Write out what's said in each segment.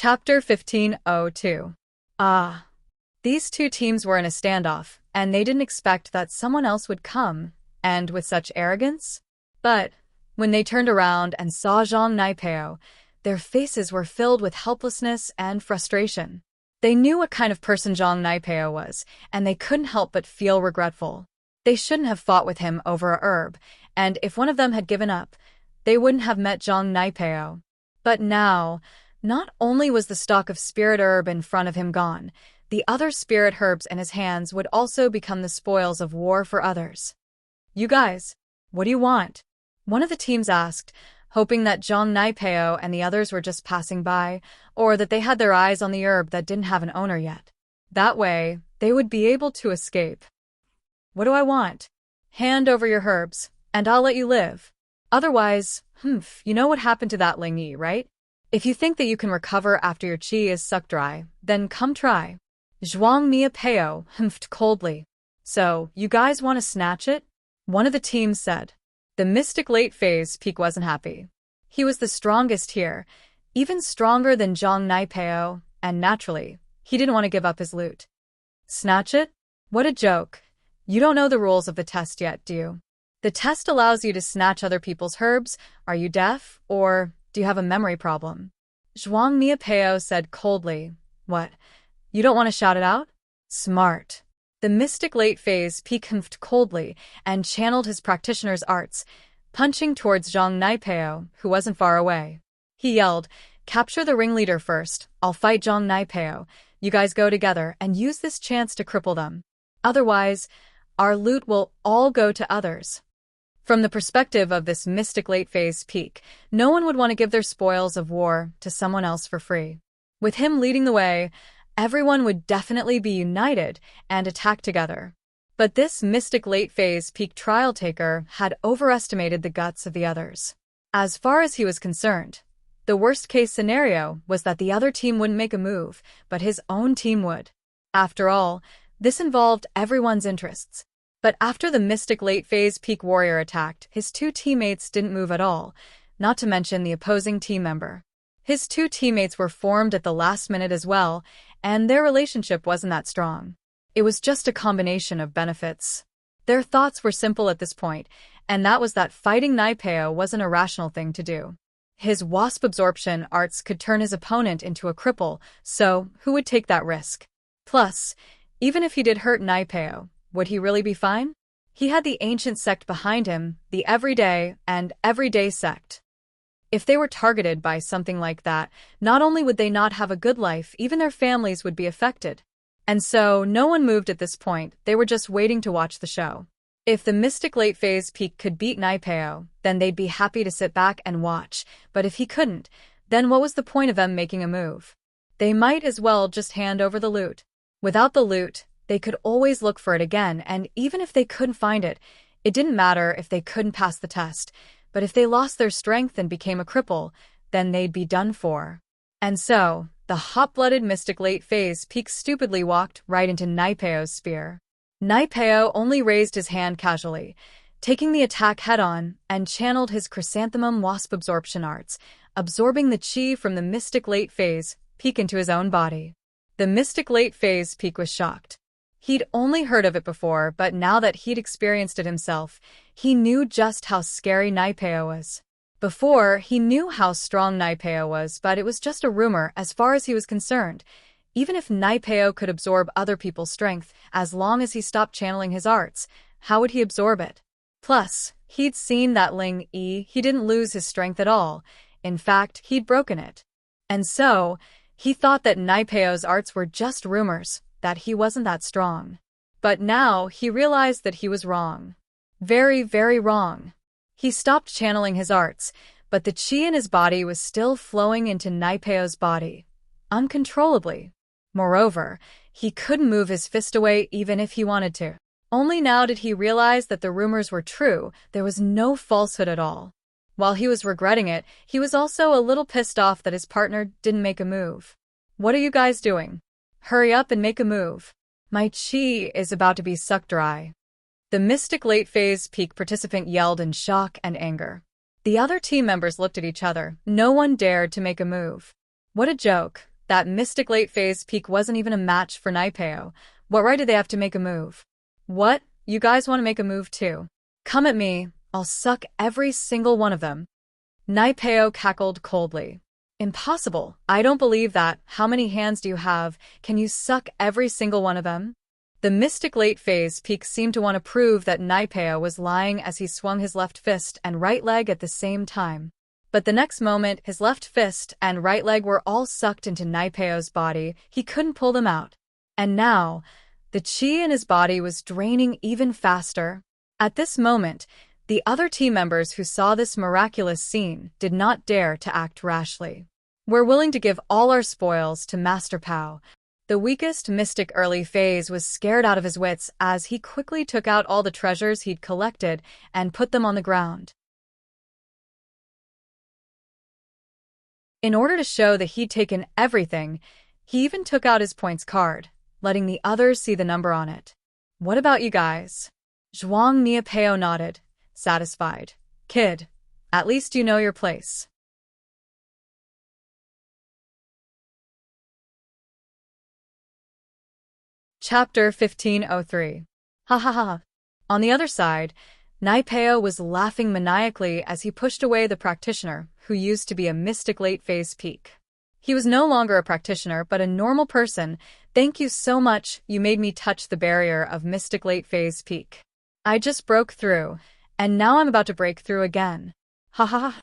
Chapter 15:02. Ah. These two teams were in a standoff, and they didn't expect that someone else would come, and with such arrogance. But when they turned around and saw Zhang Naipeo, their faces were filled with helplessness and frustration. They knew what kind of person Zhang Naipeo was, and they couldn't help but feel regretful. They shouldn't have fought with him over a herb, and if one of them had given up, they wouldn't have met Zhang Naipeo. But now, not only was the stalk of spirit herb in front of him gone, the other spirit herbs in his hands would also become the spoils of war for others. "You guys, what do you want?" one of the teams asked, hoping that Zhang Naipeo and the others were just passing by, or that they had their eyes on the herb that didn't have an owner yet. That way, they would be able to escape. "What do I want? Hand over your herbs, and I'll let you live. Otherwise, you know what happened to that Ling Yi, right? If you think that you can recover after your qi is sucked dry, then come try." Zhuang Naipeo humphed coldly. "So, you guys want to snatch it?" one of the teams said. The mystic late phase peak wasn't happy. He was the strongest here, even stronger than Zhang Naipeo, and naturally, he didn't want to give up his loot. "Snatch it? What a joke. You don't know the rules of the test yet, do you? The test allows you to snatch other people's herbs. Are you deaf, or do you have a memory problem?" Zhuang Naipeo said coldly. "What? You don't want to shout it out? Smart." The mystic late phase peak humphed coldly and channeled his practitioner's arts, punching towards Zhang Naipeo, who wasn't far away. He yelled, "Capture the ringleader first. I'll fight Zhang Naipeo. You guys go together and use this chance to cripple them. Otherwise, our loot will all go to others." From the perspective of this mystic late phase peak, no one would want to give their spoils of war to someone else for free. With him leading the way, everyone would definitely be united and attack together. But this mystic late phase peak trial taker had overestimated the guts of the others. As far as he was concerned, the worst case scenario was that the other team wouldn't make a move, but his own team would. After all, this involved everyone's interests. But after the mystic late phase peak warrior attacked, his two teammates didn't move at all, not to mention the opposing team member. His two teammates were formed at the last minute as well, and their relationship wasn't that strong. It was just a combination of benefits. Their thoughts were simple at this point, and that was that fighting Naipeo wasn't a rational thing to do. His wasp absorption arts could turn his opponent into a cripple, so who would take that risk? Plus, even if he did hurt Naipeo, would he really be fine? He had the ancient sect behind him, the everyday sect. If they were targeted by something like that, not only would they not have a good life, even their families would be affected. And so, no one moved at this point, they were just waiting to watch the show. If the mystic late phase peak could beat Naipeo, then they'd be happy to sit back and watch, but if he couldn't, then what was the point of them making a move? They might as well just hand over the loot. Without the loot, they could always look for it again, and even if they couldn't find it, it didn't matter if they couldn't pass the test. But if they lost their strength and became a cripple, then they'd be done for. And so, the hot-blooded mystic late phase peak stupidly walked right into Naipeo's spear. Naipeo only raised his hand casually, taking the attack head-on, and channeled his chrysanthemum wasp absorption arts, absorbing the qi from the mystic late phase peak into his own body. The mystic late phase peak was shocked. He'd only heard of it before, but now that he'd experienced it himself, he knew just how scary Naipeo was. Before, he knew how strong Naipeo was, but it was just a rumor as far as he was concerned. Even if Naipeo could absorb other people's strength, as long as he stopped channeling his arts, how would he absorb it? Plus, he'd seen that Ling Yi, he didn't lose his strength at all. In fact, he'd broken it. And so, he thought that Naipeo's arts were just rumors, that he wasn't that strong. But now, he realized that he was wrong. Very, very wrong. He stopped channeling his arts, but the qi in his body was still flowing into Naipeo's body, uncontrollably. Moreover, he couldn't move his fist away even if he wanted to. Only now did he realize that the rumors were true, there was no falsehood at all. While he was regretting it, he was also a little pissed off that his partner didn't make a move. "What are you guys doing? Hurry up and make a move. My qi is about to be sucked dry." The mystic late phase peak participant yelled in shock and anger. The other team members looked at each other. No one dared to make a move. What a joke. That mystic late phase peak wasn't even a match for Naipeo. What right did they have to make a move? What? You guys want to make a move too? Come at me. I'll suck every single one of them. Naipeo cackled coldly. Impossible. I don't believe that. How many hands do you have? Can you suck every single one of them? The mystic late phase peak seemed to want to prove that Naipeo was lying as he swung his left fist and right leg at the same time. But the next moment, his left fist and right leg were all sucked into Naipeo's body. He couldn't pull them out. And now, the chi in his body was draining even faster. At this moment, the other team members who saw this miraculous scene did not dare to act rashly. We're willing to give all our spoils to Master Pao. The weakest mystic early phase was scared out of his wits as he quickly took out all the treasures he'd collected and put them on the ground. In order to show that he'd taken everything, he even took out his points card, letting the others see the number on it. What about you guys? Zhuang Niapeo nodded, satisfied. Kid, at least you know your place. Chapter 1503. Ha ha ha. On the other side, Naipeo was laughing maniacally as he pushed away the practitioner, who used to be a mystic late phase peak. He was no longer a practitioner, but a normal person. Thank you so much, you made me touch the barrier of mystic late phase peak. I just broke through, and now I'm about to break through again. Ha ha ha.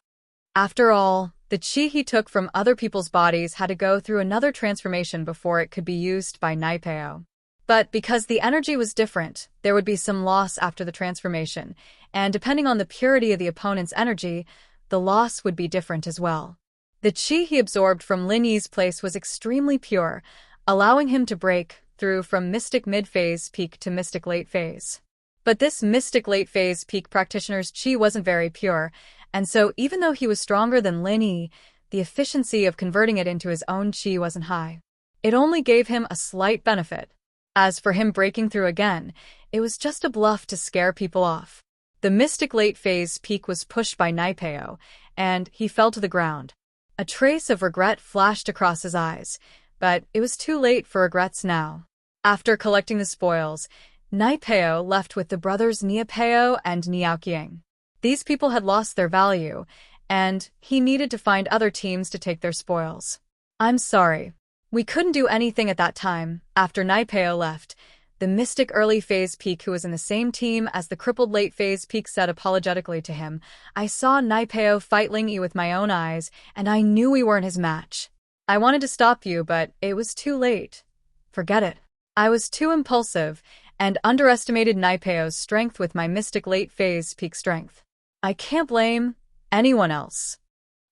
After all, the chi he took from other people's bodies had to go through another transformation before it could be used by Naipeo. But because the energy was different, there would be some loss after the transformation, and depending on the purity of the opponent's energy, the loss would be different as well. The chi he absorbed from Lin Yi's place was extremely pure, allowing him to break through from mystic mid-phase peak to mystic late phase. But this mystic late phase peak practitioner's chi wasn't very pure, and so even though he was stronger than Lin Yi, the efficiency of converting it into his own chi wasn't high. It only gave him a slight benefit. As for him breaking through again, it was just a bluff to scare people off. The mystic late phase peak was pushed by Naipeo, and he fell to the ground. A trace of regret flashed across his eyes, but it was too late for regrets now. After collecting the spoils, Naipeo left with the brothers Niapeo and Niaoqiang. These people had lost their value, and he needed to find other teams to take their spoils. I'm sorry. We couldn't do anything at that time. After Naipeo left, the mystic early phase peak who was in the same team as the crippled late phase peak said apologetically to him, I saw Naipeo fight Ling Yi with my own eyes, and I knew we weren't his match. I wanted to stop you, but it was too late. Forget it. I was too impulsive, and underestimated Naipeo's strength with my mystic late phase peak strength. I can't blame anyone else.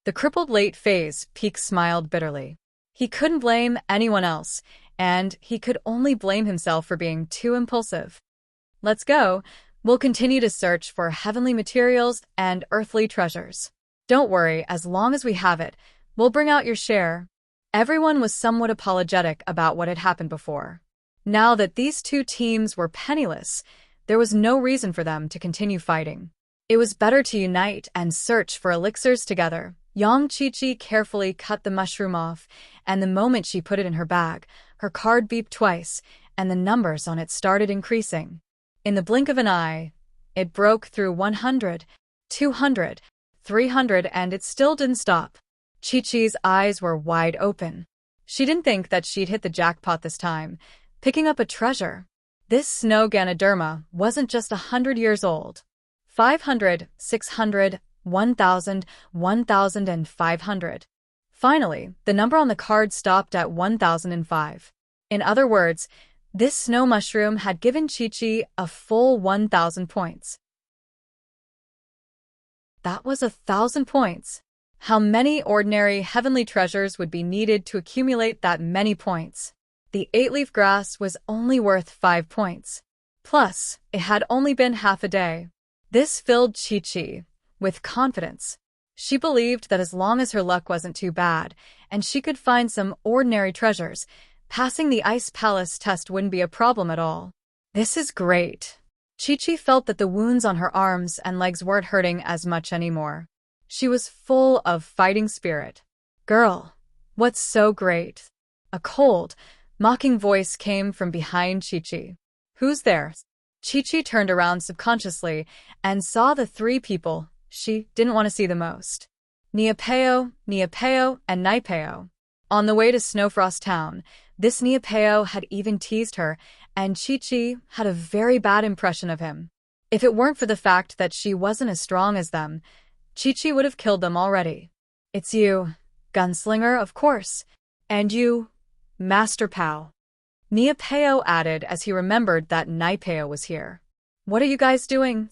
The crippled late phase peak smiled bitterly. He couldn't blame anyone else, and he could only blame himself for being too impulsive. Let's go. We'll continue to search for heavenly materials and earthly treasures. Don't worry, as long as we have it, we'll bring out your share. Everyone was somewhat apologetic about what had happened before. Now that these two teams were penniless, there was no reason for them to continue fighting. It was better to unite and search for elixirs together. Yang Qiqi carefully cut the mushroom off, and the moment she put it in her bag, her card beeped twice, and the numbers on it started increasing. In the blink of an eye, it broke through 100, 200, 300, and it still didn't stop. Qiqi's eyes were wide open. She didn't think that she'd hit the jackpot this time, picking up a treasure. This snow Ganoderma wasn't just 100 years old. 500, 600, 1,000, 1,500. Finally, the number on the card stopped at 1,005. In other words, this snow mushroom had given Qiqi a full 1,000 points. That was 1,000 points. How many ordinary heavenly treasures would be needed to accumulate that many points? The 8-leaf grass was only worth 5 points. Plus, it had only been half a day. This filled Qiqi with confidence. She believed that as long as her luck wasn't too bad, and she could find some ordinary treasures, passing the Ice Palace test wouldn't be a problem at all. This is great. Qiqi felt that the wounds on her arms and legs weren't hurting as much anymore. She was full of fighting spirit. Girl, what's so great? A cold, mocking voice came from behind Chi-Chi. Who's there? Chi-Chi turned around subconsciously and saw the three people she didn't want to see the most. Niapeo, and Naipeo. On the way to Snowfrost Town, this Niapeo had even teased her, and Chi-Chi had a very bad impression of him. If it weren't for the fact that she wasn't as strong as them, Chi-Chi would have killed them already. It's you, gunslinger, of course. And you, Master Pao. Niapeo added as he remembered that Naipeo was here. What are you guys doing?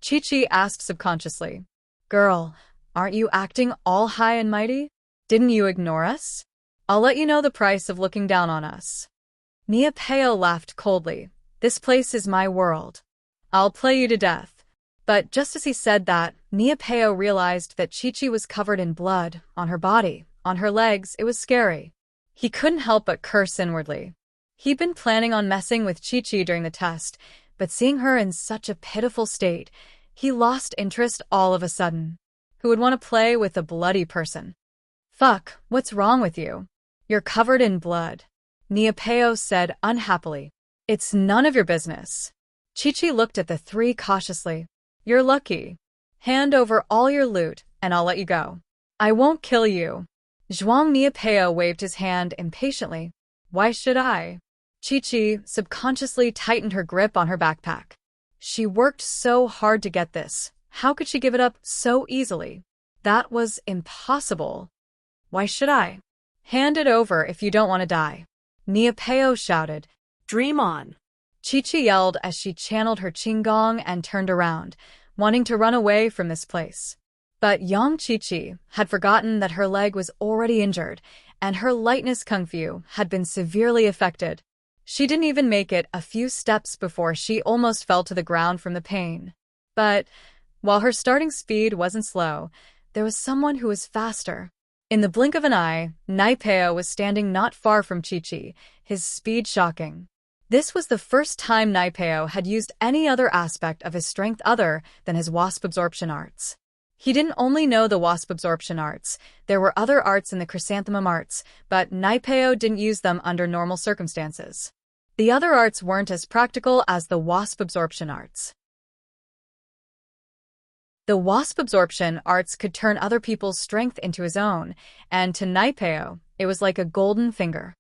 Chi-Chi asked subconsciously. Girl, aren't you acting all high and mighty? Didn't you ignore us? I'll let you know the price of looking down on us. Niapeo laughed coldly. This place is my world. I'll play you to death. But just as he said that, Niapeo realized that Chi-Chi was covered in blood, on her body, on her legs. It was scary. He couldn't help but curse inwardly. He'd been planning on messing with Chi-Chi during the test, but seeing her in such a pitiful state, he lost interest all of a sudden. Who would want to play with a bloody person? Fuck, what's wrong with you? You're covered in blood. Niapeo said unhappily. It's none of your business. Chi-Chi looked at the three cautiously. You're lucky. Hand over all your loot, and I'll let you go. I won't kill you. Zhuang Niapeo waved his hand impatiently. Why should I? Chi-Chi subconsciously tightened her grip on her backpack. She worked so hard to get this. How could she give it up so easily? That was impossible. Why should I? Hand it over if you don't want to die. Niapeo shouted. Dream on. Chi-Chi yelled as she channeled her qigong and turned around, wanting to run away from this place. But young Chi-Chi had forgotten that her leg was already injured, and her lightness kung fu had been severely affected. She didn't even make it a few steps before she almost fell to the ground from the pain. But while her starting speed wasn't slow, there was someone who was faster. In the blink of an eye, Naipeo was standing not far from Chi-Chi, his speed shocking. This was the first time Naipeo had used any other aspect of his strength other than his wasp absorption arts. He didn't only know the wasp absorption arts, there were other arts in the chrysanthemum arts, but Naipeo didn't use them under normal circumstances. The other arts weren't as practical as the wasp absorption arts. The wasp absorption arts could turn other people's strength into his own, and to Naipeo, it was like a golden finger.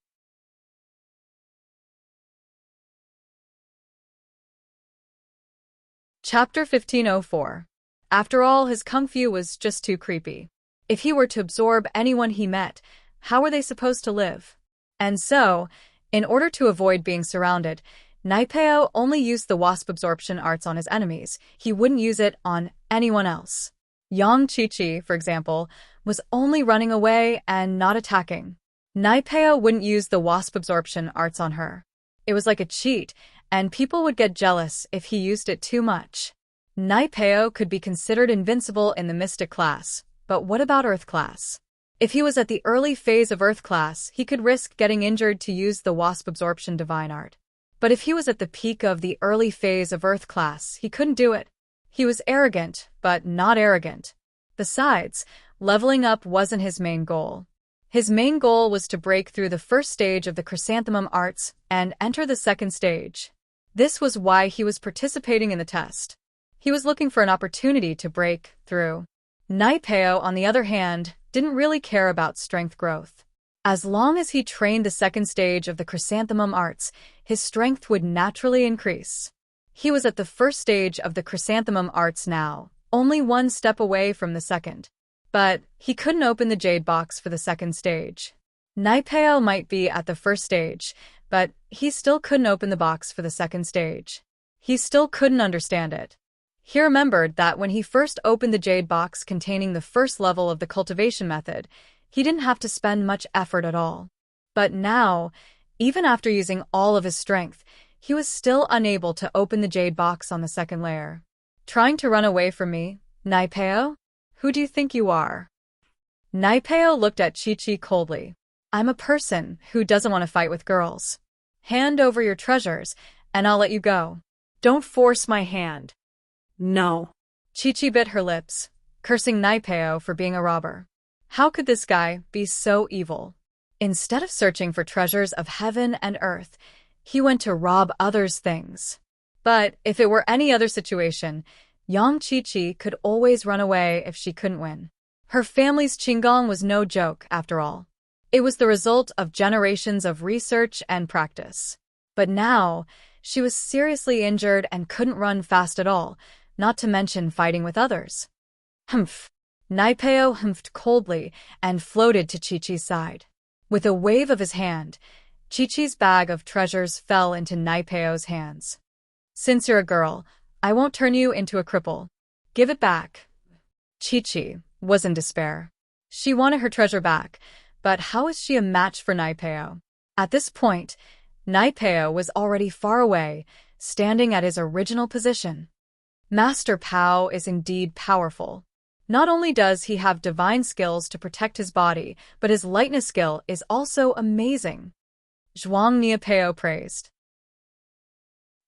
Chapter 1504. After all, his kung fu was just too creepy. If he were to absorb anyone he met, how were they supposed to live? And so, in order to avoid being surrounded, Naipeo only used the wasp absorption arts on his enemies. He wouldn't use it on anyone else. Yang Chi-Chi, for example, was only running away and not attacking. Naipeo wouldn't use the wasp absorption arts on her. It was like a cheat, and people would get jealous if he used it too much. Naipeo could be considered invincible in the Mystic class, but what about Earth class? If he was at the early phase of Earth class, he could risk getting injured to use the wasp absorption divine art. But if he was at the peak of the early phase of Earth class, he couldn't do it. He was arrogant, but not arrogant. Besides, leveling up wasn't his main goal. His main goal was to break through the first stage of the chrysanthemum arts and enter the second stage. This was why he was participating in the test. He was looking for an opportunity to break through. Naipeo, on the other hand, didn't really care about strength growth. As long as he trained the second stage of the chrysanthemum arts, his strength would naturally increase. He was at the first stage of the chrysanthemum arts now, only one step away from the second. But he couldn't open the jade box for the second stage. Naipeo might be at the first stage, but he still couldn't open the box for the second stage. He still couldn't understand it. He remembered that when he first opened the jade box containing the first level of the cultivation method, he didn't have to spend much effort at all. But now, even after using all of his strength, he was still unable to open the jade box on the second layer. Trying to run away from me, Naipeo? Who do you think you are? Naipeo looked at Chi-Chi coldly. I'm a person who doesn't want to fight with girls. Hand over your treasures, and I'll let you go. Don't force my hand. No. Chi-Chi bit her lips, cursing Naipeo for being a robber. How could this guy be so evil? Instead of searching for treasures of heaven and earth, he went to rob others' things. But if it were any other situation, Yang Qiqi could always run away if she couldn't win. Her family's qinggong was no joke, after all. It was the result of generations of research and practice. But now, she was seriously injured and couldn't run fast at all, not to mention fighting with others. Humph. Naipeo humphed coldly and floated to Qiqi's side. With a wave of his hand, Qiqi's bag of treasures fell into Naipeo's hands. Since you're a girl, I won't turn you into a cripple. Give it back. Qiqi was in despair. She wanted her treasure back, but how is she a match for Naipeo? At this point, Naipeo was already far away, standing at his original position. Master Pao is indeed powerful. Not only does he have divine skills to protect his body, but his lightness skill is also amazing. Zhuang Niapeo praised.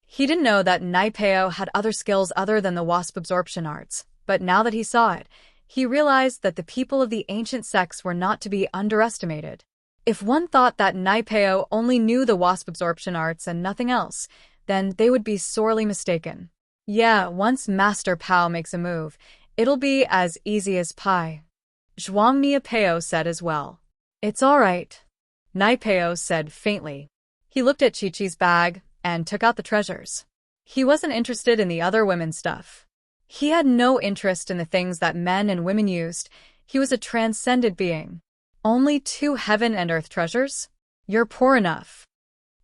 He didn't know that Naipeo had other skills other than the wasp absorption arts, but now that he saw it, he realized that the people of the ancient sects were not to be underestimated. If one thought that Naipeo only knew the wasp absorption arts and nothing else, then they would be sorely mistaken. Yeah, once Master Pao makes a move, it'll be as easy as pie. Zhuang Niapeo said as well. It's all right, Naipeo said faintly. He looked at Qiqi's bag and took out the treasures. He wasn't interested in the other women's stuff. He had no interest in the things that men and women used. He was a transcended being. Only 2 heaven and earth treasures? You're poor enough.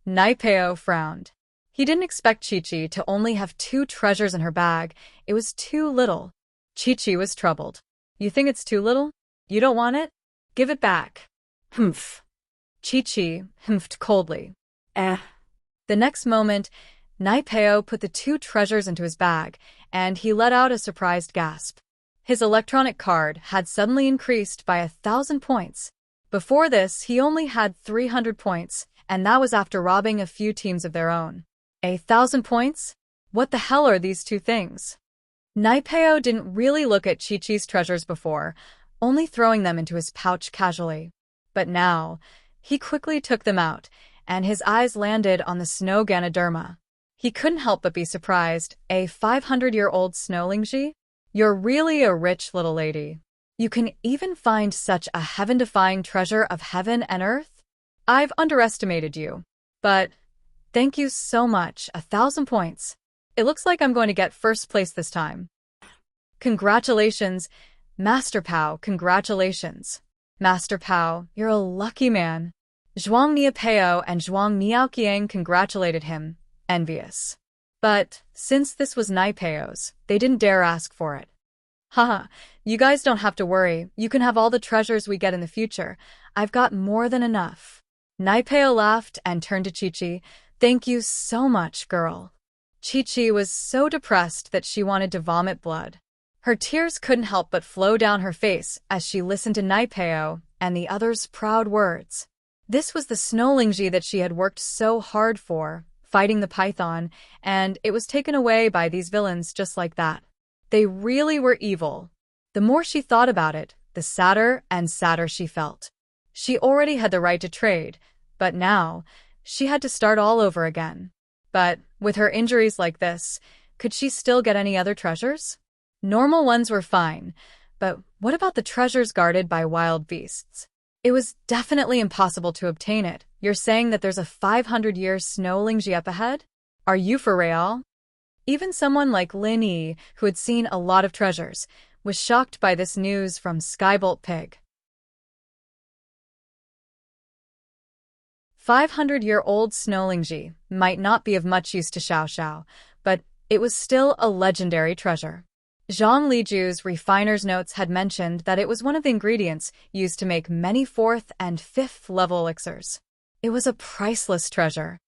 Naipeo frowned. He didn't expect Qiqi to only have 2 treasures in her bag. It was too little. Qiqi was troubled. You think it's too little? You don't want it? Give it back. Humph. Qiqi humphed coldly. The next moment, Naipeo put the 2 treasures into his bag, and he let out a surprised gasp. His electronic card had suddenly increased by 1,000 points. Before this, he only had 300 points, and that was after robbing a few teams of their own. 1,000 points? What the hell are these 2 things? Naipeo didn't really look at Qiqi's treasures before, only throwing them into his pouch casually. But now, he quickly took them out, and his eyes landed on the snow Ganoderma. He couldn't help but be surprised. A 500-year-old snowlingji? You're really a rich little lady. You can even find such a heaven-defying treasure of heaven and earth? I've underestimated you. But thank you so much, 1,000 points. It looks like I'm going to get first place this time. Congratulations, Master Pao, congratulations. Master Pao, you're a lucky man. Zhuang Niapeo and Zhuang Niaoqiang congratulated him, envious. But since this was Naipeo's, they didn't dare ask for it. Haha, you guys don't have to worry. You can have all the treasures we get in the future. I've got more than enough. Naipeo laughed and turned to Qiqi. Thank you so much, girl. Qiqi was so depressed that she wanted to vomit blood. Her tears couldn't help but flow down her face as she listened to Naipeo and the others' proud words. This was the snowlingji that she had worked so hard for, fighting the python, and it was taken away by these villains just like that. They really were evil. The more she thought about it, the sadder and sadder she felt. She already had the right to trade, but now she had to start all over again. But with her injuries like this, could she still get any other treasures? Normal ones were fine, but what about the treasures guarded by wild beasts? It was definitely impossible to obtain it. You're saying that there's a 500-year snowlingji up ahead? Are you for real? Even someone like Lin Yi, who had seen a lot of treasures, was shocked by this news from Skybolt Pig. 500-year-old snowlingji might not be of much use to Xiao Xiao, but it was still a legendary treasure. Zhang Liju's refiner's notes had mentioned that it was one of the ingredients used to make many 4th and 5th level elixirs. It was a priceless treasure.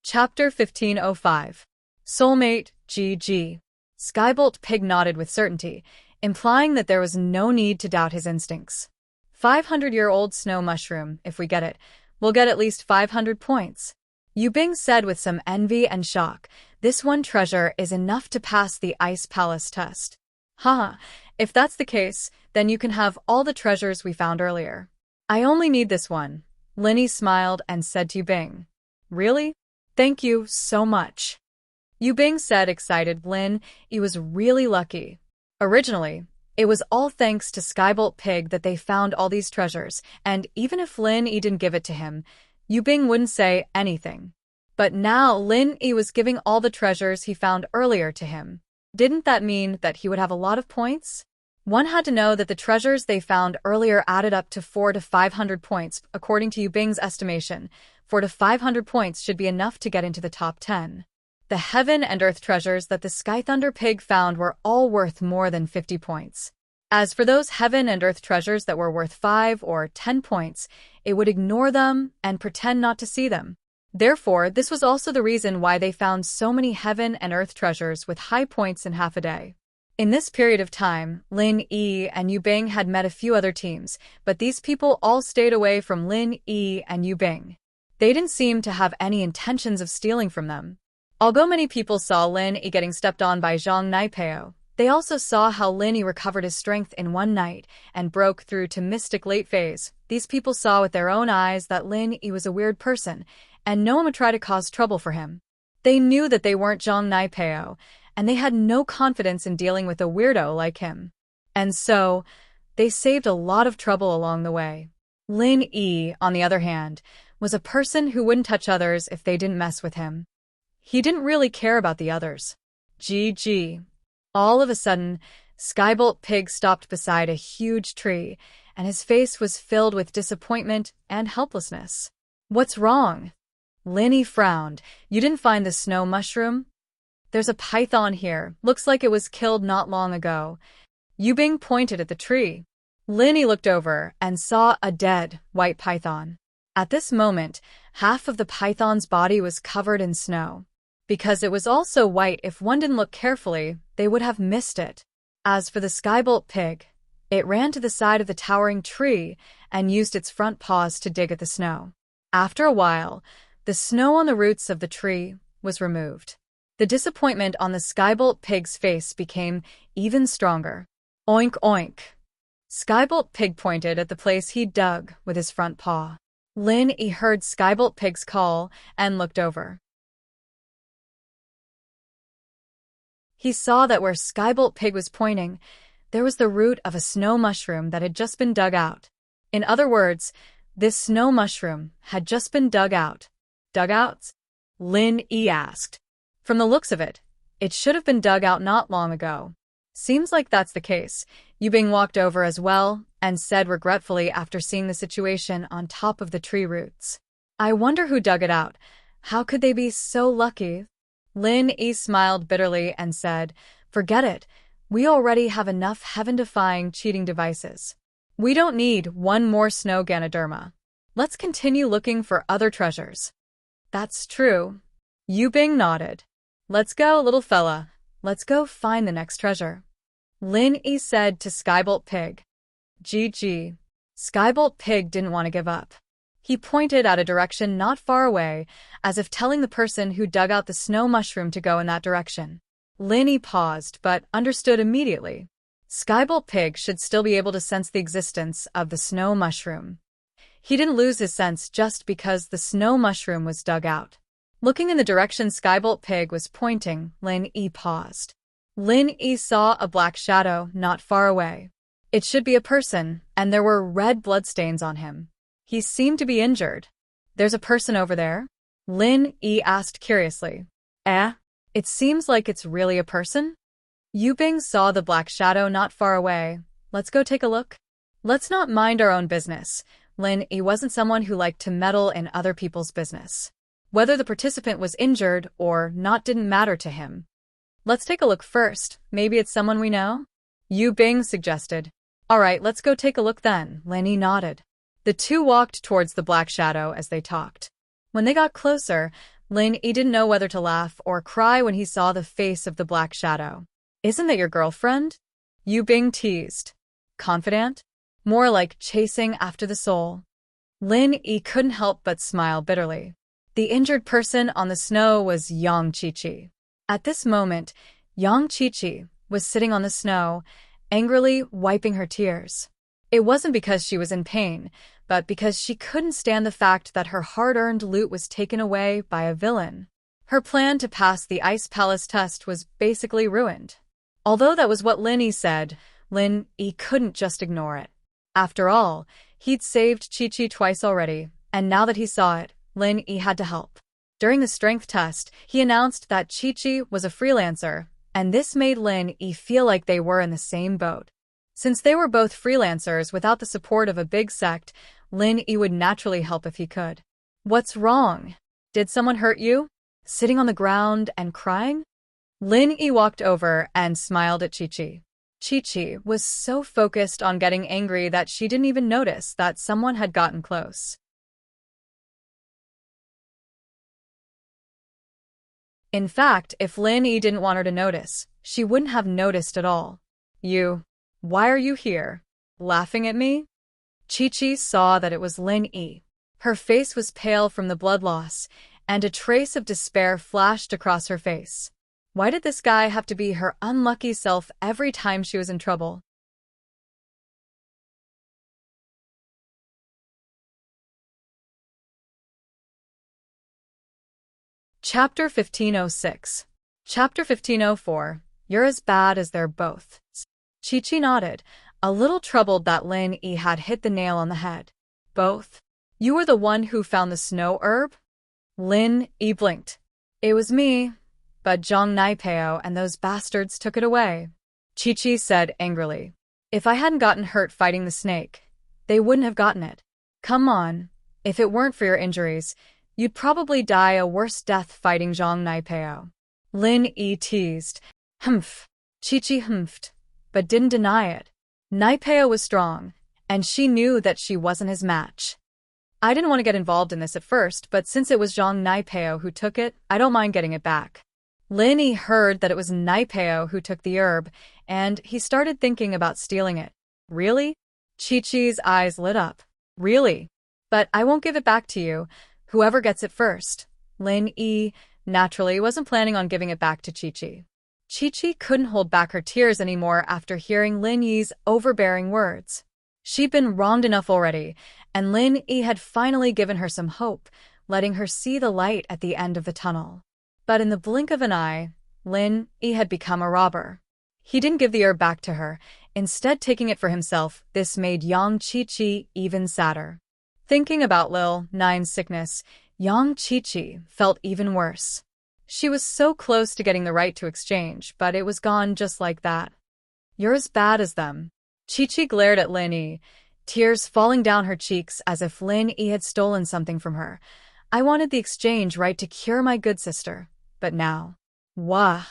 Chapter 1505. Soulmate, GG. Skybolt Pig nodded with certainty, implying that there was no need to doubt his instincts. 500-year-old snow mushroom, if we get it, we'll get at least 500 points. Yu Bing said with some envy and shock, this one treasure is enough to pass the Ice Palace test. Haha, if that's the case, then you can have all the treasures we found earlier. I only need this one. Linny smiled and said to Yubing. Really? Thank you so much. Yubing said, excited. Lin, he was really lucky. Originally, it was all thanks to Skybolt Pig that they found all these treasures, and even if Lin Yi didn't give it to him, Yubing wouldn't say anything. But now Lin Yi was giving all the treasures he found earlier to him. Didn't that mean that he would have a lot of points? One had to know that the treasures they found earlier added up to 400 to 500 points. According to Yubing's estimation, 400 to 500 points should be enough to get into the top 10. The heaven and earth treasures that the Sky Thunder Pig found were all worth more than 50 points. As for those heaven and earth treasures that were worth 5 or 10 points, it would ignore them and pretend not to see them. Therefore, this was also the reason why they found so many heaven and earth treasures with high points in half a day. In this period of time, Lin Yi and Yubing had met a few other teams, but these people all stayed away from Lin Yi and Yubing. They didn't seem to have any intentions of stealing from them. Although many people saw Lin Yi getting stepped on by Zhang Naipeo, they also saw how Lin Yi recovered his strength in one night and broke through to Mystic Late Phase. These people saw with their own eyes that Lin Yi was a weird person, and no one would try to cause trouble for him. They knew that they weren't Zhang Naipeo, and they had no confidence in dealing with a weirdo like him. And so, they saved a lot of trouble along the way. Lin Yi, on the other hand, was a person who wouldn't touch others if they didn't mess with him. He didn't really care about the others. GG. All of a sudden, Skybolt Pig stopped beside a huge tree, and his face was filled with disappointment and helplessness. What's wrong? Linny frowned. You didn't find the snow mushroom? There's a python here. Looks like it was killed not long ago. Yubing pointed at the tree. Linny looked over and saw a dead white python. At this moment, half of the python's body was covered in snow. Because it was also white, if one didn't look carefully, they would have missed it. As for the Skybolt Pig, it ran to the side of the towering tree and used its front paws to dig at the snow. After a while, the snow on the roots of the tree was removed. The disappointment on the Skybolt Pig's face became even stronger. Oink oink. Skybolt Pig pointed at the place he dug with his front paw. Lin Yi heard Skybolt Pig's call and looked over. He saw that where Skybolt Pig was pointing, there was the root of a snow mushroom that had just been dug out. In other words, this snow mushroom had just been dug out. Dugouts? Lin Yi asked. From the looks of it, it should have been dug out not long ago. Seems like that's the case. Yubing walked over as well and said regretfully after seeing the situation on top of the tree roots. I wonder who dug it out. How could they be so lucky? Lin Yi smiled bitterly and said, forget it. We already have enough heaven-defying cheating devices. We don't need one more snow Ganoderma. Let's continue looking for other treasures. That's true. Yubing nodded. Let's go, little fella. Let's go find the next treasure. Lin Yi said to Skybolt Pig. GG. Skybolt Pig didn't want to give up. He pointed at a direction not far away, as if telling the person who dug out the snow mushroom to go in that direction. Lin Yi paused, but understood immediately. Skybolt Pig should still be able to sense the existence of the snow mushroom. He didn't lose his sense just because the snow mushroom was dug out. Looking in the direction Skybolt Pig was pointing, Lin Yi paused. Lin Yi saw a black shadow not far away. It should be a person, and there were red bloodstains on him. He seemed to be injured. There's a person over there? Lin Yi asked curiously. It seems like it's really a person? Yubing saw the black shadow not far away. Let's go take a look. Let's not mind our own business. Lin Yi wasn't someone who liked to meddle in other people's business. Whether the participant was injured or not didn't matter to him. Let's take a look first. Maybe it's someone we know? Yubing suggested. All right, let's go take a look then. Lin Yi nodded. The two walked towards the black shadow as they talked. When they got closer, Lin Yi didn't know whether to laugh or cry when he saw the face of the black shadow. Isn't that your girlfriend? Yubing teased. Confident? More like chasing after the soul. Lin Yi couldn't help but smile bitterly. The injured person on the snow was Yang Qiqi. At this moment, Yang Qiqi, was sitting on the snow, angrily wiping her tears. It wasn't because she was in pain, but because she couldn't stand the fact that her hard-earned loot was taken away by a villain. Her plan to pass the Ice Palace test was basically ruined. Although that was what Lin Yi said, Lin Yi couldn't just ignore it. After all, he'd saved Chi-Chi twice already, and now that he saw it, Lin Yi had to help. During the strength test, he announced that Chi-Chi was a freelancer, and this made Lin Yi feel like they were in the same boat. Since they were both freelancers without the support of a big sect, Lin Yi would naturally help if he could. "What's wrong? Did someone hurt you? Sitting on the ground and crying?" Lin Yi walked over and smiled at Chi-Chi. Chi-Chi was so focused on getting angry that she didn't even notice that someone had gotten close. In fact, if Lin Yi didn't want her to notice, she wouldn't have noticed at all. Why are you here? Laughing at me?" Chi-Chi saw that it was Lin Yi. Her face was pale from the blood loss, and a trace of despair flashed across her face. Why did this guy have to be her unlucky self every time she was in trouble? Chapter 1506. Chapter 1504. You're as bad as they're both. Chi-Chi nodded, a little troubled that Lin Yi had hit the nail on the head. "Both? You were the one who found the snow herb?" Lin Yi blinked. "It was me, but Zhang Naipao and those bastards took it away," Chi-Chi said angrily. "If I hadn't gotten hurt fighting the snake, they wouldn't have gotten it. Come on, if it weren't for your injuries, you'd probably die a worse death fighting Zhang Naipao." Lin Yi teased. Humph. Chi-Chi humphed, but didn't deny it. Naipao was strong, and she knew that she wasn't his match. "I didn't want to get involved in this at first, but since it was Zhang Naipao who took it, I don't mind getting it back." Lin Yi heard that it was Naipao who took the herb, and he started thinking about stealing it. "Really?" Chi-Chi's eyes lit up. "Really? But I won't give it back to you. Whoever gets it first." Lin Yi, naturally, wasn't planning on giving it back to Chi-Chi. Chi-Chi couldn't hold back her tears anymore after hearing Lin Yi's overbearing words. She'd been wronged enough already, and Lin Yi had finally given her some hope, letting her see the light at the end of the tunnel. But in the blink of an eye, Lin Yi had become a robber. He didn't give the herb back to her, instead taking it for himself. This made young Chi-Chi even sadder. Thinking about Lil Nine's sickness, young Chi-Chi felt even worse. She was so close to getting the right to exchange, but it was gone just like that. "You're as bad as them." Chi-Chi glared at Lin Yi, tears falling down her cheeks as if Lin Yi had stolen something from her. "I wanted the exchange right to cure my good sister, but now..." Wah!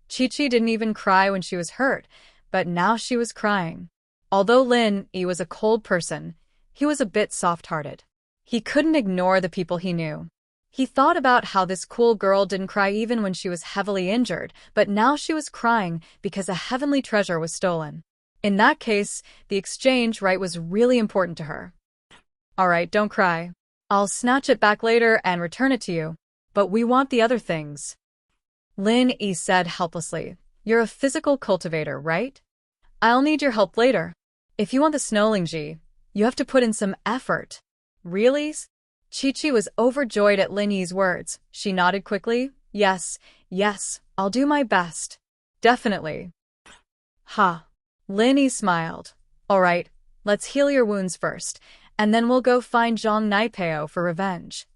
Chi-Chi didn't even cry when she was hurt, but now she was crying. Although Lin Yi was a cold person, he was a bit soft-hearted. He couldn't ignore the people he knew. He thought about how this cool girl didn't cry even when she was heavily injured, but now she was crying because a heavenly treasure was stolen. In that case, the exchange right was really important to her. "All right, don't cry. I'll snatch it back later and return it to you. But we want the other things." Lin Yi said helplessly. "You're a physical cultivator, right? I'll need your help later. If you want the Snowlingji, you have to put in some effort." "Really?" Chi-Chi was overjoyed at Lin Yi's words. She nodded quickly. Yes, I'll do my best. Definitely." "Ha." Lin Yi smiled. "All right, let's heal your wounds first, and then we'll go find Zhang Naipao for revenge."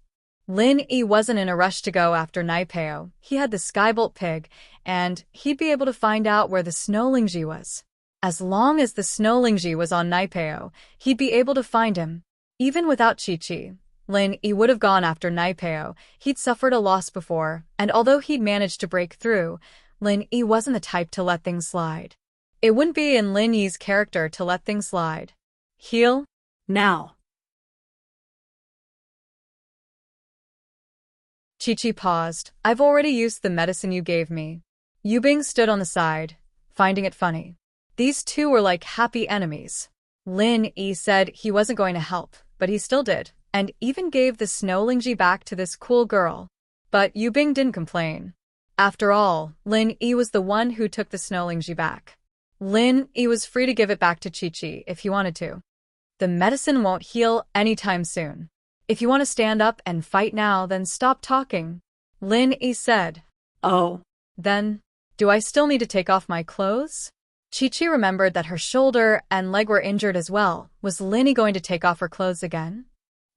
Lin Yi wasn't in a rush to go after Naipao. He had the Skybolt pig, and he'd be able to find out where the Snowlingji was. As long as the Snowlingji was on Naipao, he'd be able to find him. Even without Chi-Chi, Lin Yi would have gone after Naipao. He'd suffered a loss before, and although he'd managed to break through, Lin Yi wasn't the type to let things slide. It wouldn't be in Lin Yi's character to let things slide. "Heal? Now." Chi-Chi paused. "I've already used the medicine you gave me." Yubing stood on the side, finding it funny. These two were like happy enemies. Lin Yi said he wasn't going to help, but he still did, and even gave the Snowlingji back to this cool girl. But Yubing didn't complain. After all, Lin Yi was the one who took the Snowlingji back. Lin Yi was free to give it back to Chi-Chi if he wanted to. The medicine won't heal anytime soon. If you want to stand up and fight now, then stop talking, Lin Yi said. Oh. Then, do I still need to take off my clothes? Chi-Chi remembered that her shoulder and leg were injured as well. Was Lin Yi going to take off her clothes again?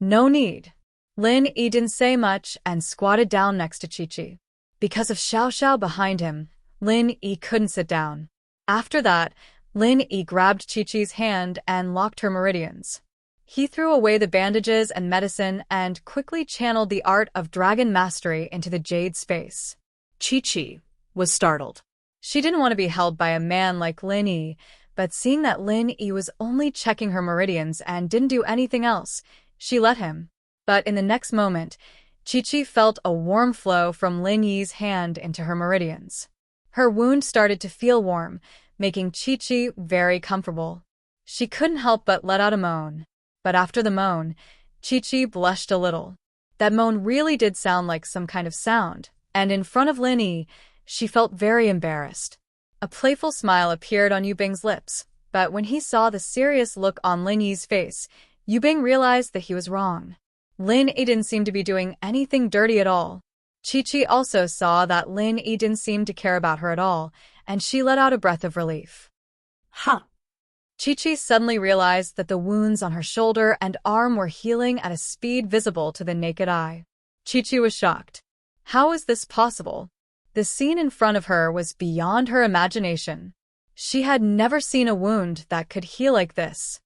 No need. Lin Yi didn't say much and squatted down next to Chi-Chi. Because of Xiao Xiao behind him, Lin Yi couldn't sit down. After that, Lin Yi grabbed Chi-Chi's hand and locked her meridians. He threw away the bandages and medicine and quickly channeled the art of dragon mastery into the jade space. Chi-Chi was startled. She didn't want to be held by a man like Lin Yi, but seeing that Lin Yi was only checking her meridians and didn't do anything else, she let him. But in the next moment, Chi-Chi felt a warm flow from Lin Yi's hand into her meridians. Her wound started to feel warm, making Chi-Chi very comfortable. She couldn't help but let out a moan. But after the moan, Chi-Chi blushed a little. That moan really did sound like some kind of sound, and in front of Lin Yi, she felt very embarrassed. A playful smile appeared on Yubing's lips, but when he saw the serious look on Lin Yi's face, Yubing realized that he was wrong. Lin Yi didn't seem to be doing anything dirty at all. Chi-Chi also saw that Lin Yi didn't seem to care about her at all, and she let out a breath of relief. Huh. Chi-Chi suddenly realized that the wounds on her shoulder and arm were healing at a speed visible to the naked eye. Chi-Chi was shocked. How is this possible? The scene in front of her was beyond her imagination. She had never seen a wound that could heal like this.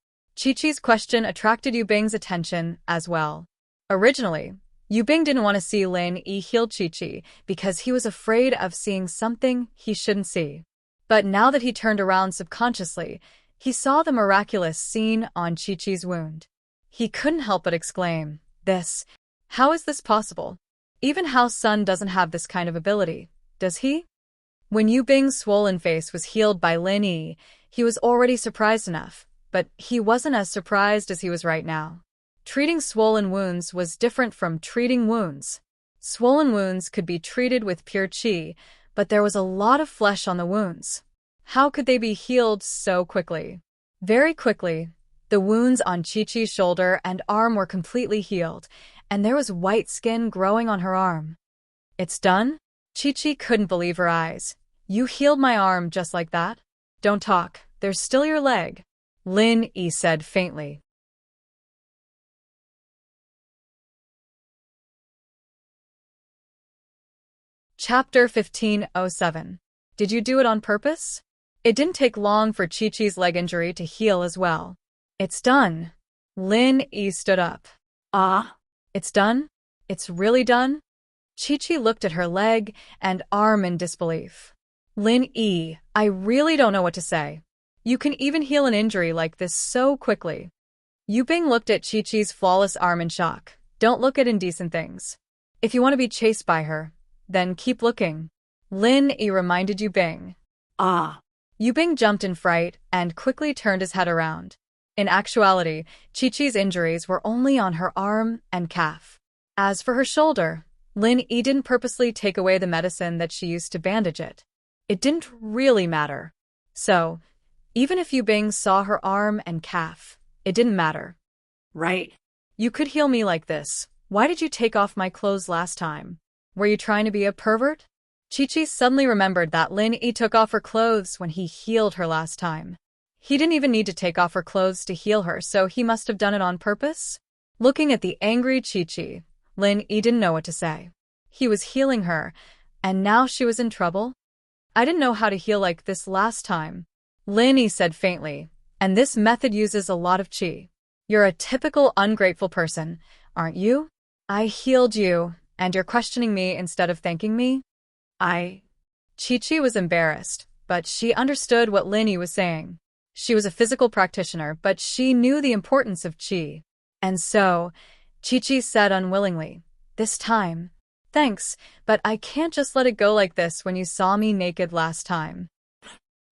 Chi-Chi's question attracted Yubing's attention as well. Originally, Yubing didn't want to see Lin Yi heal Chi-Chi because he was afraid of seeing something he shouldn't see. But now that he turned around subconsciously, he saw the miraculous scene on Chi-Chi's wound. He couldn't help but exclaim, how is this possible? Even Hao Sun doesn't have this kind of ability, does he? When Yubing's swollen face was healed by Lin Yi, he was already surprised enough, but he wasn't as surprised as he was right now. Treating swollen wounds was different from treating wounds. Swollen wounds could be treated with pure qi, but there was a lot of flesh on the wounds. How could they be healed so quickly? Very quickly, the wounds on Chi-Chi's shoulder and arm were completely healed, and there was white skin growing on her arm. It's done? Chi-Chi couldn't believe her eyes. You healed my arm just like that? Don't talk, there's still your leg, Lin Yi said faintly. Chapter 1507. Did you do it on purpose? It didn't take long for Chi-Chi's leg injury to heal as well. It's done. Lin Yi stood up. It's done? It's really done? Chi-Chi looked at her leg and arm in disbelief. Lin Yi, I really don't know what to say. You can even heal an injury like this so quickly. Yubing looked at Chi-Chi's flawless arm in shock. Don't look at indecent things. If you want to be chased by her, then keep looking, Lin Yi reminded Yubing. Yubing jumped in fright and quickly turned his head around. In actuality, Chi-Chi's injuries were only on her arm and calf. As for her shoulder, Lin Yi didn't purposely take away the medicine that she used to bandage it. It didn't really matter. So, even if Yubing saw her arm and calf, it didn't matter. Right. You could heal me like this. Why did you take off my clothes last time? Were you trying to be a pervert? Chi-Chi suddenly remembered that Lin Yi took off her clothes when he healed her last time. He didn't even need to take off her clothes to heal her, so he must have done it on purpose? Looking at the angry Chi-Chi, Lin Yi didn't know what to say. He was healing her, and now she was in trouble? I didn't know how to heal like this last time, Lin Yi said faintly, and this method uses a lot of qi. You're a typical ungrateful person, aren't you? I healed you, and you're questioning me instead of thanking me? Chi-Chi was embarrassed, but she understood what Lin Yi was saying. She was a physical practitioner, but she knew the importance of qi. And so, Chi-Chi said unwillingly, this time, thanks, but I can't just let it go like this when you saw me naked last time.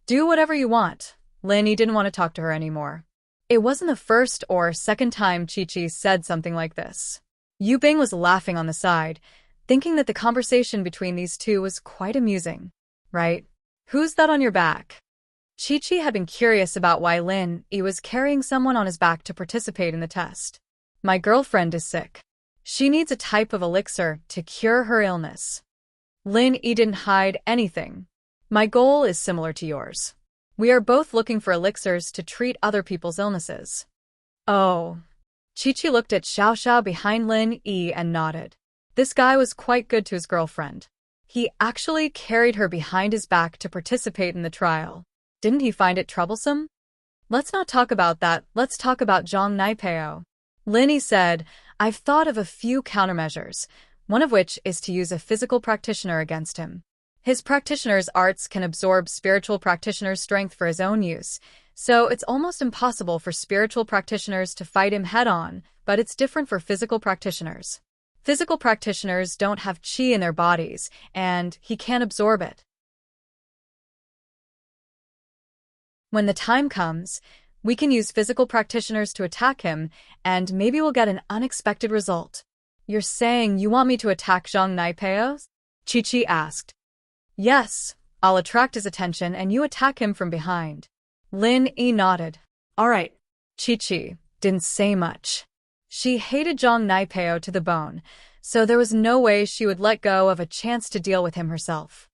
Do whatever you want. Lin Yi didn't want to talk to her anymore. It wasn't the first or second time Chi-Chi said something like this. Yubing was laughing on the side, thinking that the conversation between these two was quite amusing. Right? Who's that on your back? Chi-Chi had been curious about why Lin Yi was carrying someone on his back to participate in the test. My girlfriend is sick. She needs a type of elixir to cure her illness. Lin Yi didn't hide anything. My goal is similar to yours. We are both looking for elixirs to treat other people's illnesses. Oh. Chi-Chi looked at Xiao Xiao behind Lin Yi and nodded. This guy was quite good to his girlfriend. He actually carried her behind his back to participate in the trial. Didn't he find it troublesome? Let's not talk about that, let's talk about Zhang Naipeo. Lin Yi said, I've thought of a few countermeasures, one of which is to use a physical practitioner against him. His practitioner's arts can absorb spiritual practitioner's strength for his own use, so it's almost impossible for spiritual practitioners to fight him head-on, but it's different for physical practitioners. Physical practitioners don't have qi in their bodies, and he can't absorb it. When the time comes, we can use physical practitioners to attack him, and maybe we'll get an unexpected result. You're saying you want me to attack Zhang Naipeo? Chi-Chi asked. Yes, I'll attract his attention and you attack him from behind. Lin Yi nodded. All right. Chi-Chi didn't say much. She hated Zhang Naipeo to the bone, so there was no way she would let go of a chance to deal with him herself.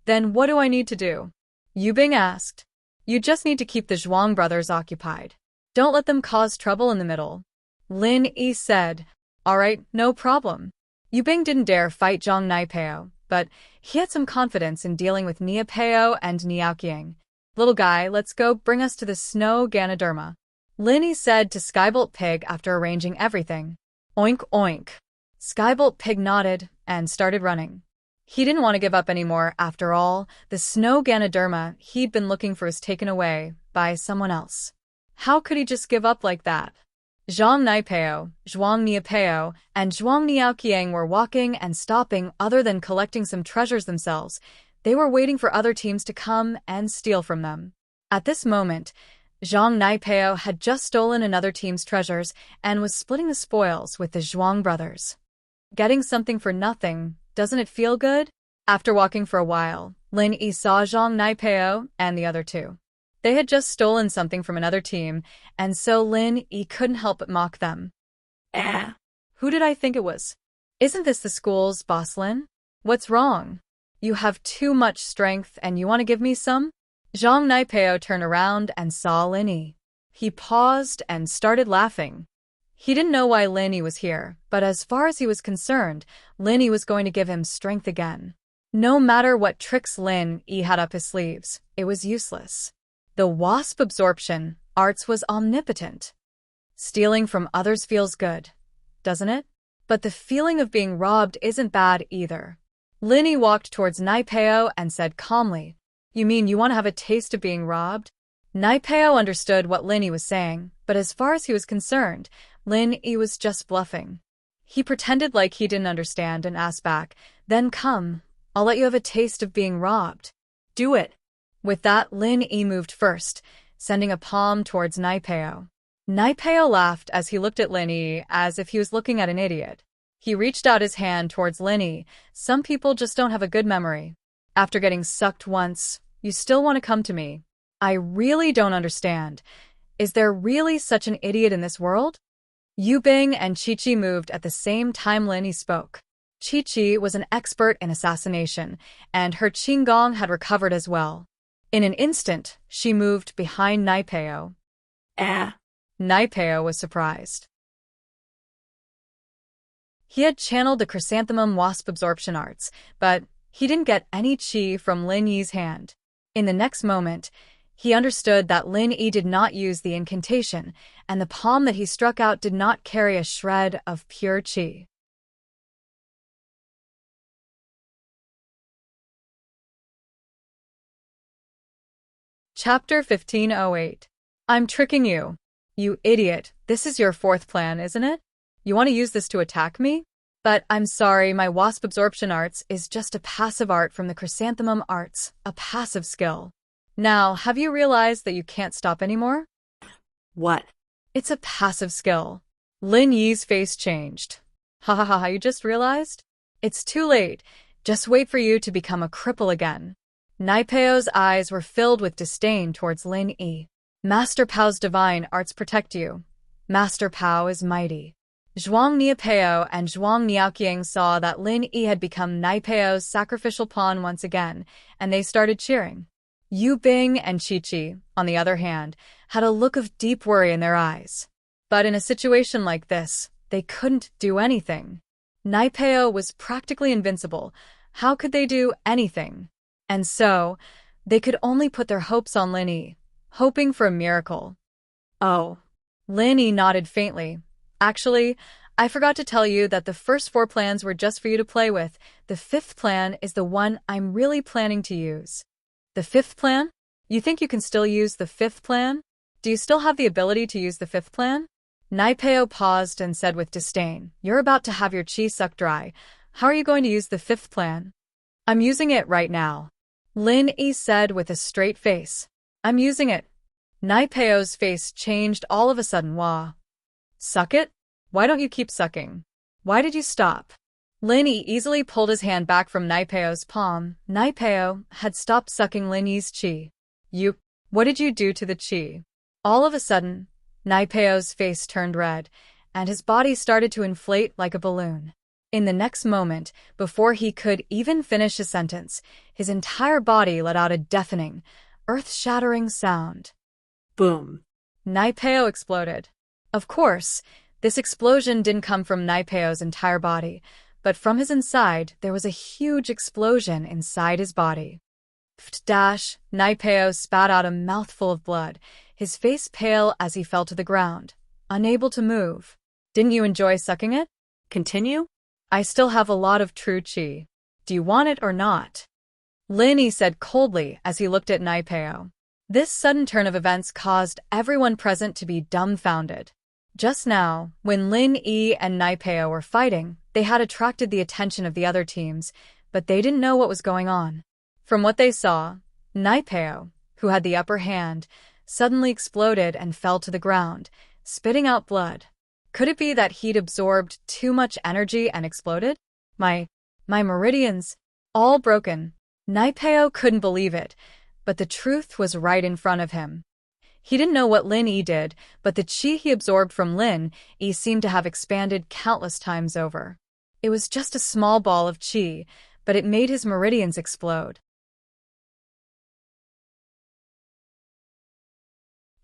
Then what do I need to do? Yubing asked. You just need to keep the Zhuang brothers occupied. Don't let them cause trouble in the middle. Lin Yi said. All right, no problem. Yubing didn't dare fight Zhang Naipeo, but he had some confidence in dealing with Nia Peo and Niaoqiang. Little guy, let's go, bring us to the snow Ganoderma. Lin Yi said to Skybolt Pig after arranging everything. Oink oink. Skybolt Pig nodded and started running. He didn't want to give up anymore. After all, the snow Ganoderma he'd been looking for was taken away by someone else. How could he just give up like that? Zhang Naipeo, Zhuang Niapeo, and Zhuang Niaoqiang were walking and stopping other than collecting some treasures themselves. They were waiting for other teams to come and steal from them. At this moment, Zhang Naipeo had just stolen another team's treasures and was splitting the spoils with the Zhuang brothers. Getting something for nothing, doesn't it feel good? After walking for a while, Lin Yi saw Zhang Naipeo and the other two. They had just stolen something from another team, and so Lin Yi couldn't help but mock them. Who did I think it was? Isn't this the school's boss, Lin? What's wrong? You have too much strength and you want to give me some? Zhang Naipeo turned around and saw Lin Yi. He paused and started laughing. He didn't know why Lin Yi was here, but as far as he was concerned, Lin Yi was going to give him strength again. No matter what tricks Lin Yi had up his sleeves, it was useless. The wasp absorption arts was omnipotent. Stealing from others feels good, doesn't it? But the feeling of being robbed isn't bad either. Lin Yi walked towards Naipeo and said calmly, You mean you want to have a taste of being robbed? Naipeo understood what Lin Yi was saying, but as far as he was concerned, Lin Yi was just bluffing. He pretended like he didn't understand and asked back, Then come, I'll let you have a taste of being robbed. Do it. With that, Lin Yi moved first, sending a palm towards Naipeo. Naipeo laughed as he looked at Lin Yi as if he was looking at an idiot. He reached out his hand towards Lin Yi. Some people just don't have a good memory. After getting sucked once, you still want to come to me. I really don't understand. Is there really such an idiot in this world? Yubing and Chi-Chi moved at the same time Lin Yi spoke. Chi-Chi was an expert in assassination, and her Qinggong had recovered as well. In an instant, she moved behind Naipeo. Naipeo was surprised. He had channeled the chrysanthemum wasp absorption arts, but he didn't get any qi from Lin Yi's hand. In the next moment, he understood that Lin Yi did not use the incantation, and the palm that he struck out did not carry a shred of pure qi. Chapter 1508. I'm tricking you. You idiot, this is your fourth plan, isn't it? You want to use this to attack me? But I'm sorry, my wasp absorption arts is just a passive art from the chrysanthemum arts, a passive skill. Now, have you realized that you can't stop anymore? What? It's a passive skill. Lin Yi's face changed. Ha ha ha, you just realized? It's too late. Just wait for you to become a cripple again. Naipeo's eyes were filled with disdain towards Lin Yi. Master Pao's divine arts protect you. Master Pao is mighty. Zhuang Niapeo and Zhuang Niaoqiang saw that Lin Yi had become Naipeo's sacrificial pawn once again, and they started cheering. Yu Bing and Chi-Chi, on the other hand, had a look of deep worry in their eyes. But in a situation like this, they couldn't do anything. Naipeo was practically invincible. How could they do anything? And so, they could only put their hopes on Lin Yi, hoping for a miracle. Oh. Lin Yi nodded faintly. Actually, I forgot to tell you that the first 4 plans were just for you to play with. The 5th plan is the one I'm really planning to use. The 5th plan? You think you can still use the 5th plan? Do you still have the ability to use the 5th plan? Naipeo paused and said with disdain, You're about to have your chi sucked dry. How are you going to use the 5th plan? I'm using it right now. Lin Yi said with a straight face. I'm using it. Naipeo's face changed all of a sudden. Wah. Suck it? Why don't you keep sucking? Why did you stop? Lin Yi easily pulled his hand back from Naipeo's palm. Naipeo had stopped sucking Lin Yi's chi. What did you do to the chi? All of a sudden, Naipeo's face turned red, and his body started to inflate like a balloon. In the next moment, before he could even finish his sentence, his entire body let out a deafening, earth-shattering sound. Boom. Naipeo exploded. Of course, this explosion didn't come from Naipeo's entire body, but from his inside there was a huge explosion inside his body. Dash, Naipeo spat out a mouthful of blood, his face pale as he fell to the ground, unable to move. Didn't you enjoy sucking it? Continue? I still have a lot of true chi. Do you want it or not? Lin Yi said coldly as he looked at Naipeo. This sudden turn of events caused everyone present to be dumbfounded. Just now, when Lin Yi and Naipeo were fighting, they had attracted the attention of the other teams, but they didn't know what was going on. From what they saw, Naipeo, who had the upper hand, suddenly exploded and fell to the ground, spitting out blood. Could it be that he'd absorbed too much energy and exploded? My meridians, all broken. Naipeo couldn't believe it, but the truth was right in front of him. He didn't know what Lin Yi did, but the chi he absorbed from Lin Yi seemed to have expanded countless times over. It was just a small ball of chi, but it made his meridians explode.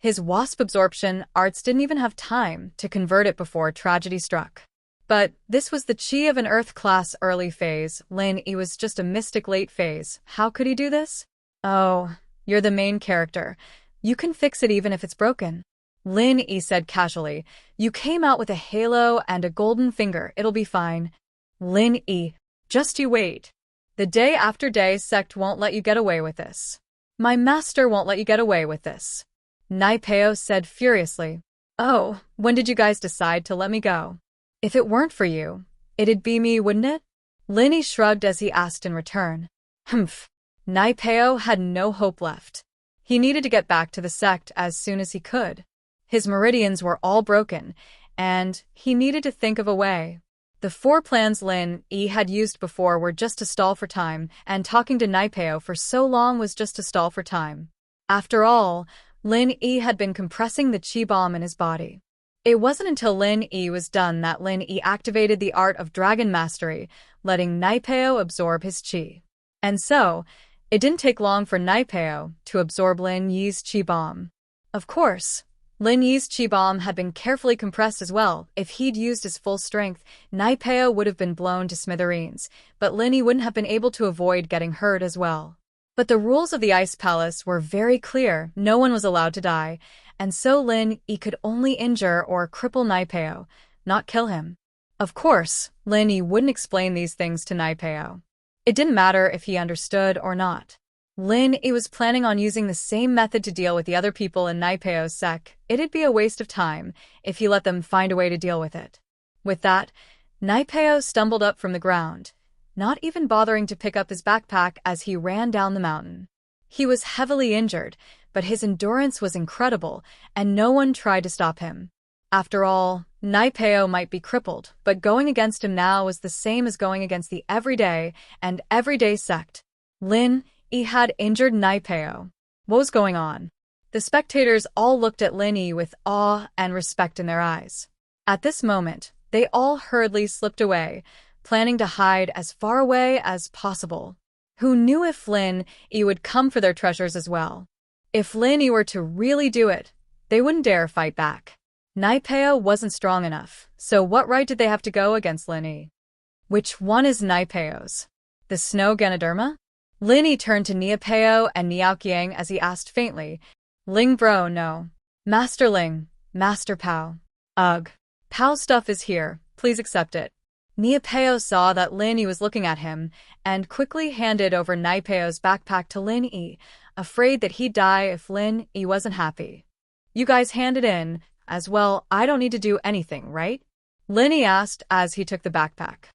His wasp absorption arts didn't even have time to convert it before tragedy struck. But this was the chi of an Earth-class early phase. Lin Yi was just a mystic late phase. How could he do this? Oh, you're the main character. You can fix it even if it's broken. Lin Yi said casually. You came out with a halo and a golden finger. It'll be fine. Lin Yi, just you wait. The day after day sect won't let you get away with this. My master won't let you get away with this. Naipeo said furiously. Oh, when did you guys decide to let me go? If it weren't for you, it'd be me, wouldn't it? Lin Yi shrugged as he asked in return. Humph. Naipeo had no hope left. He needed to get back to the sect as soon as he could. His meridians were all broken, and he needed to think of a way. The 4 plans Lin Yi had used before were just to stall for time, and talking to Naipeo for so long was just to stall for time. After all, Lin Yi had been compressing the chi bomb in his body. It wasn't until Lin Yi was done that Lin Yi activated the art of dragon mastery, letting Naipeo absorb his chi. And so, it didn't take long for Naipeo to absorb Lin Yi's chi bomb. Of course, Lin Yi's chi bomb had been carefully compressed as well. If he'd used his full strength, Naipeo would have been blown to smithereens, but Lin Yi wouldn't have been able to avoid getting hurt as well. But the rules of the Ice Palace were very clear. No one was allowed to die, and so Lin Yi could only injure or cripple Naipeo, not kill him. Of course, Lin Yi wouldn't explain these things to Naipeo. It didn't matter if he understood or not. Lin Yi was planning on using the same method to deal with the other people in Naipeo's sect. It'd be a waste of time if he let them find a way to deal with it. With that, Naipeo stumbled up from the ground, not even bothering to pick up his backpack as he ran down the mountain. He was heavily injured, but his endurance was incredible, and no one tried to stop him. After all, Naipeo might be crippled, but going against him now was the same as going against the everyday sect. Lin Yi had injured Naipeo. What was going on? The spectators all looked at Lin Yi with awe and respect in their eyes. At this moment, they all hurriedly slipped away, planning to hide as far away as possible. Who knew if Lin Yi would come for their treasures as well? If Lin Yi were to really do it, they wouldn't dare fight back. Naipeo wasn't strong enough, so what right did they have to go against Lin Yi? Which one is Naipeo's? The snow Ganoderma? Lin Yi turned to Niapeo and Niaoqiang as he asked faintly, Ling bro, no. Master Ling, Master Pao. Ugh. Pao's stuff is here, please accept it. Niapeo saw that Lin Yi was looking at him and quickly handed over Naipeo's backpack to Lin Yi, afraid that he'd die if Lin Yi wasn't happy. You guys hand it in, as well, I don't need to do anything, right? Lin Yi asked as he took the backpack.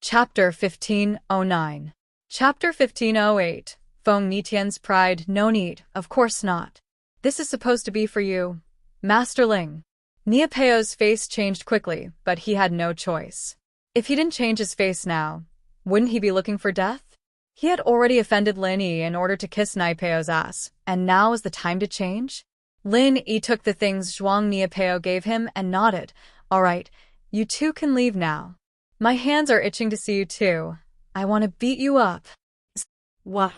Chapter 1509. Chapter 1508. Feng Nitian's pride. No need, of course not. This is supposed to be for you, Master Ling. Niapeo's face changed quickly, but he had no choice. If he didn't change his face now, wouldn't he be looking for death? He had already offended Lin Yi in order to kiss Naipeo's ass, and now is the time to change? Lin Yi took the things Zhuang Niapeo gave him and nodded. All right, you two can leave now. My hands are itching to see you too. I want to beat you up. What?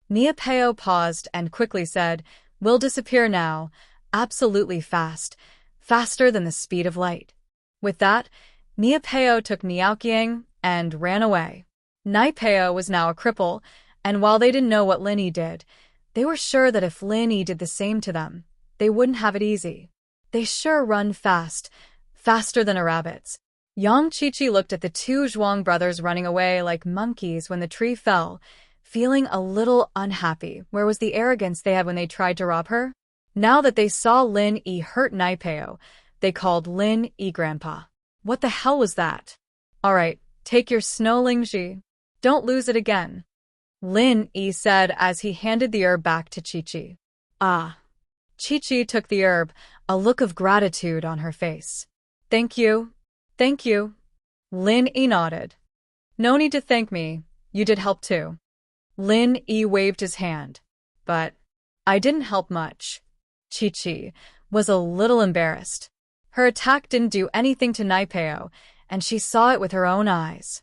Niapeo paused and quickly said, We'll disappear now. Absolutely fast. Faster than the speed of light. With that, Niapeo took Niaoqiang and ran away. Naipeo was now a cripple, and while they didn't know what Lin Yi did, they were sure that if Lin Yi did the same to them, they wouldn't have it easy. They sure run fast, faster than a rabbit's. Yang Qiqi looked at the two Zhuang brothers running away like monkeys when the tree fell, feeling a little unhappy. Where was the arrogance they had when they tried to rob her? Now that they saw Lin Yi hurt Naipeo, they called Lin Yi Grandpa. What the hell was that? All right, take your snow Lingji. Don't lose it again. Lin Yi said as he handed the herb back to Qiqi. Ah. Qiqi took the herb, a look of gratitude on her face. Thank you. Thank you. Lin Yi nodded. No need to thank me. You did help too. Lin Yi waved his hand. But I didn't help much. Qiqi was a little embarrassed. Her attack didn't do anything to Naipeo, and she saw it with her own eyes.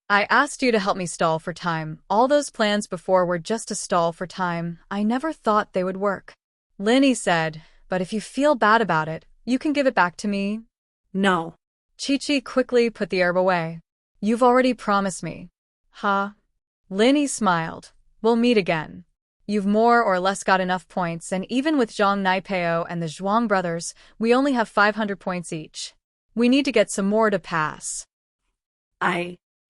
I asked you to help me stall for time. All those plans before were just to stall for time. I never thought they would work. Lin Yi said, but if you feel bad about it, you can give it back to me. No. Qiqi quickly put the herb away. You've already promised me. Huh? Lin Yi smiled. We'll meet again. You've more or less got enough points, and even with Zhang Naipeo and the Zhuang brothers, we only have 500 points each. We need to get some more to pass.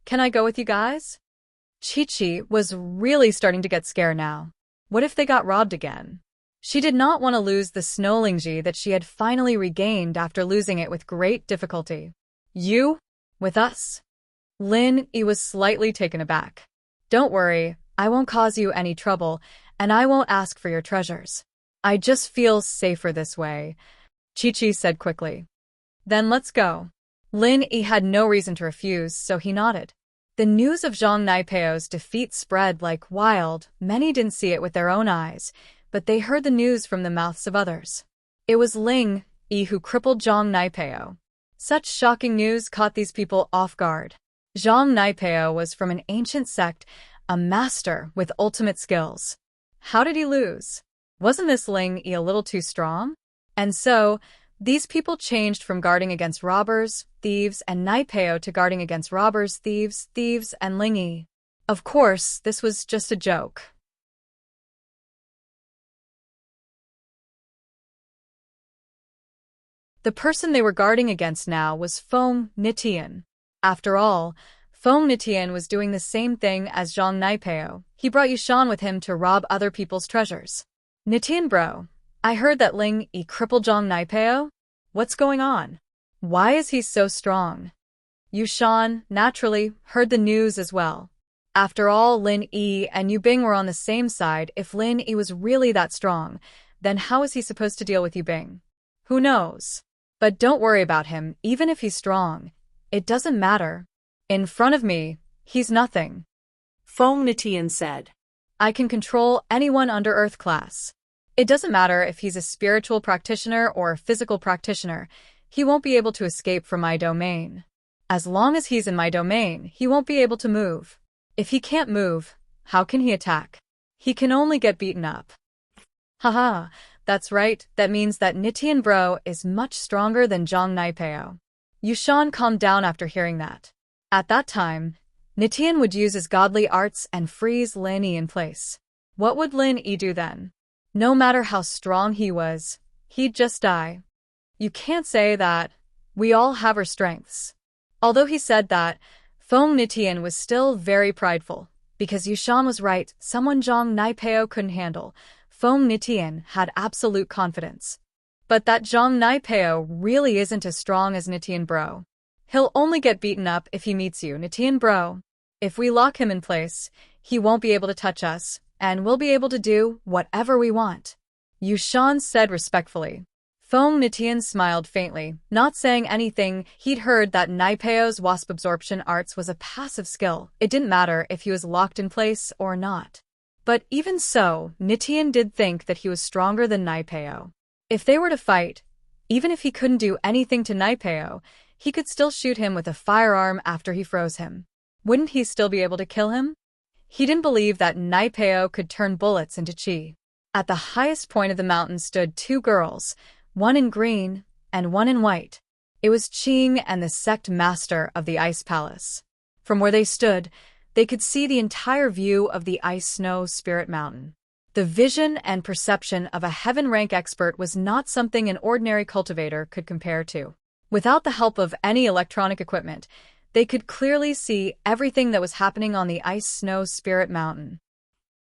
Can I go with you guys? Qiqi was really starting to get scared now. What if they got robbed again? She did not want to lose the snow Lingji that she had finally regained after losing it with great difficulty. You? With us? Lin Yi was slightly taken aback. Don't worry, I won't cause you any trouble, and I won't ask for your treasures. I just feel safer this way, Qiqi said quickly. Then let's go. Lin Yi had no reason to refuse, so he nodded. The news of Zhang Naipeo's defeat spread like wild. Many didn't see it with their own eyes, but they heard the news from the mouths of others. It was Ling Yi who crippled Zhang Naipeo. Such shocking news caught these people off guard. Zhang Naipeo was from an ancient sect, a master with ultimate skills. How did he lose? Wasn't this Ling Yi a little too strong? And so, these people changed from guarding against robbers, thieves, and Naipeo to guarding against robbers, thieves, and Ling Yi. Of course, this was just a joke. The person they were guarding against now was Feng Nitian. After all, Feng Nitian was doing the same thing as Zhang Naipeo. He brought Yushan with him to rob other people's treasures. Nitian bro, I heard that Ling Yi crippled Zhang Naipeo. What's going on? Why is he so strong? Yushan, naturally, heard the news as well. After all, Lin Yi and Yu Bing were on the same side. If Lin Yi was really that strong, then how is he supposed to deal with Yu Bing? Who knows? But don't worry about him, even if he's strong. It doesn't matter. In front of me, he's nothing. Feng Nitian said. I can control anyone under Earth class. It doesn't matter if he's a spiritual practitioner or a physical practitioner, he won't be able to escape from my domain. As long as he's in my domain, he won't be able to move. If he can't move, how can he attack? He can only get beaten up. Haha, that's right, that means that Nitian Bro is much stronger than Zhang Naipeo. Yushan calmed down after hearing that. At that time, Nitian would use his godly arts and freeze Lin Yi in place. What would Lin Yi do then? No matter how strong he was, he'd just die. You can't say that. We all have our strengths. Although he said that, Feng Nitian was still very prideful, because Yushan was right, someone Zhang Naipeo couldn't handle. Feng Nitian had absolute confidence. But that Zhang Naipeo really isn't as strong as Nitian Bro. He'll only get beaten up if he meets you, Nitian Bro. If we lock him in place, he won't be able to touch us, and we'll be able to do whatever we want. Yushan said respectfully. Feng Nitian smiled faintly, not saying anything. He'd heard that Naipeo's wasp absorption arts was a passive skill. It didn't matter if he was locked in place or not. But even so, Nitian did think that he was stronger than Naipeo. If they were to fight, even if he couldn't do anything to Naipeo, he could still shoot him with a firearm after he froze him. Wouldn't he still be able to kill him? He didn't believe that Naipeo could turn bullets into chi. At the highest point of the mountain stood two girls, one in green and one in white. It was Qing and the sect master of the Ice Palace. From where they stood, they could see the entire view of the Ice Snow Spirit Mountain. The vision and perception of a heaven-rank expert was not something an ordinary cultivator could compare to. Without the help of any electronic equipment, they could clearly see everything that was happening on the Ice Snow Spirit Mountain.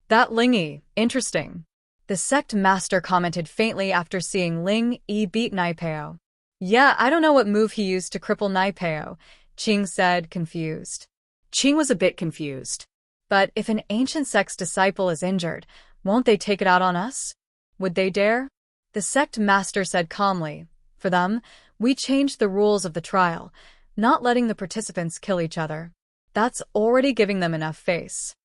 That Ling Yi, interesting. The sect master commented faintly after seeing Ling Yi beat Naipeo. Yeah, I don't know what move he used to cripple Naipeo, Qing said, confused. Qing was a bit confused. But if an ancient sect's disciple is injured, won't they take it out on us? Would they dare? The sect master said calmly. For them, we changed the rules of the trial, not letting the participants kill each other. That's already giving them enough face.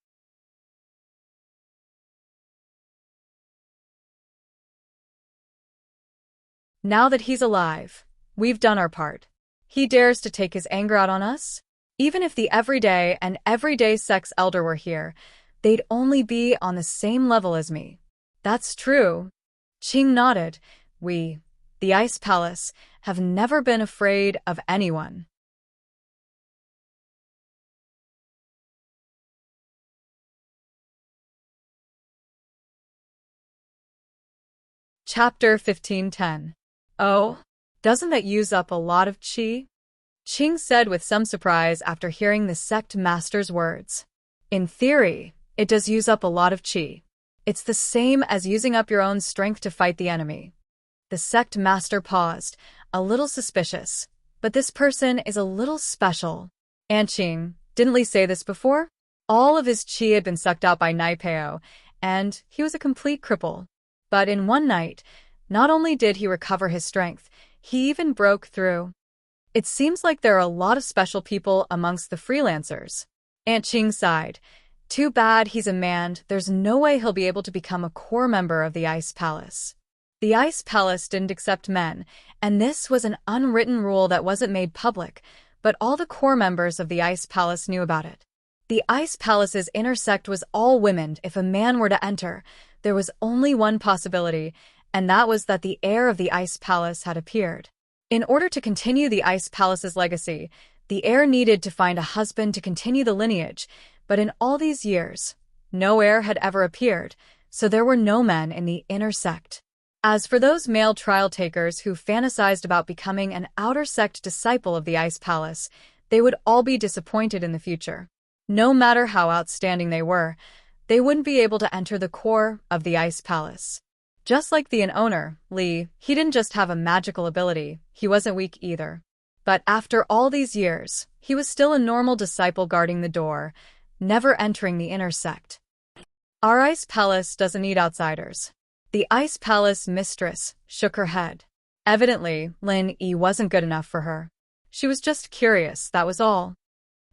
Now that he's alive, we've done our part. He dares to take his anger out on us? Even if the everyday sex elder were here, they'd only be on the same level as me. That's true. Qing nodded. We, the Ice Palace, have never been afraid of anyone. Chapter 15:10. Oh, doesn't that use up a lot of qi? Qing said with some surprise after hearing the sect master's words. In theory, it does use up a lot of qi. It's the same as using up your own strength to fight the enemy. The sect master paused, a little suspicious. But this person is a little special. And Qing, didn't Li say this before? All of his qi had been sucked out by Naipeo, and he was a complete cripple. But in one night, not only did he recover his strength, he even broke through. It seems like there are a lot of special people amongst the freelancers. Aunt Qing sighed. Too bad he's a man, there's no way he'll be able to become a core member of the Ice Palace. The Ice Palace didn't accept men, and this was an unwritten rule that wasn't made public, but all the core members of the Ice Palace knew about it. The Ice Palace's inner sect was all women. If a man were to enter, there was only one possibility, and that was that the heir of the Ice Palace had appeared. In order to continue the Ice Palace's legacy, the heir needed to find a husband to continue the lineage, but in all these years, no heir had ever appeared, so there were no men in the inner sect. As for those male trial takers who fantasized about becoming an outer sect disciple of the Ice Palace, they would all be disappointed in the future. No matter how outstanding they were, they wouldn't be able to enter the core of the Ice Palace. Just like the owner, Li, he didn't just have a magical ability, he wasn't weak either. But after all these years, he was still a normal disciple guarding the door. never entering the inner sect. Our ice palace doesn't need outsiders. The ice palace mistress shook her head. Evidently, Lin Yi wasn't good enough for her. She was just curious, that was all.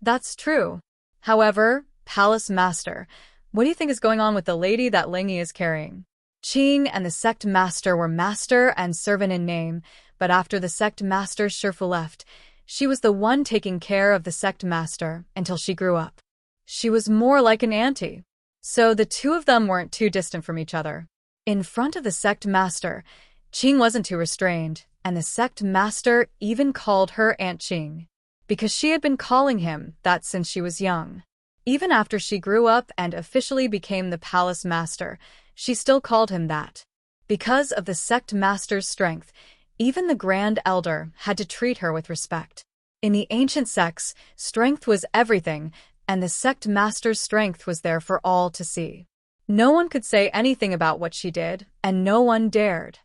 That's true. However, palace master, what do you think is going on with the lady that Ling Yi is carrying? Qing and the sect master were master and servant in name, but after the sect master Shifu left, she was the one taking care of the sect master until she grew up. She was more like an auntie. So the two of them weren't too distant from each other. In front of the sect master, Qing wasn't too restrained, and the sect master even called her Aunt Qing, because she had been calling him that since she was young. Even after she grew up and officially became the palace master, she still called him that. Because of the sect master's strength, even the Grand Elder had to treat her with respect. In the ancient sects, strength was everything, and the sect master's strength was there for all to see. No one could say anything about what she did, and no one dared.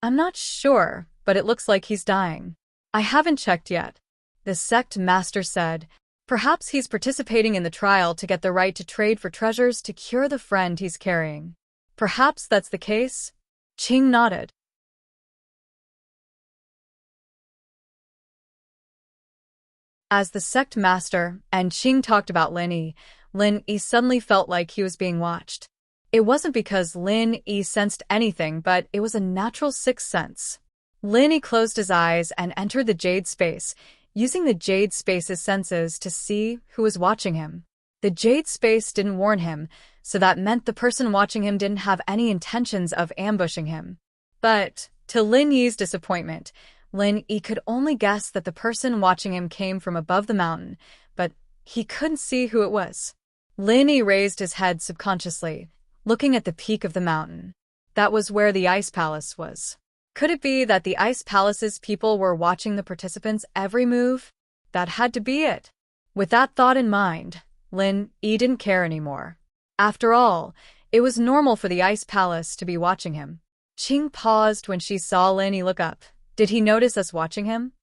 I'm not sure, but it looks like he's dying. I haven't checked yet. The sect master said, perhaps he's participating in the trial to get the right to trade for treasures to cure the friend he's carrying. Perhaps that's the case? Qing nodded. As the sect master and Qing talked about Lin Yi suddenly felt like he was being watched. It wasn't because Lin Yi sensed anything, but it was a natural sixth sense. Lin Yi closed his eyes and entered the jade space, using the jade space's senses to see who was watching him. The jade space didn't warn him, so that meant the person watching him didn't have any intentions of ambushing him. But, to Lin Yi's disappointment, Lin Yi could only guess that the person watching him came from above the mountain, but he couldn't see who it was. Lin Yi raised his head subconsciously, looking at the peak of the mountain. That was where the ice palace was. Could it be that the ice palace's people were watching the participants' every move? That had to be it. With that thought in mind, Lin Yi didn't care anymore. After all, it was normal for the ice palace to be watching him. Qing paused when she saw Lin Yi look up. Did he notice us watching him?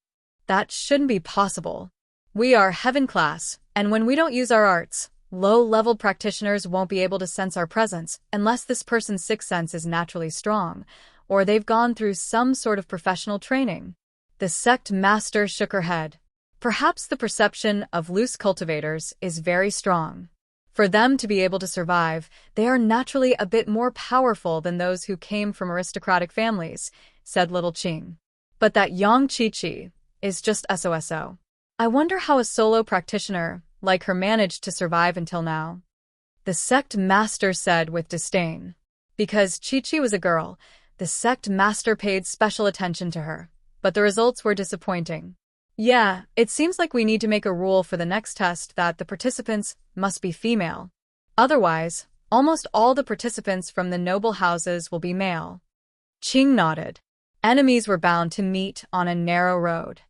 That shouldn't be possible. We are heaven class, and when we don't use our arts, low-level practitioners won't be able to sense our presence unless this person's sixth sense is naturally strong, or they've gone through some sort of professional training. The sect master shook her head. Perhaps the perception of loose cultivators is very strong. For them to be able to survive, they are naturally a bit more powerful than those who came from aristocratic families, said little Qing. But that Yang Chi-Chi is just SOSO. I wonder how a solo practitioner like her managed to survive until now. The sect master said with disdain. Because Chi-Chi was a girl, the sect master paid special attention to her, but the results were disappointing. Yeah, it seems like we need to make a rule for the next test that the participants must be female. Otherwise, almost all the participants from the noble houses will be male. Qing nodded. Enemies were bound to meet on a narrow road.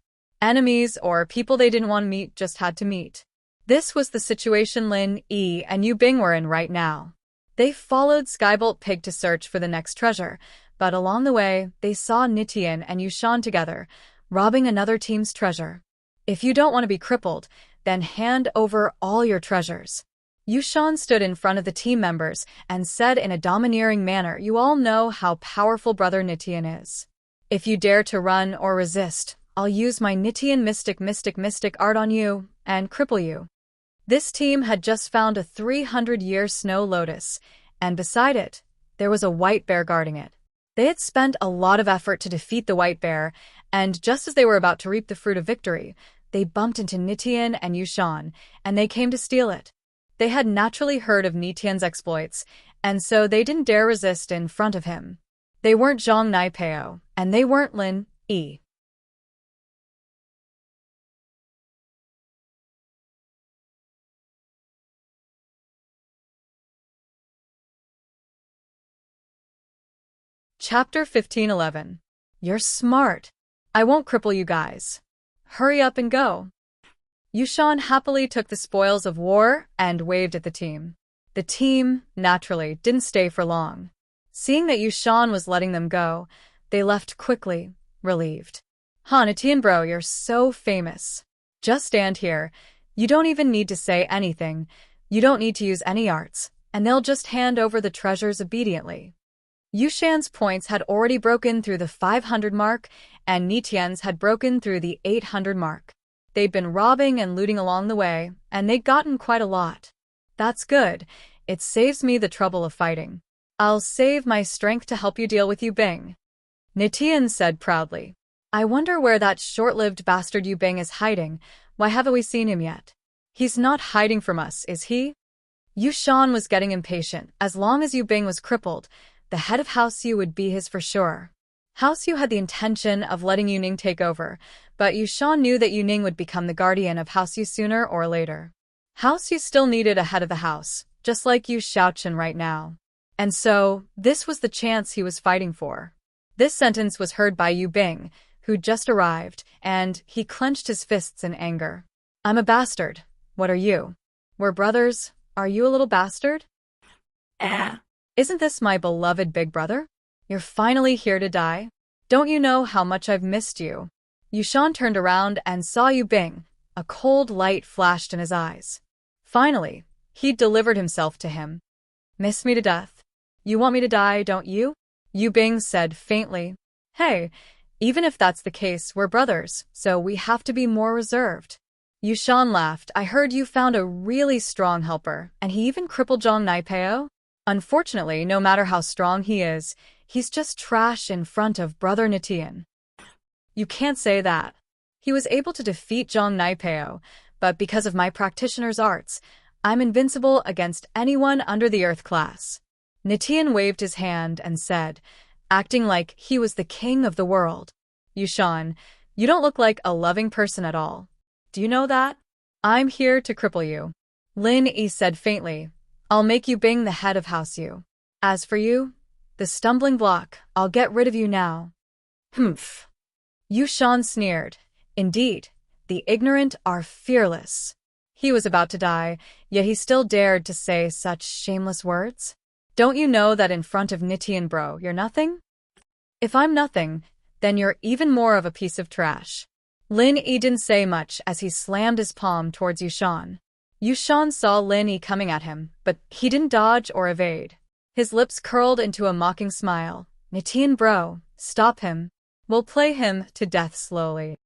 Enemies or people they didn't want to meet just had to meet. This was the situation Lin Yi and Yu Bing were in right now. They followed Skybolt Pig to search for the next treasure, but along the way, they saw Nitian and Yushan together, robbing another team's treasure. If you don't want to be crippled, then hand over all your treasures. Yushan stood in front of the team members and said in a domineering manner, you all know how powerful Brother Nitian is. If you dare to run or resist, I'll use my Nitian mystic art on you and cripple you. This team had just found a 300-year snow lotus, and beside it, there was a white bear guarding it. They had spent a lot of effort to defeat the white bear, and just as they were about to reap the fruit of victory, they bumped into Nitian and Yushan, and they came to steal it. They had naturally heard of Nitian's exploits, and so they didn't dare resist in front of him. They weren't Zhang Naipeo, and they weren't Lin Yi. Chapter 1511. You're smart. I won't cripple you guys. Hurry up and go. Yushan happily took the spoils of war and waved at the team. The team, naturally, didn't stay for long. Seeing that Yushan was letting them go, they left quickly, relieved. Nitian bro, you're so famous. Just stand here. You don't even need to say anything. You don't need to use any arts, and they'll just hand over the treasures obediently. Yushan's points had already broken through the 500 mark, and Nitian's had broken through the 800 mark. They'd been robbing and looting along the way, and they'd gotten quite a lot. That's good. It saves me the trouble of fighting. I'll save my strength to help you deal with Yu Bing. Nitian said proudly. I wonder where that short-lived bastard Yu Bing is hiding. Why haven't we seen him yet? He's not hiding from us, is he? Yushan was getting impatient. As long as Yu Bing was crippled, the head of House Yu would be his for sure. House Yu had the intention of letting Yu Ning take over, but Yushan knew that Yu Ning would become the guardian of House Yu sooner or later. House Yu still needed a head of the house, just like Yu Shaochen right now. And so, this was the chance he was fighting for. This sentence was heard by Yu Bing, who'd just arrived, and he clenched his fists in anger. I'm a bastard. What are you? We're brothers. Are you a little bastard? Isn't this my beloved big brother? You're finally here to die? Don't you know how much I've missed you? Yushan turned around and saw Yu Bing. A cold light flashed in his eyes. Finally, he'd delivered himself to him. Miss me to death? You want me to die, don't you? Yu Bing said faintly. Hey, even if that's the case, we're brothers, so we have to be more reserved. Yushan laughed. I heard you found a really strong helper, and he even crippled Zhang Naipeo? Unfortunately, no matter how strong he is, he's just trash in front of Brother Nitian. You can't say that. He was able to defeat Zhang Naipeo, but because of my practitioner's arts, I'm invincible against anyone under the Earth class. Nitian waved his hand and said, acting like he was the king of the world. Yushan, you don't look like a loving person at all. Do you know that? I'm here to cripple you. Lin Yi said faintly, I'll make you Bing the head of House Yu. As for you, the stumbling block, I'll get rid of you now. Humph. Yushan sneered. Indeed, the ignorant are fearless. He was about to die, yet he still dared to say such shameless words. Don't you know that in front of Nitian bro, you're nothing? If I'm nothing, then you're even more of a piece of trash. Lin Yi didn't say much as he slammed his palm towards Yushan. Yushan saw Lin Yi coming at him, but he didn't dodge or evade. His lips curled into a mocking smile. Nitian bro, stop him. We'll play him to death slowly.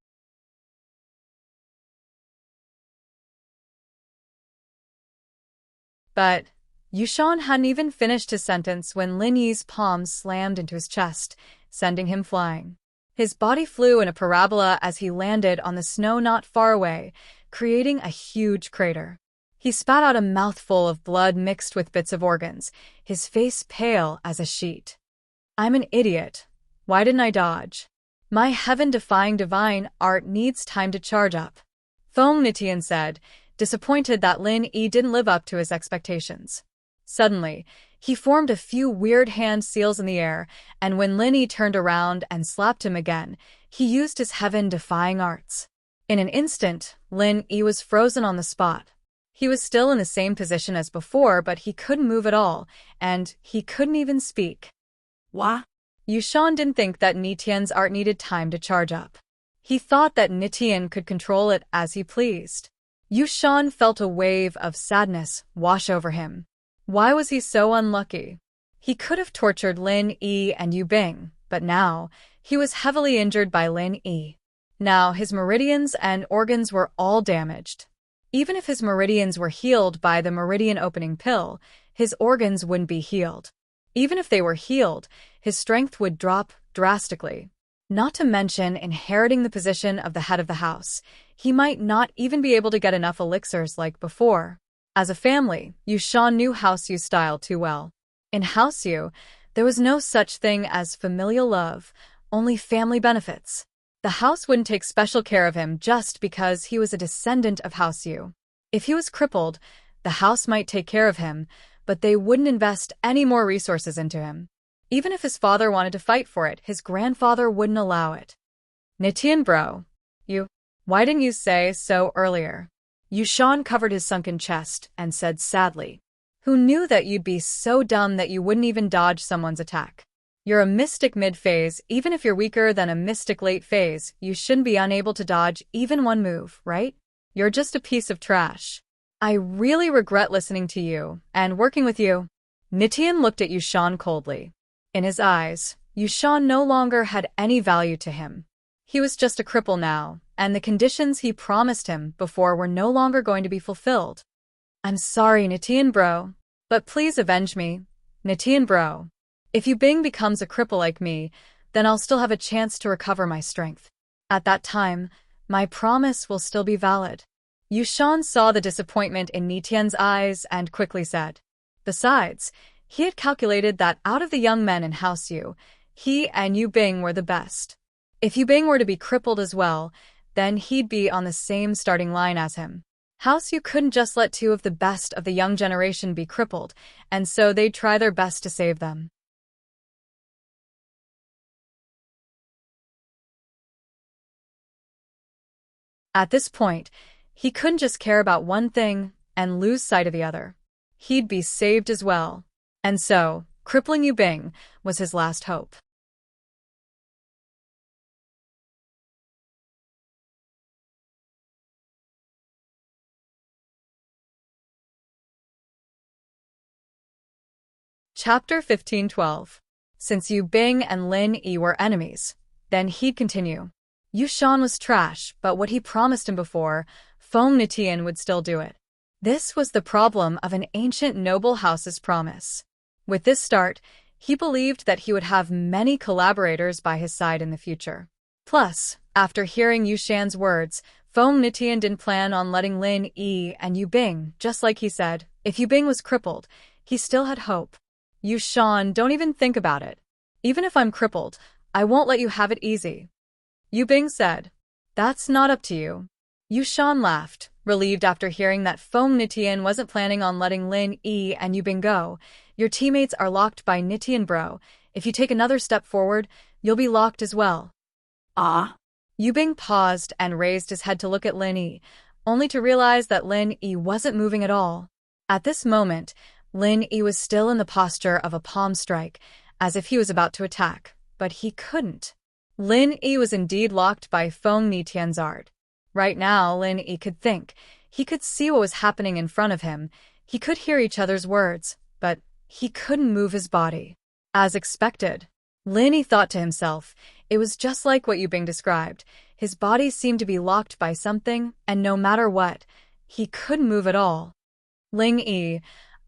But Yushan hadn't even finished his sentence when Lin Yi's palm slammed into his chest, sending him flying. His body flew in a parabola as he landed on the snow not far away, creating a huge crater. He spat out a mouthful of blood mixed with bits of organs, his face pale as a sheet. I'm an idiot. Why didn't I dodge? My heaven-defying divine art needs time to charge up. Feng Nitian said, disappointed that Lin Yi didn't live up to his expectations. Suddenly, he formed a few weird hand seals in the air, and when Lin Yi turned around and slapped him again, he used his heaven-defying arts. In an instant, Lin Yi was frozen on the spot. He was still in the same position as before, but he couldn't move at all, and he couldn't even speak. What? Yushan didn't think that Nitian's art needed time to charge up. He thought that Nitian could control it as he pleased. Yushan felt a wave of sadness wash over him. Why was he so unlucky? He could have tortured Lin Yi and Yu Bing, but now, he was heavily injured by Lin Yi. Now, his meridians and organs were all damaged. Even if his meridians were healed by the meridian opening pill, his organs wouldn't be healed. Even if they were healed, his strength would drop drastically. Not to mention inheriting the position of the head of the house, he might not even be able to get enough elixirs like before. As a family, Yushan knew House Yu's style too well. In House Yu, there was no such thing as familial love, only family benefits. The house wouldn't take special care of him just because he was a descendant of House Yu. If he was crippled, the house might take care of him, but they wouldn't invest any more resources into him. Even if his father wanted to fight for it, his grandfather wouldn't allow it. Nitian bro, why didn't you say so earlier? Yushan covered his sunken chest and said sadly, who knew that you'd be so dumb that you wouldn't even dodge someone's attack? You're a mystic mid-phase. Even if you're weaker than a mystic late phase, you shouldn't be unable to dodge even one move, right? You're just a piece of trash. I really regret listening to you and working with you. Nitian looked at Yushan coldly. In his eyes, Yushan no longer had any value to him. He was just a cripple now, and the conditions he promised him before were no longer going to be fulfilled. I'm sorry, Nitian bro, but please avenge me. Nitian bro, if Yubing becomes a cripple like me, then I'll still have a chance to recover my strength. At that time, my promise will still be valid. Yushan saw the disappointment in Nitian's eyes and quickly said. Besides, he had calculated that out of the young men in House Yu, he and Yubing were the best. If Yubing were to be crippled as well, then he'd be on the same starting line as him. House Yu couldn't just let two of the best of the young generation be crippled, and so they'd try their best to save them. At this point, he couldn't just care about one thing and lose sight of the other. He'd be saved as well. And so, crippling Yubing was his last hope. Chapter 15:12. Since Yubing and Lin Yi were enemies, then he'd continue. Yushan was trash, but what he promised him before, Feng Nitian would still do it. This was the problem of an ancient noble house's promise. With this start, he believed that he would have many collaborators by his side in the future. Plus, after hearing Yushan's words, Feng Nitian didn't plan on letting Lin Yi and Yubing, just like he said. If Yubing was crippled, he still had hope. Yushan, don't even think about it. Even if I'm crippled, I won't let you have it easy. Yubing said. That's not up to you. Yushan laughed, relieved after hearing that Feng Nitian wasn't planning on letting Lin Yi and Yubing go. Your teammates are locked by Nitian bro. If you take another step forward, you'll be locked as well. Ah? Yubing paused and raised his head to look at Lin Yi, only to realize that Lin Yi wasn't moving at all. At this moment, Lin Yi was still in the posture of a palm strike, as if he was about to attack, but he couldn't. Lin Yi was indeed locked by Feng Nitian's art. Right now, Lin Yi could think. He could see what was happening in front of him. He could hear each other's words, but he couldn't move his body. As expected, Lin Yi thought to himself, it was just like what Yubing described. His body seemed to be locked by something, and no matter what, he couldn't move at all. Ling Yi,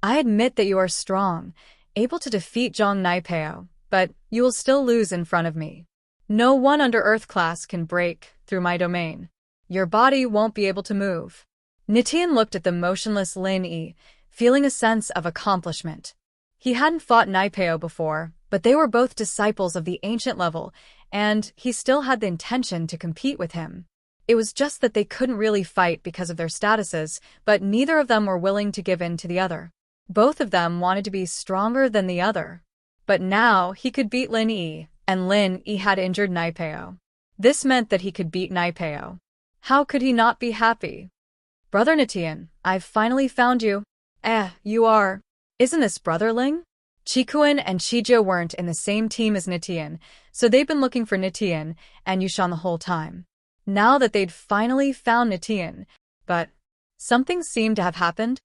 I admit that you are strong, able to defeat Zhang Naipeo, but you will still lose in front of me. No one under Earth class can break through my domain. Your body won't be able to move. Nitian looked at the motionless Lin Yi, feeling a sense of accomplishment. He hadn't fought Naipeo before, but they were both disciples of the ancient level, and he still had the intention to compete with him. It was just that they couldn't really fight because of their statuses, but neither of them were willing to give in to the other. Both of them wanted to be stronger than the other. But now he could beat Lin Yi, and Lin Yi had injured Naipeo. This meant that he could beat Naipeo. How could he not be happy? Brother Nitian, I've finally found you. You are. Isn't this Brother Ling? Qikuan and Qizhou weren't in the same team as Nitian, so they'd been looking for Nitian and Yushan the whole time. Now that they'd finally found Nitian, but something seemed to have happened.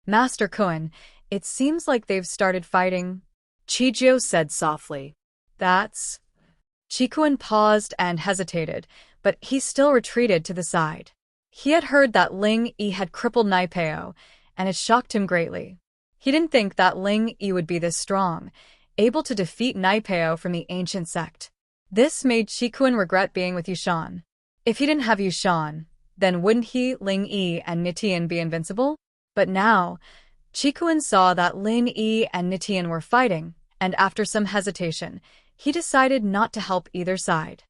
Master Kuan, it seems like they've started fighting, Qizhou said softly. That's... Qikuan paused and hesitated, but he still retreated to the side. He had heard that Ling Yi had crippled Naipeo, and it shocked him greatly. He didn't think that Ling Yi would be this strong, able to defeat Naipeo from the ancient sect. This made Qikuan regret being with Yushan. If he didn't have Yushan, then wouldn't he, Ling Yi, and Nitian be invincible? But now, Qikuan saw that Lin Yi and Nitian were fighting, and after some hesitation, he decided not to help either side.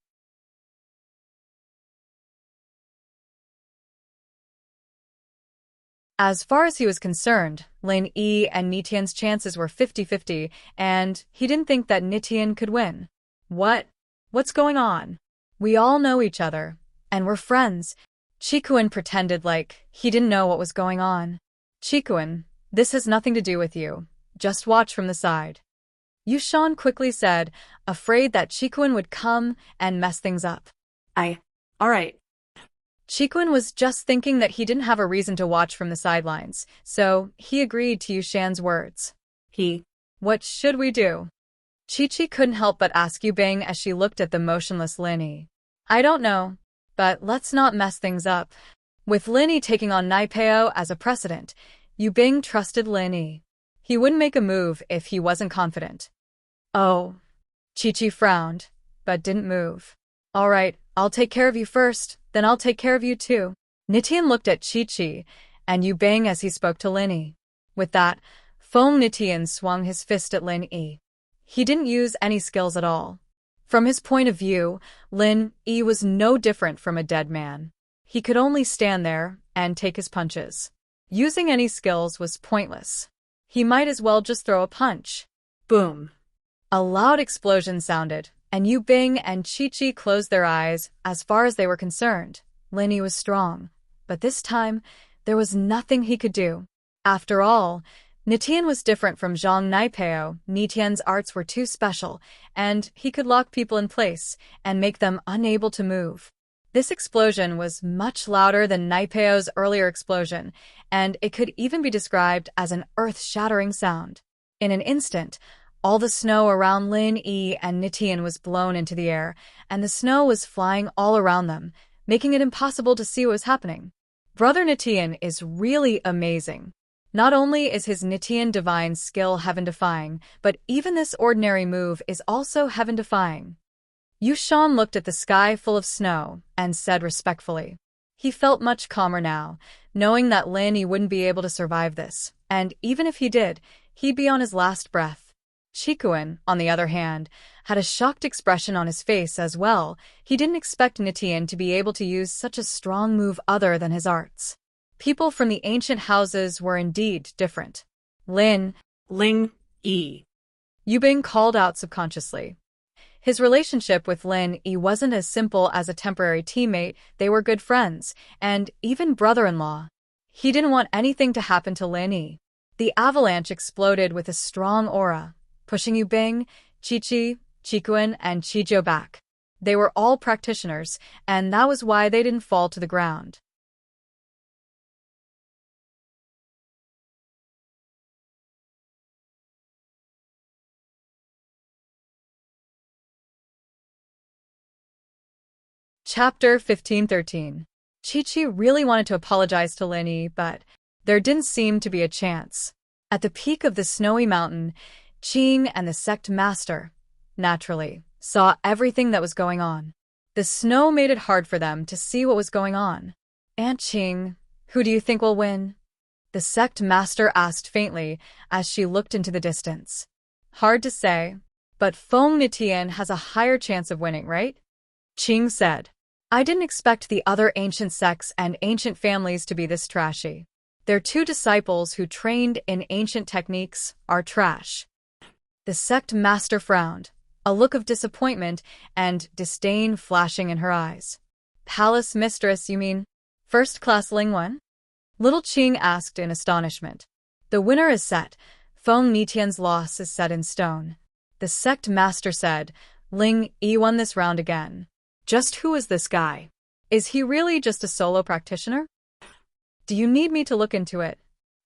As far as he was concerned, Lin Yi and Nitian's chances were 50-50, and he didn't think that Nitian could win. What's going on? We all know each other, and we're friends. Qikuan pretended like he didn't know what was going on. Qikuan, this has nothing to do with you. Just watch from the side. Yushan quickly said, afraid that Qikuan would come and mess things up. All right. Chikuan was just thinking that he didn't have a reason to watch from the sidelines, so he agreed to Yushan's words. What should we do? Chi-Chi couldn't help but ask Yubing as she looked at the motionless Lin Yi. I don't know, but let's not mess things up. With Lin Yi taking on Naipeo as a precedent, Yubing trusted Lin Yi. He wouldn't make a move if he wasn't confident. Oh. Chi-Chi frowned, but didn't move. All right, I'll take care of you first, then I'll take care of you too. Nitian looked at Chi-Chi and Yubing as he spoke to Lin Yi. With that, Feng Nitian swung his fist at Lin Yi. He didn't use any skills at all. From his point of view, Lin Yi was no different from a dead man. He could only stand there and take his punches. Using any skills was pointless. He might as well just throw a punch. Boom. A loud explosion sounded, and Yubing and Chi-Chi closed their eyes as far as they were concerned. Lin Yi was strong, but this time, there was nothing he could do. After all, Nitian was different from Zhang Naipeo. Nitian's arts were too special, and he could lock people in place and make them unable to move. This explosion was much louder than Naipeo's earlier explosion, and it could even be described as an earth-shattering sound. In an instant, all the snow around Lin Yi and Nitian was blown into the air, and the snow was flying all around them, making it impossible to see what was happening. Brother Nitian is really amazing. Not only is his Nitian divine skill heaven-defying, but even this ordinary move is also heaven-defying. Yushan looked at the sky full of snow and said respectfully. He felt much calmer now, knowing that Lin Yi wouldn't be able to survive this, and even if he did, he'd be on his last breath. Chikuan, on the other hand, had a shocked expression on his face as well. He didn't expect Nitian to be able to use such a strong move other than his arts. People from the ancient houses were indeed different. Lin Yi. Yubing called out subconsciously. His relationship with Lin Yi wasn't as simple as a temporary teammate. They were good friends, and even brother-in-law. He didn't want anything to happen to Lin Yi. The avalanche exploded with a strong aura, pushing Yubing, Chi-Chi, Chikuan, and Chijo back. They were all practitioners, and that was why they didn't fall to the ground. Chapter 1513. Chi-Chi really wanted to apologize to Lin Yi, but there didn't seem to be a chance. At the peak of the snowy mountain, Qing and the sect master, naturally, saw everything that was going on. The snow made it hard for them to see what was going on. Aunt Qing, who do you think will win? The sect master asked faintly as she looked into the distance. Hard to say, but Feng Nitian has a higher chance of winning, right? Qing said. I didn't expect the other ancient sects and ancient families to be this trashy. Their two disciples who trained in ancient techniques are trash. The sect master frowned, a look of disappointment and disdain flashing in her eyes. Palace mistress, you mean? First-class Lingwen? Little Qing asked in astonishment. The winner is set. Feng Nitian's loss is set in stone. The sect master said, Ling Yi won this round again. Just who is this guy? Is he really just a solo practitioner? Do you need me to look into it?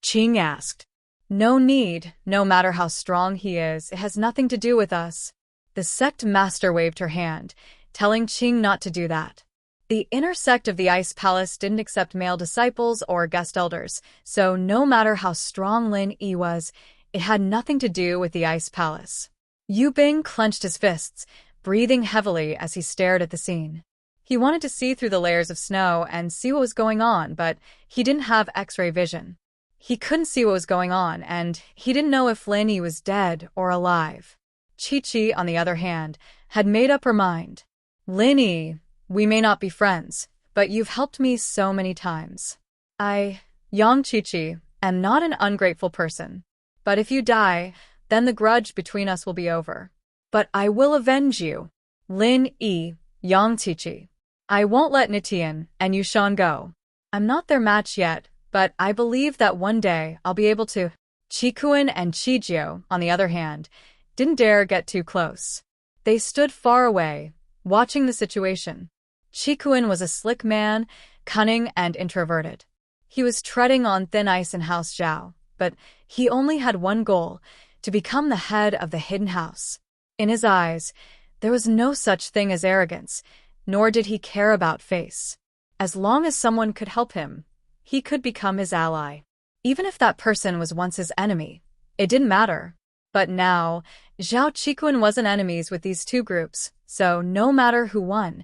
Qing asked. No need, no matter how strong he is, it has nothing to do with us. The sect master waved her hand, telling Qing not to do that. The inner sect of the Ice Palace didn't accept male disciples or guest elders, so no matter how strong Lin Yi was, it had nothing to do with the Ice Palace. Yubing clenched his fists, breathing heavily as he stared at the scene. He wanted to see through the layers of snow and see what was going on, but he didn't have X-ray vision. He couldn't see what was going on, and he didn't know if Lin Yi was dead or alive. Chi-Chi, on the other hand, had made up her mind. Lin Yi, we may not be friends, but you've helped me so many times. Yang Chi-Chi, am not an ungrateful person. But if you die, then the grudge between us will be over. But I will avenge you. Lin Yi, Yang Chi-Chi. I won't let Nitian and Yushan go. I'm not their match yet, but I believe that one day I'll be able to. Chikuan and Chijo, on the other hand, didn't dare get too close. They stood far away, watching the situation. Chikuan was a slick man, cunning and introverted. He was treading on thin ice in House Zhao, but he only had one goal: to become the head of the hidden house. In his eyes, there was no such thing as arrogance, nor did he care about face. As long as someone could help him, he could become his ally. Even if that person was once his enemy, it didn't matter. But now, Zhao Qikuan wasn't enemies with these two groups, so no matter who won,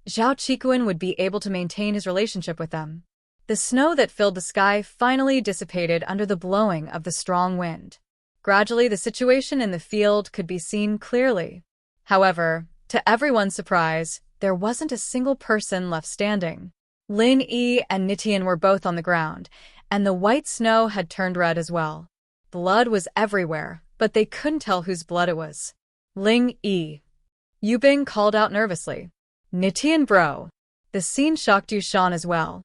Zhao Qikuan would be able to maintain his relationship with them. The snow that filled the sky finally dissipated under the blowing of the strong wind. Gradually, the situation in the field could be seen clearly. However, to everyone's surprise, there wasn't a single person left standing. Lin Yi and Nitian were both on the ground, and the white snow had turned red as well. Blood was everywhere, but they couldn't tell whose blood it was. Ling Yi. Yubing called out nervously. Nitian bro. The scene shocked Yushan as well.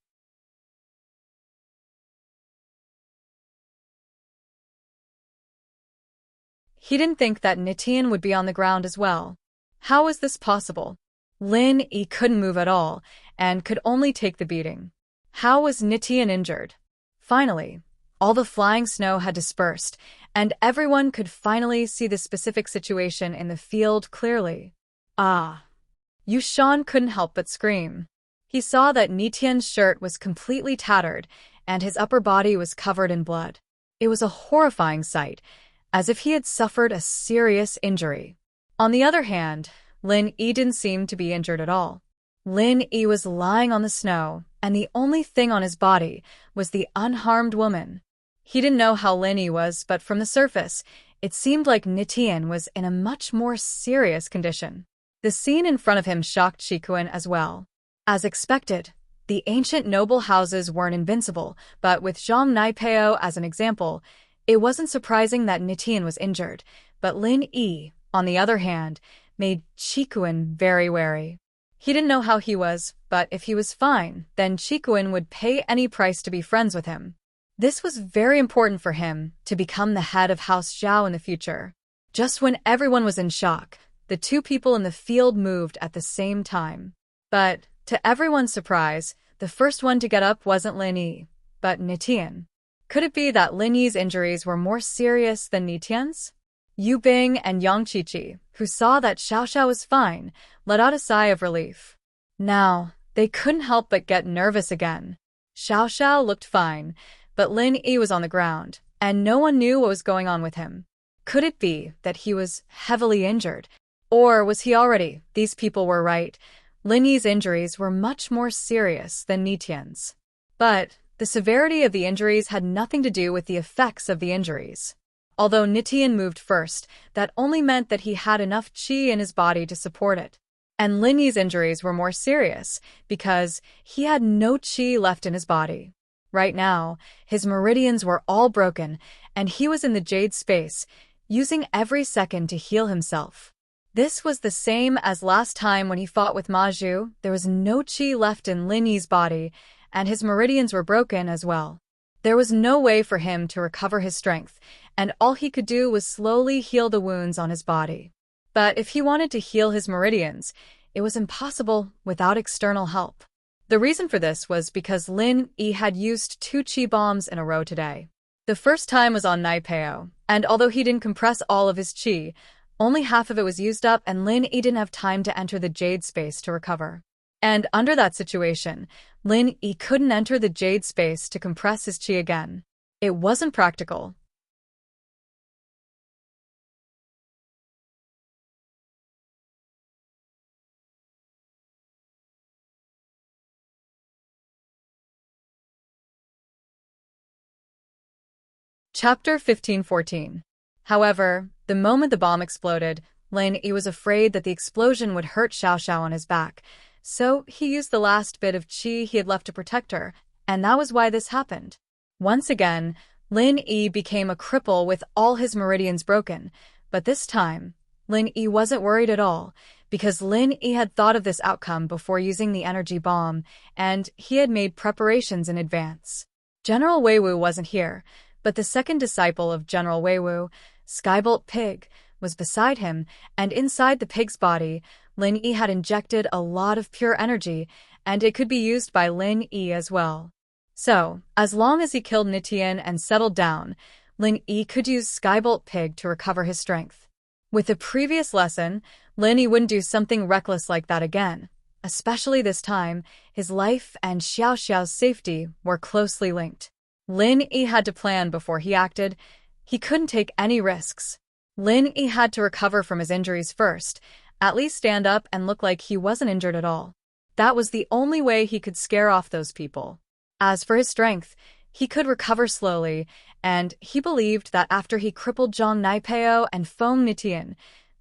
He didn't think that Nitian would be on the ground as well. How was this possible? Lin Yi couldn't move at all, and could only take the beating. How was Nitian injured? Finally, all the flying snow had dispersed, and everyone could finally see the specific situation in the field clearly. Ah! Yushan couldn't help but scream. He saw that Nitian's shirt was completely tattered, and his upper body was covered in blood. It was a horrifying sight, as if he had suffered a serious injury. On the other hand, Lin Yi didn't seem to be injured at all. Lin Yi was lying on the snow, and the only thing on his body was the unharmed woman. He didn't know how Lin Yi was, but from the surface, it seemed like Nitian was in a much more serious condition. The scene in front of him shocked Qikuan as well. As expected, the ancient noble houses weren't invincible, but with Zhang Naipeo as an example, it wasn't surprising that Nitian was injured, but Lin Yi, on the other hand, made Qikuan very wary. He didn't know how he was, but if he was fine, then Qikuan would pay any price to be friends with him. This was very important for him to become the head of House Zhao in the future. Just when everyone was in shock, the two people in the field moved at the same time. But, to everyone's surprise, the first one to get up wasn't Lin Yi, but Nitian. Could it be that Lin Yi's injuries were more serious than Nitian's? Yu Bing and Yang Qiqi, who saw that Xiaoxiao was fine, let out a sigh of relief. Now, they couldn't help but get nervous again. Xiaoxiao looked fine, but Lin Yi was on the ground, and no one knew what was going on with him. Could it be that he was heavily injured? Or was he already? These people were right. Lin Yi's injuries were much more serious than Nitian's. But the severity of the injuries had nothing to do with the effects of the injuries. Although Nitian moved first, that only meant that he had enough qi in his body to support it. And Lin Yi's injuries were more serious because he had no qi left in his body. Right now, his meridians were all broken, and he was in the jade space, using every second to heal himself. This was the same as last time when he fought with Ma Zhu. There was no qi left in Lin Yi's body, and his meridians were broken as well. There was no way for him to recover his strength, and all he could do was slowly heal the wounds on his body. But if he wanted to heal his meridians, it was impossible without external help. The reason for this was because Lin Yi had used 2 qi bombs in a row today. The first time was on Naipeo, and although he didn't compress all of his qi, only half of it was used up, and Lin Yi didn't have time to enter the jade space to recover. And under that situation, Lin Yi couldn't enter the jade space to compress his qi again. It wasn't practical. Chapter 15-14. However, the moment the bomb exploded, Lin Yi was afraid that the explosion would hurt Xiaoxiao on his back, so he used the last bit of qi he had left to protect her, and that was why this happened. Once again, Lin Yi became a cripple with all his meridians broken, but this time, Lin Yi wasn't worried at all, because Lin Yi had thought of this outcome before using the energy bomb, and he had made preparations in advance. General Weiwu wasn't here, but the second disciple of General Weiwu, Skybolt Pig, was beside him, and inside the pig's body, Lin Yi had injected a lot of pure energy, and it could be used by Lin Yi as well. So, as long as he killed Nitian and settled down, Lin Yi could use Skybolt Pig to recover his strength. With the previous lesson, Lin Yi wouldn't do something reckless like that again. Especially this time, his life and Xiao Xiao's safety were closely linked. Lin Yi had to plan before he acted. He couldn't take any risks. Lin Yi had to recover from his injuries first, at least stand up and look like he wasn't injured at all. That was the only way he could scare off those people. As for his strength, he could recover slowly, and he believed that after he crippled Zhang Naipeo and Feng Nitian,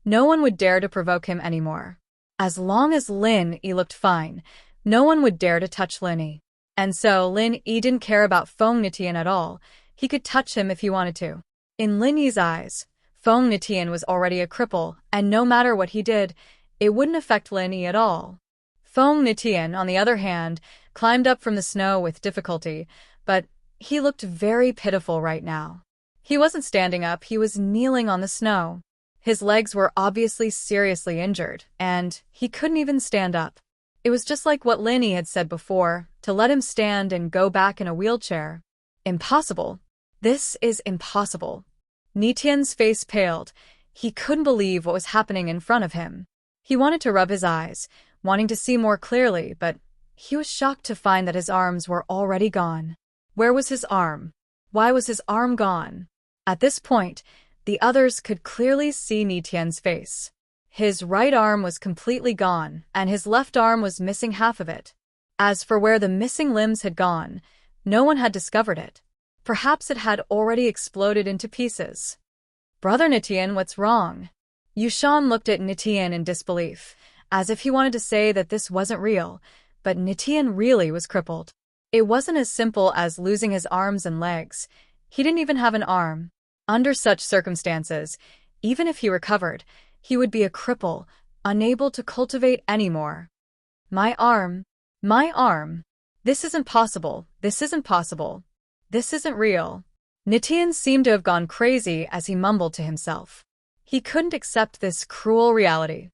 no one would dare to provoke him anymore. As long as Lin Yi looked fine, no one would dare to touch Lin Yi. And so Lin Yi didn't care about Feng Nitian at all. He could touch him if he wanted to. In Lin Yi's eyes, Feng Nitian was already a cripple, and no matter what he did, it wouldn't affect Lin Yi at all. Feng Nitian, on the other hand, climbed up from the snow with difficulty, but he looked very pitiful right now. He wasn't standing up, he was kneeling on the snow. His legs were obviously seriously injured, and he couldn't even stand up. It was just like what Lin Yi had said before, to let him stand and go back in a wheelchair. Impossible. This is impossible. Nitian's face paled. He couldn't believe what was happening in front of him. He wanted to rub his eyes, wanting to see more clearly, but he was shocked to find that his arms were already gone. Where was his arm? Why was his arm gone? At this point, the others could clearly see Nitian's face. His right arm was completely gone, and his left arm was missing half of it. As for where the missing limbs had gone, no one had discovered it. Perhaps it had already exploded into pieces. "Brother Nitian, what's wrong?" Yushan looked at Nitian in disbelief, as if he wanted to say that this wasn't real, but Nitian really was crippled. It wasn't as simple as losing his arms and legs. He didn't even have an arm. Under such circumstances, even if he recovered, he would be a cripple, unable to cultivate anymore. My arm. This isn't possible. This isn't possible. This isn't real." Nitian seemed to have gone crazy as he mumbled to himself. He couldn't accept this cruel reality.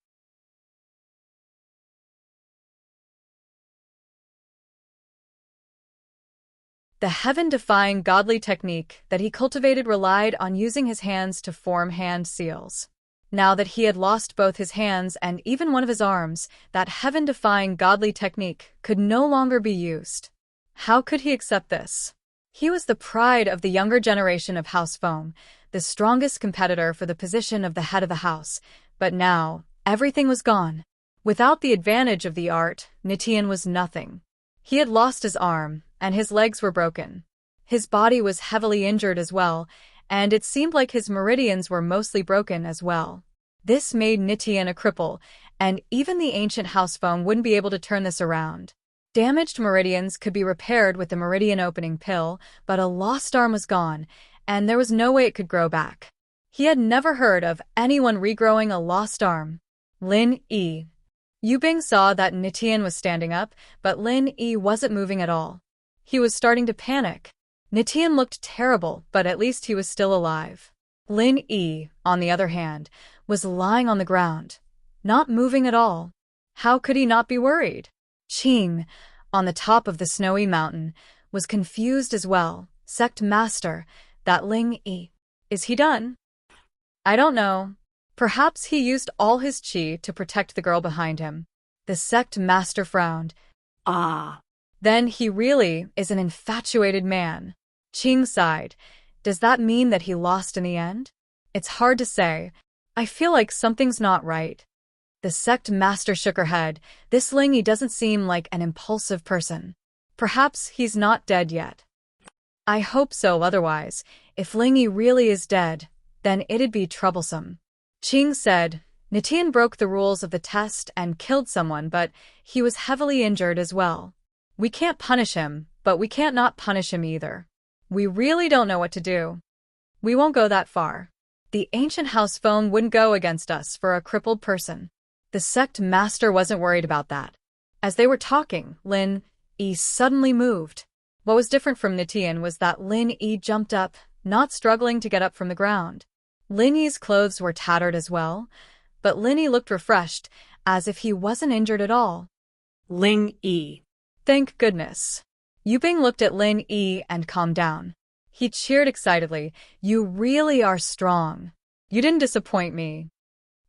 The heaven-defying godly technique that he cultivated relied on using his hands to form hand seals. Now that he had lost both his hands and even one of his arms, that heaven-defying godly technique could no longer be used. How could he accept this? He was the pride of the younger generation of House Foam, the strongest competitor for the position of the head of the house, but now, everything was gone. Without the advantage of the art, Nitian was nothing. He had lost his arm, and his legs were broken. His body was heavily injured as well, and it seemed like his meridians were mostly broken as well. This made Nitian a cripple, and even the ancient house foam wouldn't be able to turn this around. Damaged meridians could be repaired with the meridian opening pill, but a lost arm was gone, and there was no way it could grow back. He had never heard of anyone regrowing a lost arm. Lin Yi. Yubing saw that Nitian was standing up, but Lin Yi wasn't moving at all. He was starting to panic. Nitian looked terrible, but at least he was still alive. Lin Yi, on the other hand, was lying on the ground, not moving at all. How could he not be worried? Qing, on the top of the snowy mountain, was confused as well. Sect Master, that Lin Yi. Is he done? I don't know. Perhaps he used all his qi to protect the girl behind him. The Sect Master frowned. Ah. Then he really is an infatuated man. Qing sighed. Does that mean that he lost in the end? It's hard to say. I feel like something's not right. The Sect Master shook her head. This Lin Yi doesn't seem like an impulsive person. Perhaps he's not dead yet. I hope so, otherwise, if Lin Yi really is dead, then it'd be troublesome. Qing said, Nitian broke the rules of the test and killed someone, but he was heavily injured as well. We can't punish him, but we can't not punish him either. We really don't know what to do. We won't go that far. The ancient house phone wouldn't go against us for a crippled person. The Sect Master wasn't worried about that. As they were talking, Lin Yi suddenly moved. What was different from Nitian was that Lin Yi jumped up, not struggling to get up from the ground. Lin Yi's clothes were tattered as well, but Lin Yi looked refreshed, as if he wasn't injured at all. Ling Yi. Thank goodness. Yubing looked at Lin Yi and calmed down. He cheered excitedly. You really are strong. You didn't disappoint me.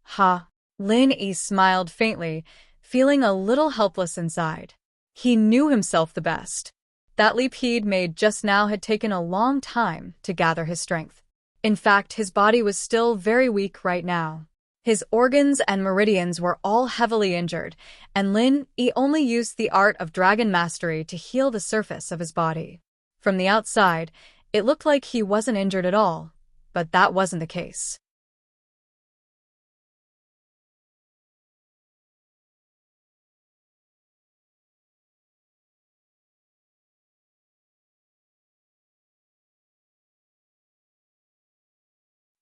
Ha. Lin Yi smiled faintly, feeling a little helpless inside. He knew himself the best. That leap he'd made just now had taken a long time to gather his strength. In fact, his body was still very weak right now. His organs and meridians were all heavily injured, and Lin Yi only used the art of dragon mastery to heal the surface of his body. From the outside, it looked like he wasn't injured at all, but that wasn't the case.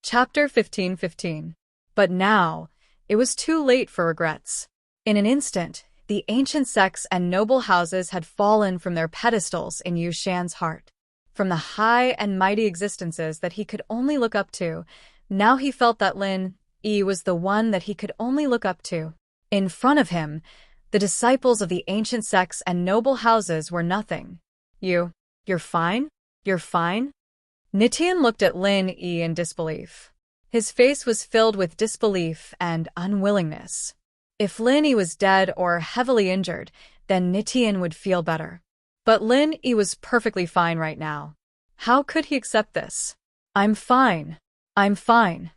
Chapter 15:15. But now, it was too late for regrets. In an instant, the ancient sects and noble houses had fallen from their pedestals in Yu Shan's heart. From the high and mighty existences that he could only look up to, now he felt that Lin Yi was the one that he could only look up to. In front of him, the disciples of the ancient sects and noble houses were nothing. You're fine? You're fine? Nitian looked at Lin Yi in disbelief. His face was filled with disbelief and unwillingness. If Lin Yi was dead or heavily injured, then Nitian would feel better. But Lin Yi was perfectly fine right now. How could he accept this? I'm fine. I'm fine.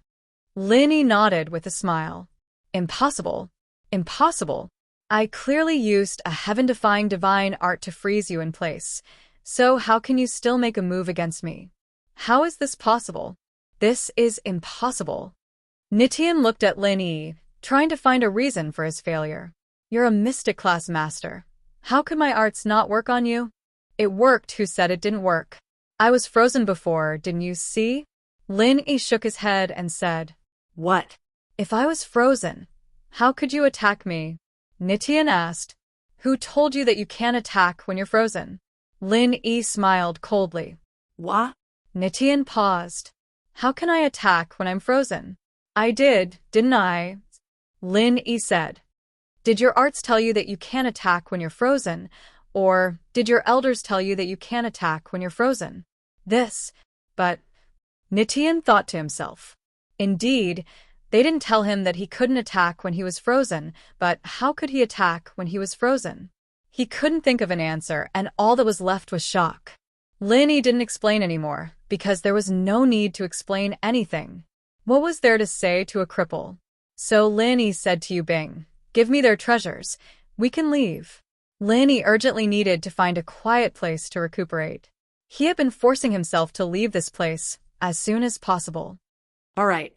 Lin Yi nodded with a smile. Impossible. Impossible. I clearly used a heaven-defying divine art to freeze you in place. So how can you still make a move against me? How is this possible? This is impossible. Nitian looked at Lin Yi, trying to find a reason for his failure. You're a mystic class master. How could my arts not work on you? It worked. Who said it didn't work? I was frozen before, didn't you see? Lin Yi shook his head and said, What? If I was frozen, how could you attack me? Nitian asked. Who told you that you can't attack when you're frozen? Lin Yi smiled coldly. What? Nitian paused. How can I attack when I'm frozen? I did, didn't I? Lin Yi said. Did your arts tell you that you can't attack when you're frozen? Or did your elders tell you that you can't attack when you're frozen? But Nitian thought to himself. Indeed, they didn't tell him that he couldn't attack when he was frozen, but how could he attack when he was frozen? He couldn't think of an answer, and all that was left was shock. Lin Yi didn't explain anymore, because there was no need to explain anything. What was there to say to a cripple? So Lin Yi said to Yubing, Give me their treasures. We can leave. Lin Yi urgently needed to find a quiet place to recuperate. He had been forcing himself to leave this place as soon as possible. All right.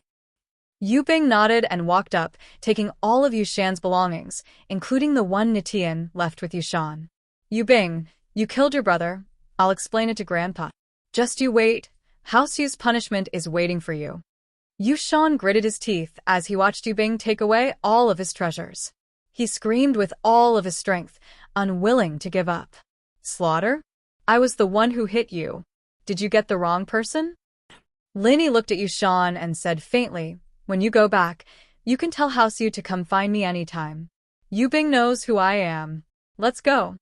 Yubing nodded and walked up, taking all of Yushan's belongings, including the one Nitian left with Yushan. Yubing, you killed your brother. I'll explain it to Grandpa. Just you wait. House Yu's punishment is waiting for you. Yushan gritted his teeth as he watched Yubing take away all of his treasures. He screamed with all of his strength, unwilling to give up. Slaughter? I was the one who hit you. Did you get the wrong person? Lin Yi looked at Yushan and said faintly, When you go back, you can tell House Yu to come find me anytime. Yubing knows who I am. Let's go.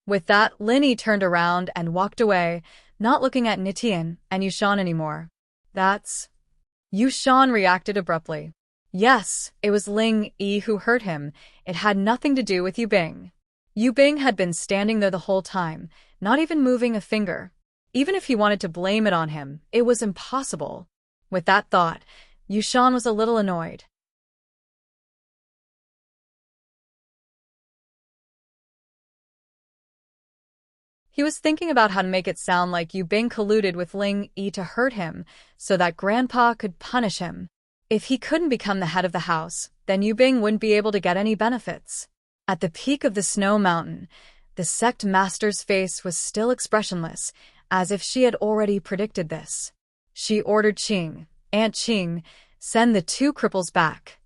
With that, Lin Yi turned around and walked away, not looking at Nitian and Yushan anymore. Yushan reacted abruptly. Yes, it was Ling Yi who hurt him. It had nothing to do with Yubing. Yubing had been standing there the whole time, not even moving a finger. Even if he wanted to blame it on him, it was impossible. With that thought, Yushan was a little annoyed. He was thinking about how to make it sound like Yubing colluded with Ling Yi to hurt him, so that Grandpa could punish him. If he couldn't become the head of the house, then Yubing wouldn't be able to get any benefits. At the peak of the snow mountain, the sect master's face was still expressionless, as if she had already predicted this. She ordered Aunt Qing, send the two cripples back.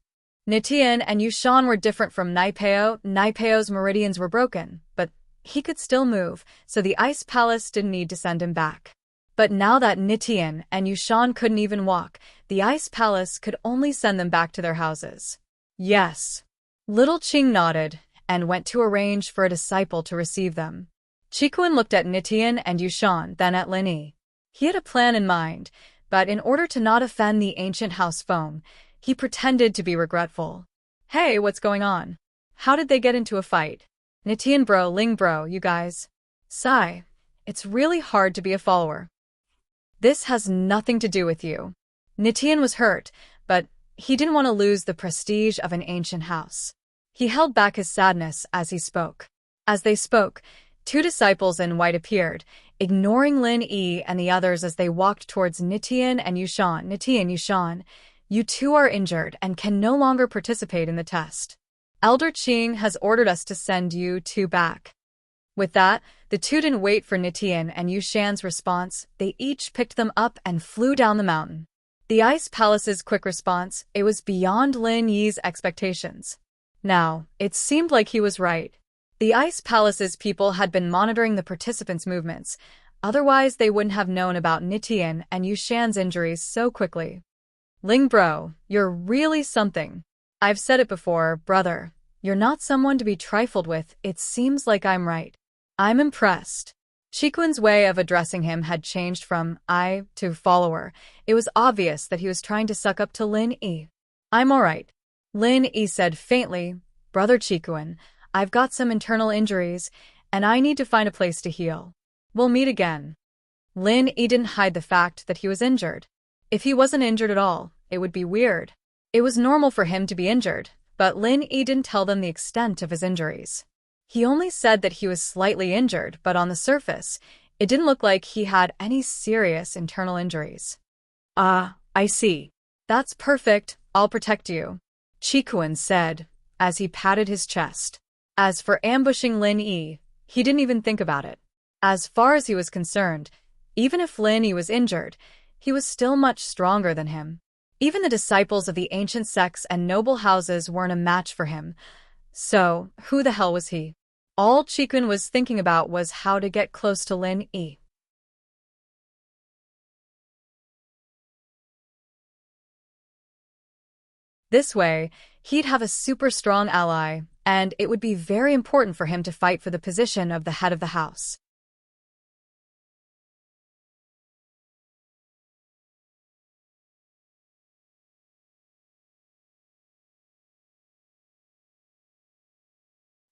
Nitian and Yushan were different from Naipeo. Naipeo's meridians were broken, but he could still move, so the ice palace didn't need to send him back. But now that Nitian and Yushan couldn't even walk, the ice palace could only send them back to their houses. Yes. Little Qing nodded, and went to arrange for a disciple to receive them. Chikuan looked at Nitian and Yushan, then at Lin Yi. He had a plan in mind, but in order to not offend the ancient house foam, he pretended to be regretful. Hey, what's going on? How did they get into a fight? Nitian bro, Ling bro, you guys. Sigh. It's really hard to be a follower. This has nothing to do with you. Nitian was hurt, but he didn't want to lose the prestige of an ancient house. He held back his sadness as he spoke. As they spoke, two disciples in white appeared, ignoring Lin Yi and the others as they walked towards Nitian and Yushan. Nitian, Yushan, you two are injured and can no longer participate in the test. Elder Qing has ordered us to send you two back. With that, the two didn't wait for Nitian and Yushan's response. They each picked them up and flew down the mountain. The Ice Palace's quick response, it was beyond Lin Yi's expectations. Now, it seemed like he was right. The Ice Palace's people had been monitoring the participants' movements, otherwise they wouldn't have known about Nitian and Yushan's injuries so quickly. Ling bro, you're really something. I've said it before, brother. You're not someone to be trifled with, it seems like I'm right. I'm impressed. Chikuan's way of addressing him had changed from I to follower. It was obvious that he was trying to suck up to Lin Yi. I'm alright. Lin Yi said faintly, Brother Chikuan, I've got some internal injuries, and I need to find a place to heal. We'll meet again. Lin Yi didn't hide the fact that he was injured. If he wasn't injured at all, it would be weird. It was normal for him to be injured, but Lin Yi didn't tell them the extent of his injuries. He only said that he was slightly injured, but on the surface, it didn't look like he had any serious internal injuries. Ah, I see. That's perfect, I'll protect you, Chikuan said, as he patted his chest. As for ambushing Lin Yi, he didn't even think about it. As far as he was concerned, even if Lin Yi was injured, he was still much stronger than him. Even the disciples of the ancient sects and noble houses weren't a match for him. So, who the hell was he? All Chikuan was thinking about was how to get close to Lin Yi. This way, he'd have a super strong ally, and it would be very important for him to fight for the position of the head of the house.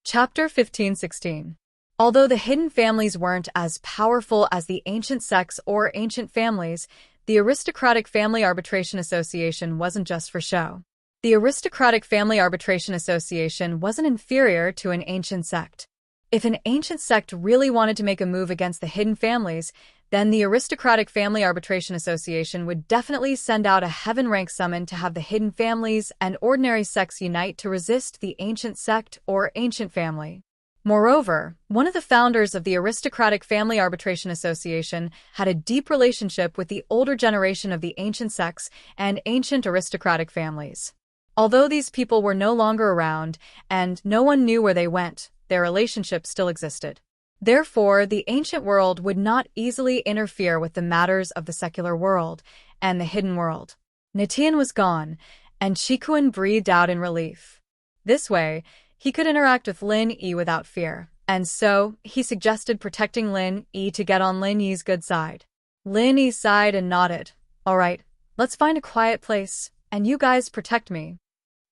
Chapter 15-16. Although the hidden families weren't as powerful as the ancient sects or ancient families, the Aristocratic Family Arbitration Association wasn't just for show. The Aristocratic Family Arbitration Association wasn't inferior to an ancient sect. If an ancient sect really wanted to make a move against the hidden families, then the Aristocratic Family Arbitration Association would definitely send out a heaven-rank summon to have the hidden families and ordinary sects unite to resist the ancient sect or ancient family. Moreover, one of the founders of the Aristocratic Family Arbitration Association had a deep relationship with the older generation of the ancient sects and ancient aristocratic families. Although these people were no longer around and no one knew where they went, their relationship still existed. Therefore, the ancient world would not easily interfere with the matters of the secular world and the hidden world. Nitian was gone, and Chikuan breathed out in relief. This way, he could interact with Lin Yi without fear, and so he suggested protecting Lin Yi to get on Lin Yi's good side. Lin Yi sighed and nodded. All right, let's find a quiet place, and you guys protect me.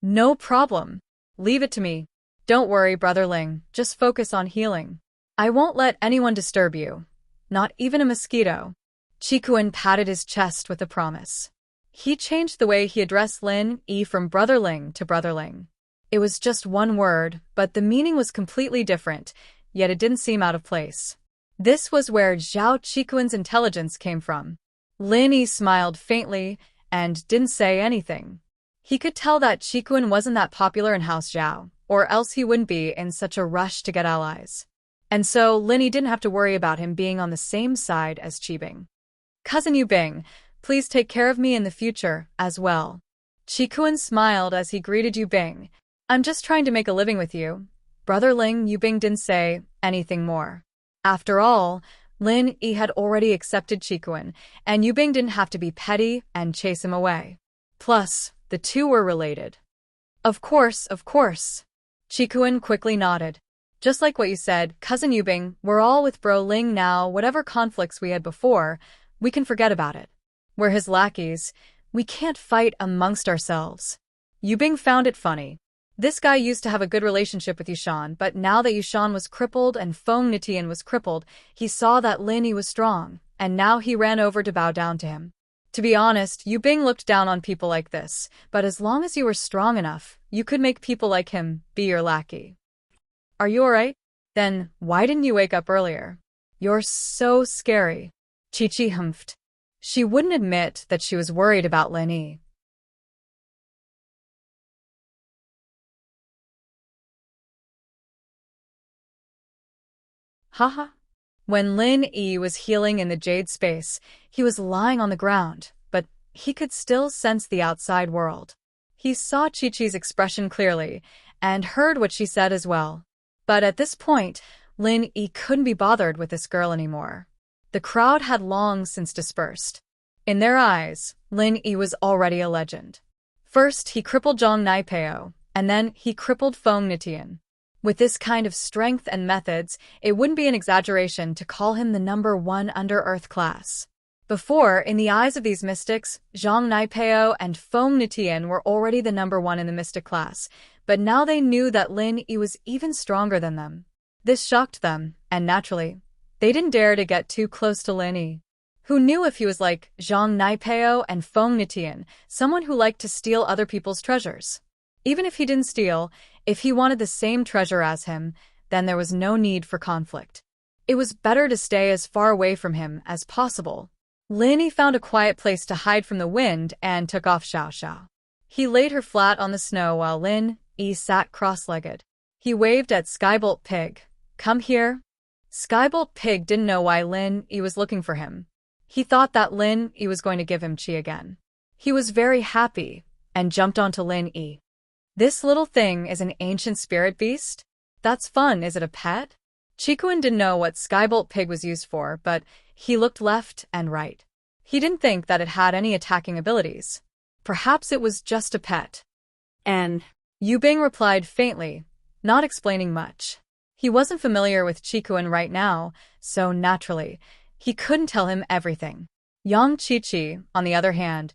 No problem. Leave it to me. Don't worry, Brother Ling, just focus on healing. I won't let anyone disturb you. Not even a mosquito. Chikuan patted his chest with a promise. He changed the way he addressed Lin Yi from Brother Ling to Brother Ling. It was just one word, but the meaning was completely different, yet it didn't seem out of place. This was where Zhao Chikuan's intelligence came from. Lin Yi smiled faintly and didn't say anything. He could tell that Chikuan wasn't that popular in House Zhao, or else he wouldn't be in such a rush to get allies. And so Lin Yi didn't have to worry about him being on the same side as Qibing. Cousin Yubing, please take care of me in the future, as well. Chikuan smiled as he greeted Yubing. I'm just trying to make a living with you. Brother Ling. Yubing didn't say anything more. After all, Lin Yi had already accepted Chikuan, and Yubing didn't have to be petty and chase him away. Plus, the two were related. Of course. Chikuan quickly nodded. Just like what you said, Cousin Yubing, we're all with Bro Ling now. Whatever conflicts we had before, we can forget about it. We're his lackeys. We can't fight amongst ourselves. Yubing found it funny. This guy used to have a good relationship with Yushan, but now that Yushan was crippled and Feng Nitian was crippled, he saw that Lin Yi was strong, and now he ran over to bow down to him. To be honest, Yubing looked down on people like this, but as long as you were strong enough, you could make people like him be your lackey. Are you alright? Then why didn't you wake up earlier? You're so scary. Chi-Chi humphed. She wouldn't admit that she was worried about Lin Yi. Haha. When Lin Yi was healing in the jade space, he was lying on the ground, but he could still sense the outside world. He saw Chi-Chi's expression clearly, and heard what she said as well. But at this point, Lin Yi couldn't be bothered with this girl anymore. The crowd had long since dispersed. In their eyes, Lin Yi was already a legend. First, he crippled Zhang Naipeo, and then he crippled Feng Nitian. With this kind of strength and methods, it wouldn't be an exaggeration to call him the #1 under-earth class. Before, in the eyes of these mystics, Zhang Naipeo and Feng Nitian were already the #1 in the mystic class, but now they knew that Lin Yi was even stronger than them. This shocked them, and naturally, they didn't dare to get too close to Lin Yi. Who knew if he was like Zhang Naipeo and Feng Nitian, someone who liked to steal other people's treasures? Even if he didn't steal, if he wanted the same treasure as him, then there was no need for conflict. It was better to stay as far away from him as possible. Lin Yi found a quiet place to hide from the wind and took off Xiao Xiao. He laid her flat on the snow while Lin Yi sat cross-legged. He waved at Skybolt Pig. Come here. Skybolt Pig didn't know why Lin Yi was looking for him. He thought that Lin Yi was going to give him chi again. He was very happy and jumped onto Lin Yi. This little thing is an ancient spirit beast? That's fun, is it a pet? Chikuan didn't know what Skybolt Pig was used for, but he looked left and right. He didn't think that it had any attacking abilities. Perhaps it was just a pet. And Yubing replied faintly, not explaining much. He wasn't familiar with Chikuan right now, so naturally, he couldn't tell him everything. Yang Chi-Chi, on the other hand,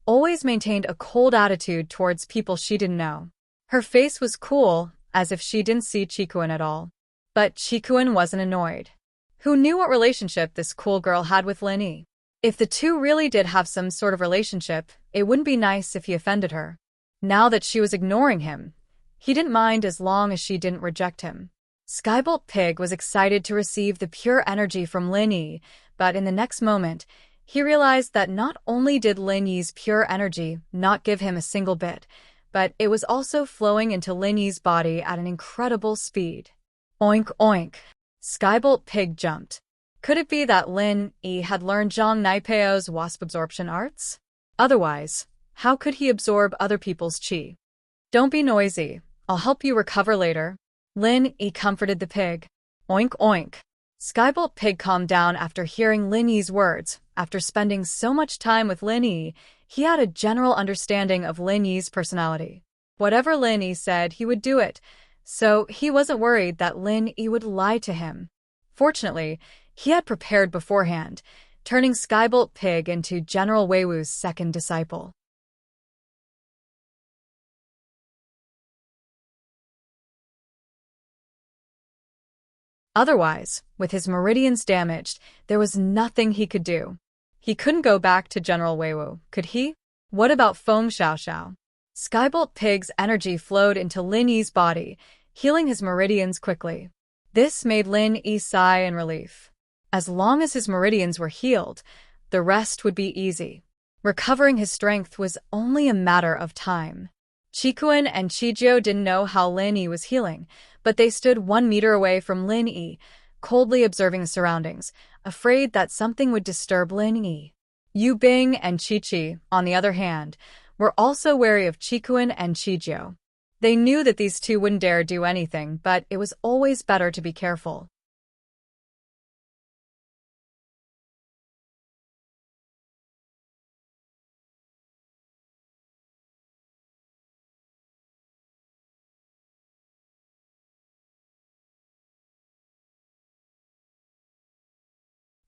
always maintained a cold attitude towards people she didn't know. Her face was cool, as if she didn't see Chikuan at all. But Chikuan wasn't annoyed. Who knew what relationship this cool girl had with Lin Yi? If the two really did have some sort of relationship, it wouldn't be nice if he offended her. Now that she was ignoring him, he didn't mind as long as she didn't reject him. Skybolt Pig was excited to receive the pure energy from Lin Yi, but in the next moment, he realized that not only did Lin Yi's pure energy not give him a single bit, but it was also flowing into Lin Yi's body at an incredible speed. Oink oink. Skybolt Pig jumped. Could it be that Lin Yi had learned Zhang Naipeo's wasp absorption arts? Otherwise, how could he absorb other people's chi? Don't be noisy. I'll help you recover later. Lin Yi comforted the pig. Oink oink. Skybolt Pig calmed down after hearing Lin Yi's words. After spending so much time with Lin Yi, he had a general understanding of Lin Yi's personality. Whatever Lin Yi said, he would do it, so he wasn't worried that Lin Yi would lie to him. Fortunately, he had prepared beforehand, turning Skybolt Pig into General Weiwu's second disciple. Otherwise, with his meridians damaged, there was nothing he could do. He couldn't go back to General Weiwu, could he? What about Feng Xiaoxiao? Skybolt Pig's energy flowed into Lin Yi's body, healing his meridians quickly. This made Lin Yi sigh in relief. As long as his meridians were healed, the rest would be easy. Recovering his strength was only a matter of time. Chikuan and Chijio didn't know how Lin Yi was healing, but they stood 1 meter away from Lin Yi, coldly observing the surroundings, afraid that something would disturb Lin Yi. Yu Bing and Chi-Chi, on the other hand, were also wary of Chikuan and Chijio. They knew that these two wouldn't dare do anything, but it was always better to be careful.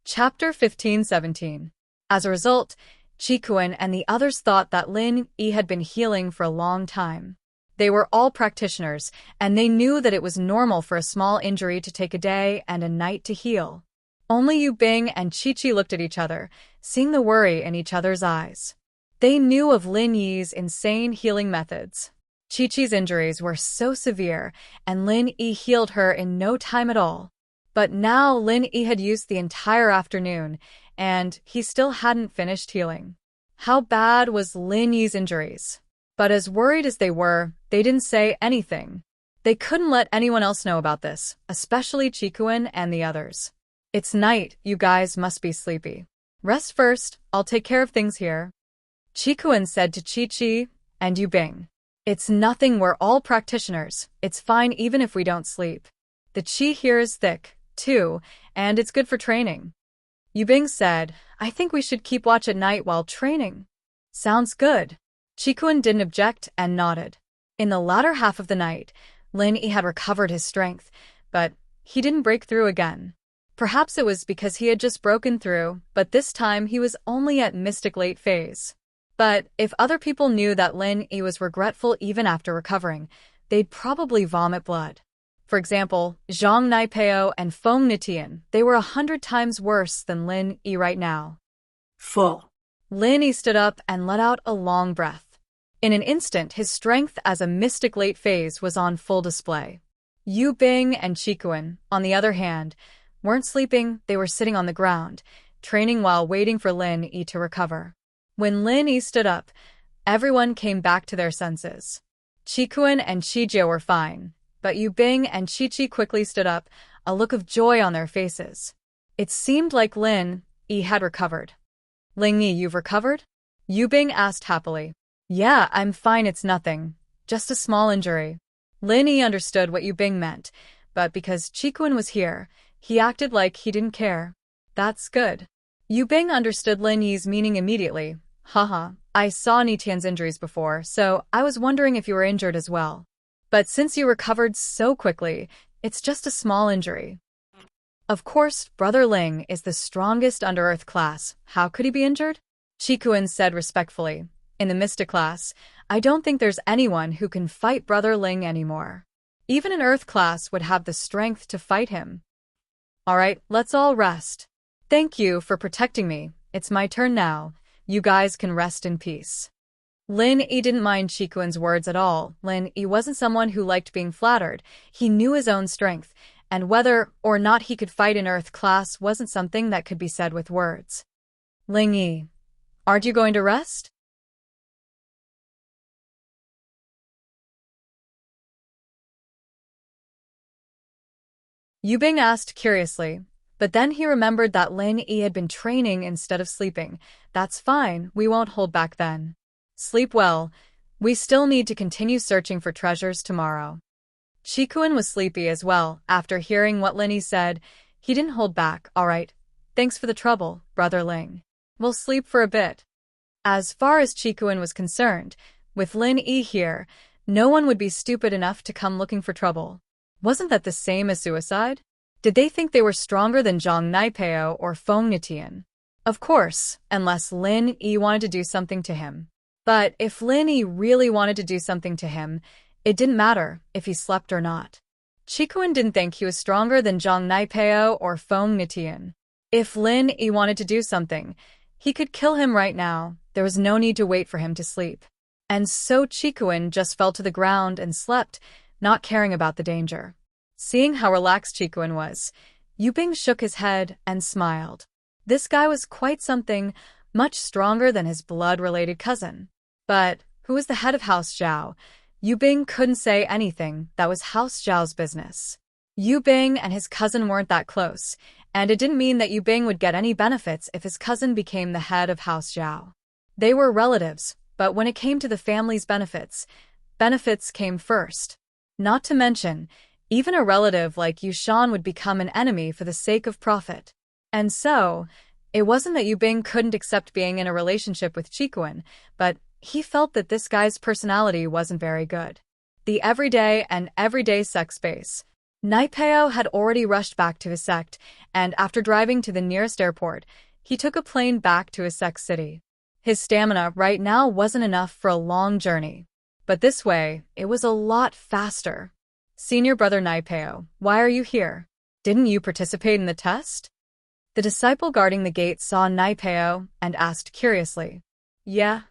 Chapter 15-17. As a result, Chikuin and the others thought that Lin Yi had been healing for a long time. They were all practitioners, and they knew that it was normal for a small injury to take a day and a night to heal. Only Yu Bing and Chi-Chi looked at each other, seeing the worry in each other's eyes. They knew of Lin Yi's insane healing methods. Chi-Chi's injuries were so severe, and Lin Yi healed her in no time at all. But now Lin Yi had used the entire afternoon, and he still hadn't finished healing. How bad was Lin Yi's injuries? But as worried as they were, they didn't say anything. They couldn't let anyone else know about this, especially Chikuin and the others. It's night, you guys must be sleepy. Rest first, I'll take care of things here. Chikuin said to Chi-Chi and Yu Bing. It's nothing, we're all practitioners. It's fine even if we don't sleep. The chi here is thick, too, and it's good for training. Yu Bing said, I think we should keep watch at night while training. Sounds good. Chikuin didn't object and nodded. In the latter half of the night, Lin Yi had recovered his strength, but he didn't break through again. Perhaps it was because he had just broken through, but this time he was only at Mystic Late phase. But if other people knew that Lin Yi was regretful even after recovering, they'd probably vomit blood. For example, Zhang Naipeo and Feng Nitian, they were 100 times worse than Lin Yi right now. Full. Lin Yi stood up and let out a long breath. In an instant, his strength as a Mystic Late phase was on full display. Yu Bing and Chikuin, on the other hand, weren't sleeping, they were sitting on the ground, training while waiting for Lin Yi to recover. When Lin Yi stood up, everyone came back to their senses. Chikuin and Chijie were fine, but Yu Bing and Chi-Chi quickly stood up, a look of joy on their faces. It seemed like Lin Yi had recovered. Ling Yi, you've recovered? Yu Bing asked happily. Yeah, I'm fine, it's nothing. Just a small injury. Lin Yi understood what Yu Bing meant, but because Chikuin was here, he acted like he didn't care. That's good. Yu Bing understood Lin Yi's meaning immediately. Haha, I saw Nitian's injuries before, so I was wondering if you were injured as well. But since you recovered so quickly, it's just a small injury. Of course, Brother Ling is the strongest Under-Earth class. How could he be injured? Chikuin said respectfully. In the Mystic class, I don't think there's anyone who can fight Brother Ling anymore. Even an Earth class would have the strength to fight him. Alright, let's all rest. Thank you for protecting me. It's my turn now. You guys can rest in peace. Lin Yi didn't mind Chikuin's words at all. Lin Yi wasn't someone who liked being flattered. He knew his own strength, and whether or not he could fight in Earth class wasn't something that could be said with words. Ling Yi, aren't you going to rest? Yu Bing asked curiously, but then he remembered that Lin Yi had been training instead of sleeping. That's fine, we won't hold back then. Sleep well. We still need to continue searching for treasures tomorrow. Chikuin was sleepy as well. After hearing what Lin Yi said, he didn't hold back. Alright, thanks for the trouble, Brother Ling. We'll sleep for a bit. As far as Chikuin was concerned, with Lin Yi here, no one would be stupid enough to come looking for trouble. Wasn't that the same as suicide? Did they think they were stronger than Zhang Naipeo or Feng Nitian? Of course, unless Lin Yi wanted to do something to him. But if Lin Yi really wanted to do something to him, it didn't matter if he slept or not. Chikuin didn't think he was stronger than Zhang Naipeo or Feng Nitian. If Lin Yi wanted to do something, he could kill him right now. There was no need to wait for him to sleep. And so Chikuin just fell to the ground and slept, not caring about the danger. Seeing how relaxed Chikuin was, Yu Bing shook his head and smiled. This guy was quite something, much stronger than his blood-related cousin. But who was the head of House Zhao? Yu Bing couldn't say anything. That was House Zhao's business. Yu Bing and his cousin weren't that close, and it didn't mean that Yu Bing would get any benefits if his cousin became the head of House Zhao. They were relatives, but when it came to the family's benefits came first. Not to mention, even a relative like Yushan would become an enemy for the sake of profit. And so, it wasn't that Yu Bing couldn't accept being in a relationship with Chikuin, but he felt that this guy's personality wasn't very good. The everyday sex base. Naipeo had already rushed back to his sect, and after driving to the nearest airport, he took a plane back to his sect city. His stamina right now wasn't enough for a long journey, but this way, it was a lot faster. Senior brother Naipeo, why are you here? Didn't you participate in the test? The disciple guarding the gate saw Naipeo and asked curiously. Yeah.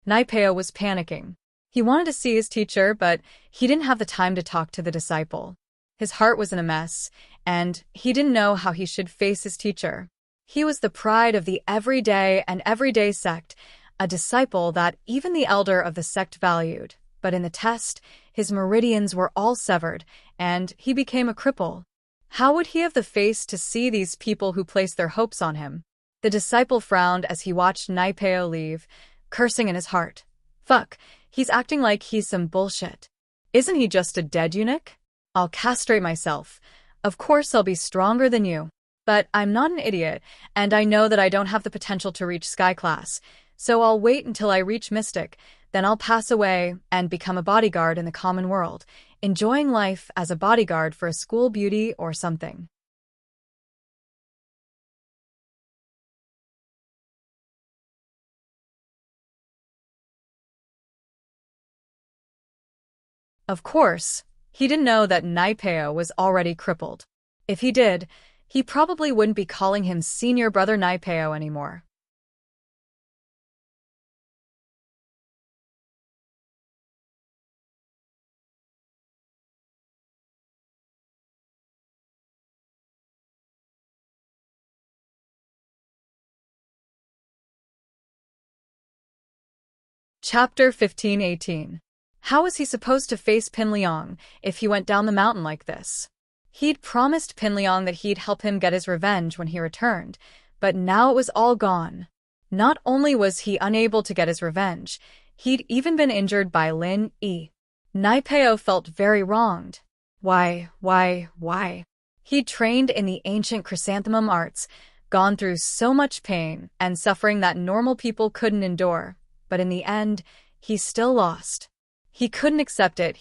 Naipeo was panicking. He wanted to see his teacher, but he didn't have the time to talk to the disciple. His heart was in a mess, and he didn't know how he should face his teacher. He was the pride of the everyday sect, a disciple that even the elder of the sect valued. But in the test, his meridians were all severed, and he became a cripple. How would he have the face to see these people who placed their hopes on him? The disciple frowned as he watched Naipeo leave, cursing in his heart. Fuck, he's acting like he's some bullshit. Isn't he just a dead eunuch? I'll castrate myself. Of course I'll be stronger than you. But I'm not an idiot, and I know that I don't have the potential to reach Sky Class, so I'll wait until I reach Mystic, then I'll pass away and become a bodyguard in the common world, enjoying life as a bodyguard for a school beauty or something. Of course, he didn't know that Naipeo was already crippled. If he did, he probably wouldn't be calling him Senior Brother Naipeo anymore. Chapter 15:18. How was he supposed to face Pinliang if he went down the mountain like this? He'd promised Pinliang that he'd help him get his revenge when he returned, but now it was all gone. Not only was he unable to get his revenge, he'd even been injured by Lin Yi. Naipeo felt very wronged. Why? He'd trained in the ancient chrysanthemum arts, gone through so much pain and suffering that normal people couldn't endure, but in the end, he still lost. He couldn't accept it.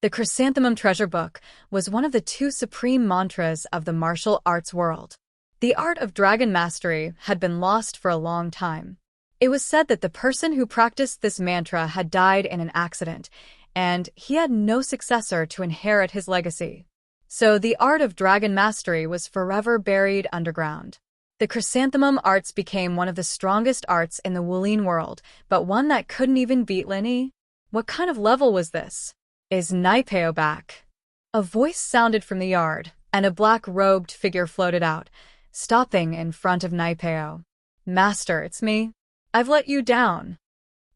The Chrysanthemum Treasure Book was one of the two supreme mantras of the martial arts world. The art of dragon mastery had been lost for a long time. It was said that the person who practiced this mantra had died in an accident, and he had no successor to inherit his legacy. So the art of dragon mastery was forever buried underground. The chrysanthemum arts became one of the strongest arts in the Wulian world, but one that couldn't even beat Lin Yi. What kind of level was this? Is Naipeo back? A voice sounded from the yard, and a black-robed figure floated out, stopping in front of Naipeo. Master, it's me. I've let you down.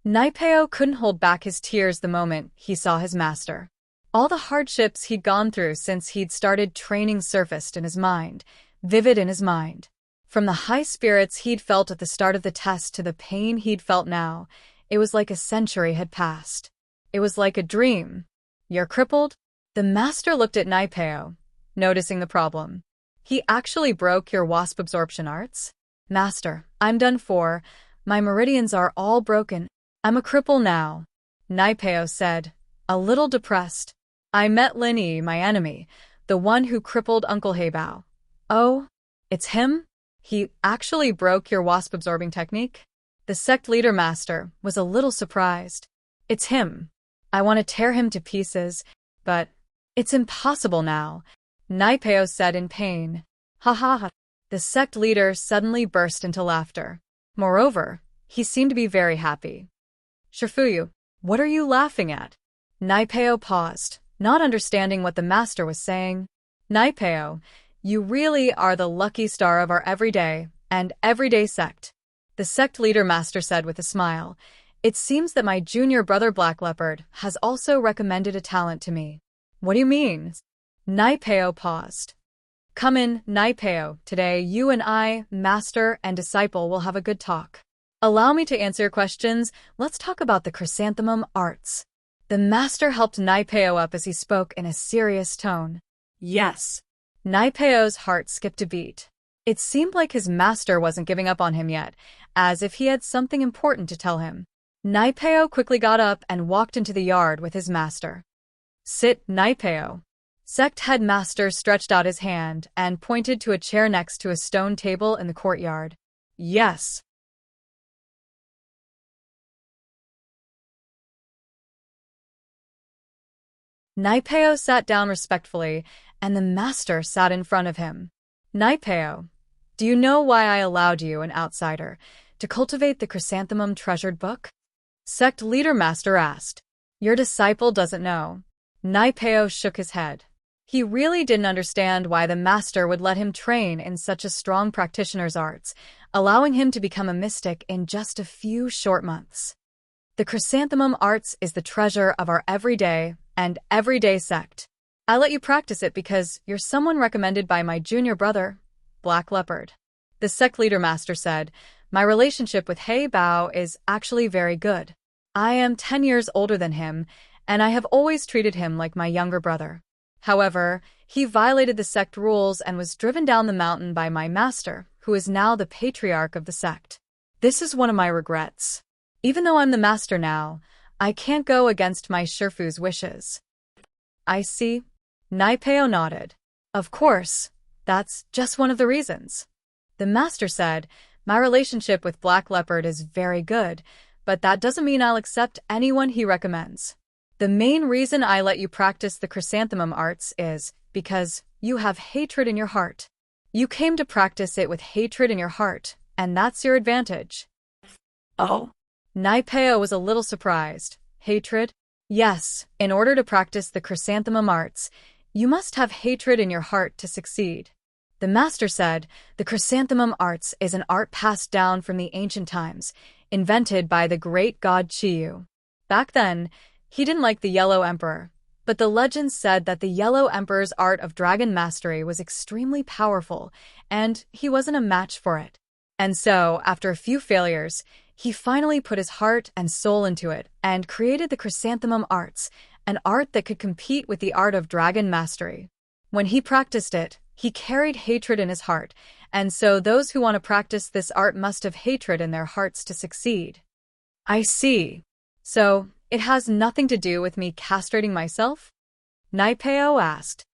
Naipeo couldn't hold back his tears the moment he saw his master. All the hardships he'd gone through since he'd started training surfaced in his mind, vivid in his mind. From the high spirits he'd felt at the start of the test to the pain he'd felt now, it was like a century had passed. It was like a dream. You're crippled? The master looked at Naipeo, noticing the problem. He actually broke your wasp absorption arts? Master, I'm done for. My meridians are all broken. I'm a cripple now. Naipeo said, a little depressed. I met Lin Yi, my enemy, the one who crippled Uncle Heibao. Oh, it's him? He actually broke your wasp-absorbing technique? The sect leader master was a little surprised. It's him. I want to tear him to pieces, but it's impossible now, Naipeo said in pain. Ha ha ha. The sect leader suddenly burst into laughter. Moreover, he seemed to be very happy. Shifuyu, what are you laughing at? Naipeo paused, not understanding what the master was saying. Naipeo, you really are the lucky star of our everyday sect. The sect leader master said with a smile. It seems that my junior brother Black Leopard has also recommended a talent to me. What do you mean? Naipeo paused. Come in, Naipeo. Today you and I, master and disciple, will have a good talk. Allow me to answer your questions. Let's talk about the chrysanthemum arts. The master helped Naipeo up as he spoke in a serious tone. Yes. Naipeo's heart skipped a beat. It seemed like his master wasn't giving up on him yet, as if he had something important to tell him. Naipeo quickly got up and walked into the yard with his master. Sit, Naipeo. Sect headmaster stretched out his hand and pointed to a chair next to a stone table in the courtyard. Yes. Naipeo sat down respectfully, and the master sat in front of him. Naipeo, do you know why I allowed you, an outsider, to cultivate the chrysanthemum treasured book? Sect leader master asked. Your disciple doesn't know. Naipeo shook his head. He really didn't understand why the master would let him train in such a strong practitioner's arts, allowing him to become a mystic in just a few short months. The chrysanthemum arts is the treasure of our everyday sect. I let you practice it because you're someone recommended by my junior brother, Black Leopard. The sect leader master said, my relationship with Hei Bao is actually very good. I am 10 years older than him, and I have always treated him like my younger brother. However, he violated the sect rules and was driven down the mountain by my master, who is now the patriarch of the sect. This is one of my regrets. Even though I'm the master now, I can't go against my Shifu's wishes. I see. Naipeo nodded. Of course, that's just one of the reasons. The master said, my relationship with Black Leopard is very good, but that doesn't mean I'll accept anyone he recommends. The main reason I let you practice the chrysanthemum arts is because you have hatred in your heart. You came to practice it with hatred in your heart, and that's your advantage. Oh? Naipeo was a little surprised. Hatred? Yes, in order to practice the chrysanthemum arts, you must have hatred in your heart to succeed. The master said, the chrysanthemum arts is an art passed down from the ancient times, invented by the great god Chiyu. Back then, he didn't like the Yellow Emperor, but the legends said that the Yellow Emperor's art of dragon mastery was extremely powerful, and he wasn't a match for it. And so, after a few failures, he finally put his heart and soul into it and created the chrysanthemum arts, an art that could compete with the art of dragon mastery. When he practiced it, he carried hatred in his heart, and so those who want to practice this art must have hatred in their hearts to succeed. I see. So, it has nothing to do with me castrating myself? Naipeo asked.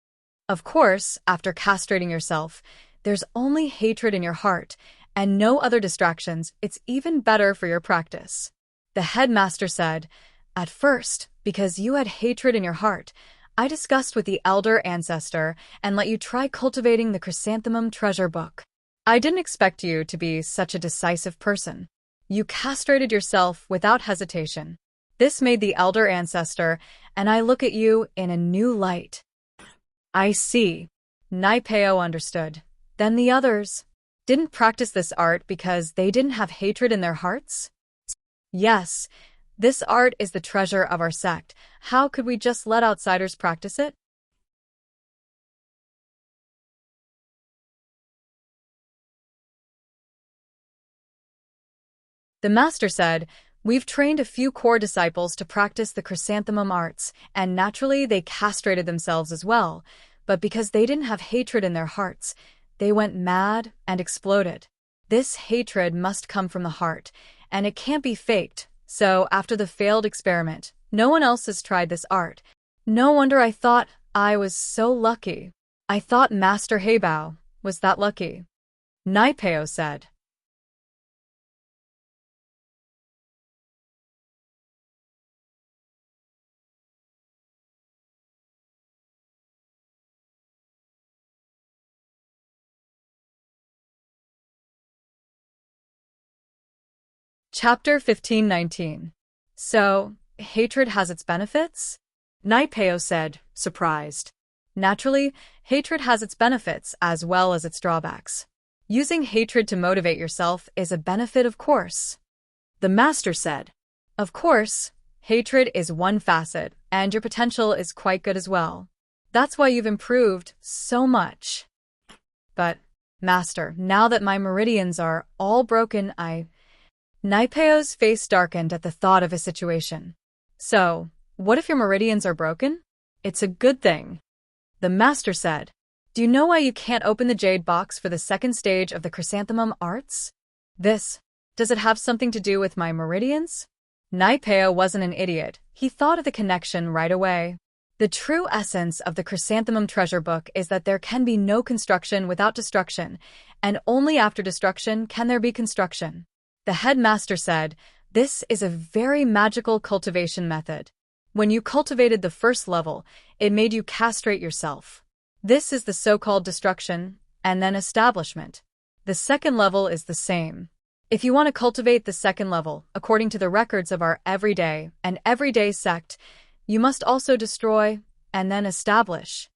Of course, after castrating yourself, there's only hatred in your heart, and no other distractions. It's even better for your practice. The headmaster said, at first, because you had hatred in your heart, I discussed with the elder ancestor and let you try cultivating the chrysanthemum treasure book. I didn't expect you to be such a decisive person. You castrated yourself without hesitation. This made the elder ancestor, and I look at you in a new light. I see. Naipeo understood. Then the others didn't practice this art because they didn't have hatred in their hearts? Yes, this art is the treasure of our sect. How could we just let outsiders practice it? The master said, we've trained a few core disciples to practice the chrysanthemum arts, and naturally they castrated themselves as well, but because they didn't have hatred in their hearts, they went mad and exploded. This hatred must come from the heart, and it can't be faked, so after the failed experiment, no one else has tried this art. No wonder I thought I was so lucky. I thought Master Heibao was that lucky. Naipeo said. Chapter 15:19. So, hatred has its benefits? Naipeo said, surprised. Naturally, hatred has its benefits as well as its drawbacks. Using hatred to motivate yourself is a benefit, of course. The master said, of course, hatred is one facet, and your potential is quite good as well. That's why you've improved so much. But, master, now that my meridians are all broken, Naipeo's face darkened at the thought of his situation. So, what if your meridians are broken? It's a good thing. The master said, do you know why you can't open the jade box for the second stage of the chrysanthemum arts? Does it have something to do with my meridians? Naipeo wasn't an idiot. He thought of the connection right away. The true essence of the Chrysanthemum Treasure Book is that there can be no construction without destruction, and only after destruction can there be construction. The headmaster said, "This is a very magical cultivation method. When you cultivated the first level, it made you castrate yourself. This is the so-called destruction, and then establishment. The second level is the same. If you want to cultivate the second level, according to the records of our everyday and everyday sect, you must also destroy and then establish."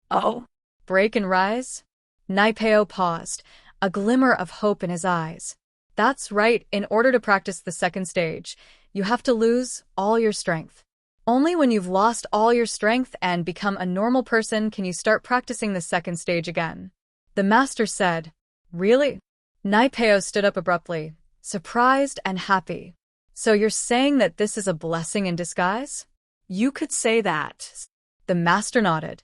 Oh, Break and rise? Naipeo paused, a glimmer of hope in his eyes. That's right, in order to practice the second stage, you have to lose all your strength. Only when you've lost all your strength and become a normal person can you start practicing the second stage again. The master said, "Really?" Naipeo stood up abruptly, surprised and happy. "So you're saying that this is a blessing in disguise?" you could say that. The master nodded.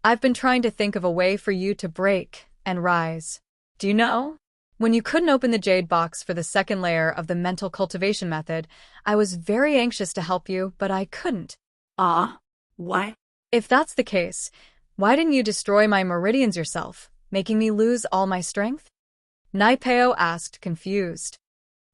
"I've been trying to think of a way for you to break and rise. Do you know? When you couldn't open the jade box for the second layer of the mental cultivation method, I was very anxious to help you, but I couldn't." Why? "If that's the case, why didn't you destroy my meridians yourself, making me lose all my strength?" Naipeo asked, confused.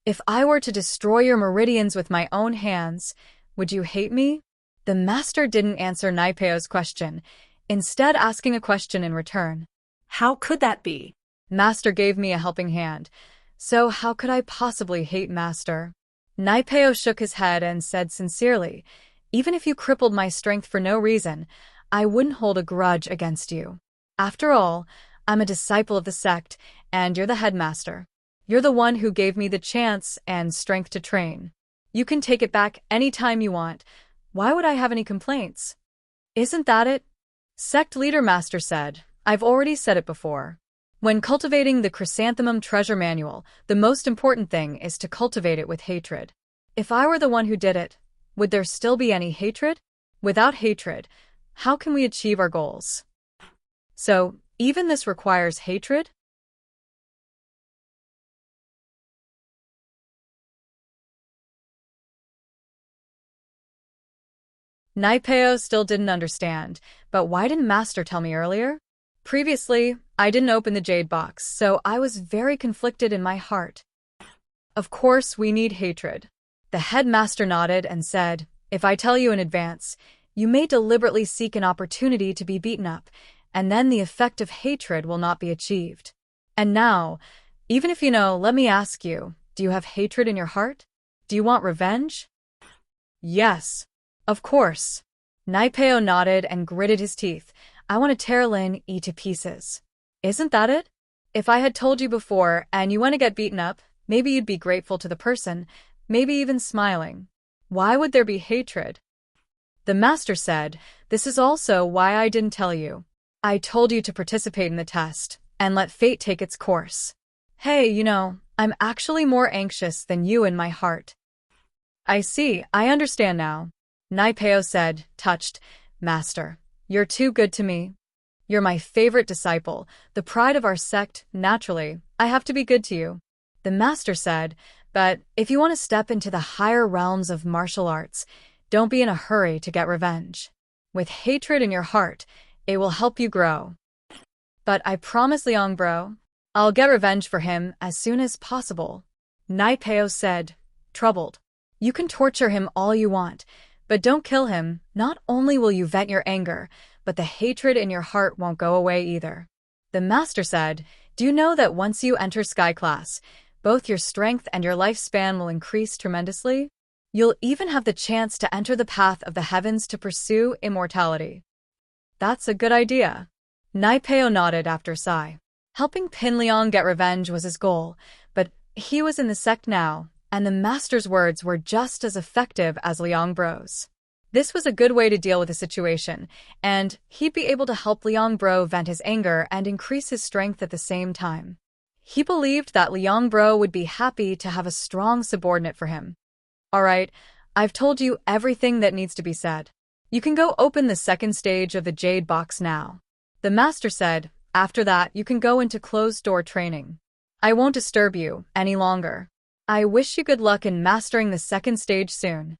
"If I were to destroy your meridians with my own hands, would you hate me?" The master didn't answer Naipeo's question, instead asking a question in return. How could that be? "Master gave me a helping hand, so how could I possibly hate Master?" Naipeo shook his head and said sincerely, "Even if you crippled my strength for no reason, I wouldn't hold a grudge against you. After all, I'm a disciple of the sect, and you're the headmaster. You're the one who gave me the chance and strength to train. You can take it back any time you want. Why would I have any complaints?" "Isn't that it?" Sect leader Master said, "I've already said it before. When cultivating the Chrysanthemum Treasure Manual, the most important thing is to cultivate it with hatred. If I were the one who did it, would there still be any hatred? Without hatred, how can we achieve our goals? So, even this requires hatred?" Naipeo still didn't understand, but why didn't Master tell me earlier? Previously, I didn't open the jade box, so I was very conflicted in my heart. "Of course, we need hatred." The headmaster nodded and said, "If I tell you in advance, you may deliberately seek an opportunity to be beaten up, and then the effect of hatred will not be achieved. And now, even if you know, let me ask you, do you have hatred in your heart? Do you want revenge?" "Yes. Of course." Naipeo nodded and gritted his teeth. "I want to tear Lin E to pieces. Isn't that it? If I had told you before and you want to get beaten up, maybe you'd be grateful to the person, maybe even smiling. Why would there be hatred?" The master said, "This is also why I didn't tell you. I told you to participate in the test and let fate take its course. Hey, you know, I'm actually more anxious than you in my heart." "I see, I understand now." Naipeo said, touched, "Master, you're too good to me. You're my favorite disciple, the pride of our sect. Naturally, I have to be good to you." The master said, "But if you want to step into the higher realms of martial arts, don't be in a hurry to get revenge. With hatred in your heart, it will help you grow." "But I promise Liang Bro, I'll get revenge for him as soon as possible," Naipeo said, troubled. "You can torture him all you want, but don't kill him. Not only will you vent your anger, but the hatred in your heart won't go away either." The master said, "Do you know that once you enter Sky Class, both your strength and your lifespan will increase tremendously? You'll even have the chance to enter the path of the heavens to pursue immortality." "That's a good idea." Naipeo nodded after a sigh. Helping Pin Liang get revenge was his goal, but he was in the sect now, and the master's words were just as effective as Liang Bro's. This was a good way to deal with the situation, and he'd be able to help Liang Bro vent his anger and increase his strength at the same time. He believed that Liang Bro would be happy to have a strong subordinate for him. "All right, I've told you everything that needs to be said. You can go open the second stage of the jade box now." The master said, "After that, you can go into closed-door training. I won't disturb you any longer. I wish you good luck in mastering the second stage soon."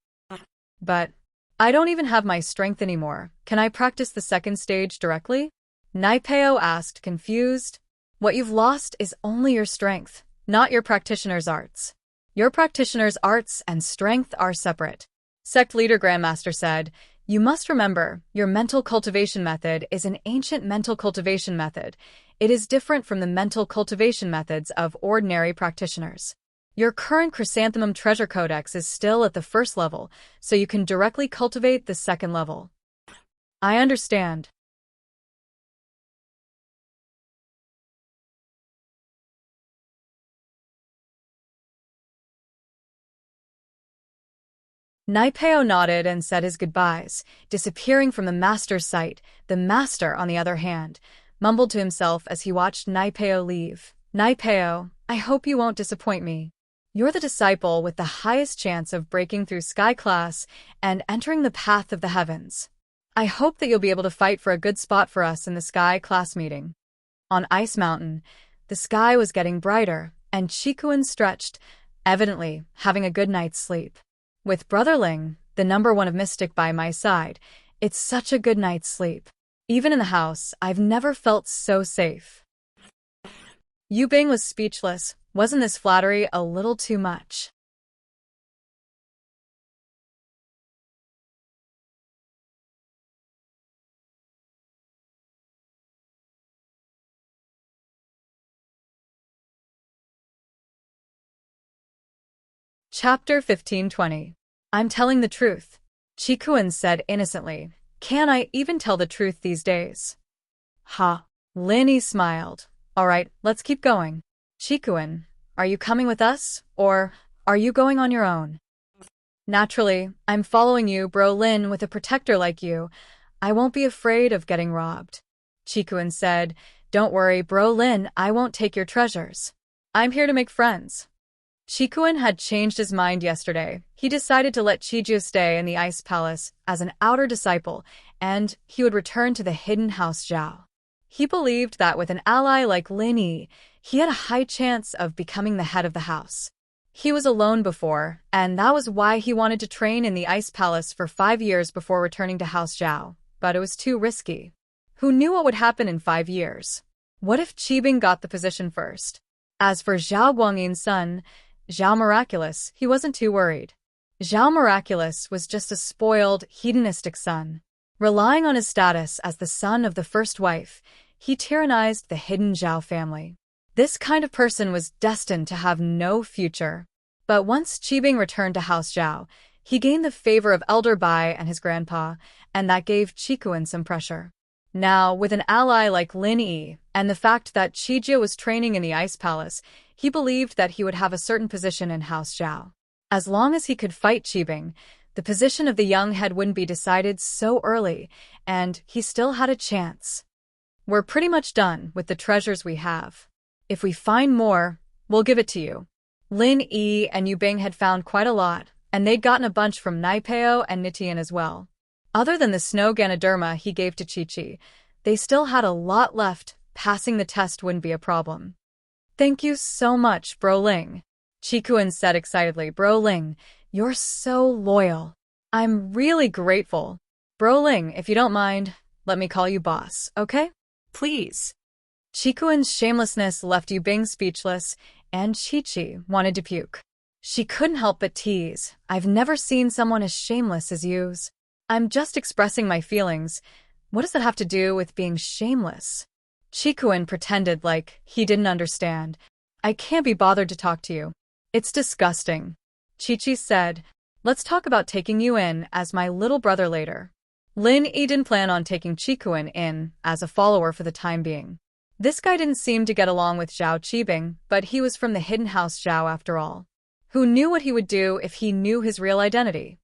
"But I don't even have my strength anymore. Can I practice the second stage directly? Naipeo asked, confused. What you've lost is only your strength, not your practitioner's arts. Your practitioner's arts and strength are separate. Sect leader Grandmaster said, you must remember, your mental cultivation method is an ancient mental cultivation method. It is different from the mental cultivation methods of ordinary practitioners. Your current Chrysanthemum Treasure Codex is still at the first level, so you can directly cultivate the second level. I understand. Naipeo nodded and said his goodbyes, disappearing from the master's sight. The master, on the other hand, mumbled to himself as he watched Naipeo leave. Naipeo, I hope you won't disappoint me. You're the disciple with the highest chance of breaking through Sky Class and entering the path of the heavens. I hope that you'll be able to fight for a good spot for us in the Sky Class meeting. On Ice Mountain, the sky was getting brighter, and Chikuin stretched, evidently having a good night's sleep. With Brother Ling, the number one of Mystic by my side, it's such a good night's sleep. Even in the house, I've never felt so safe. Yu Bing was speechless. Wasn't this flattery a little too much? Chapter 1520. I'm telling the truth. Chikuin said innocently. Can I even tell the truth these days? Ha. Linny smiled. Alright, let's keep going. Chikuin, are you coming with us, or are you going on your own? Naturally, I'm following you, Bro Lin, with a protector like you. I won't be afraid of getting robbed. Chikuin said, Don't worry, Bro Lin, I won't take your treasures. I'm here to make friends. Chikuin had changed his mind yesterday. He decided to let Chiju stay in the Ice Palace as an outer disciple, and he would return to the hidden House Zhao. He believed that with an ally like Lin Yi, he had a high chance of becoming the head of the house. He was alone before, and that was why he wanted to train in the Ice Palace for 5 years before returning to House Zhao, but it was too risky. Who knew what would happen in 5 years? What if Qibing got the position first? As for Zhao Guangyin's son, Zhao Miraculous, he wasn't too worried. Zhao Miraculous was just a spoiled, hedonistic son. Relying on his status as the son of the first wife, he tyrannized the hidden Zhao family. This kind of person was destined to have no future. But once Qibing returned to House Zhao, he gained the favor of Elder Bai and his grandpa, and that gave Chikuin some pressure. Now, with an ally like Lin Yi, and the fact that Chijia was training in the Ice Palace, he believed that he would have a certain position in House Zhao. As long as he could fight Qibing, the position of the young head wouldn't be decided so early, and he still had a chance. We're pretty much done with the treasures we have. If we find more, we'll give it to you. Lin Yi and Yu Bing had found quite a lot, and they'd gotten a bunch from Naipeo and Nitian as well. Other than the snow Ganoderma he gave to Chi-Chi, they still had a lot left. Passing the test wouldn't be a problem. Thank you so much, Bro Ling. Chikuin said excitedly. Bro Ling, you're so loyal. I'm really grateful. Bro Ling, if you don't mind, let me call you boss, okay? Please. Chikuin's shamelessness left Yu Bing speechless, and Chi-Chi wanted to puke. She couldn't help but tease. I've never seen someone as shameless as yous. I'm just expressing my feelings. What does that have to do with being shameless? Chikuin pretended like he didn't understand. I can't be bothered to talk to you. It's disgusting. Chi-Chi said, Let's talk about taking you in as my little brother later. Lin Yi didn't plan on taking Chikuin in as a follower for the time being. This guy didn't seem to get along with Zhao Qibing, but he was from the hidden House Zhao after all. Who knew what he would do if he knew his real identity?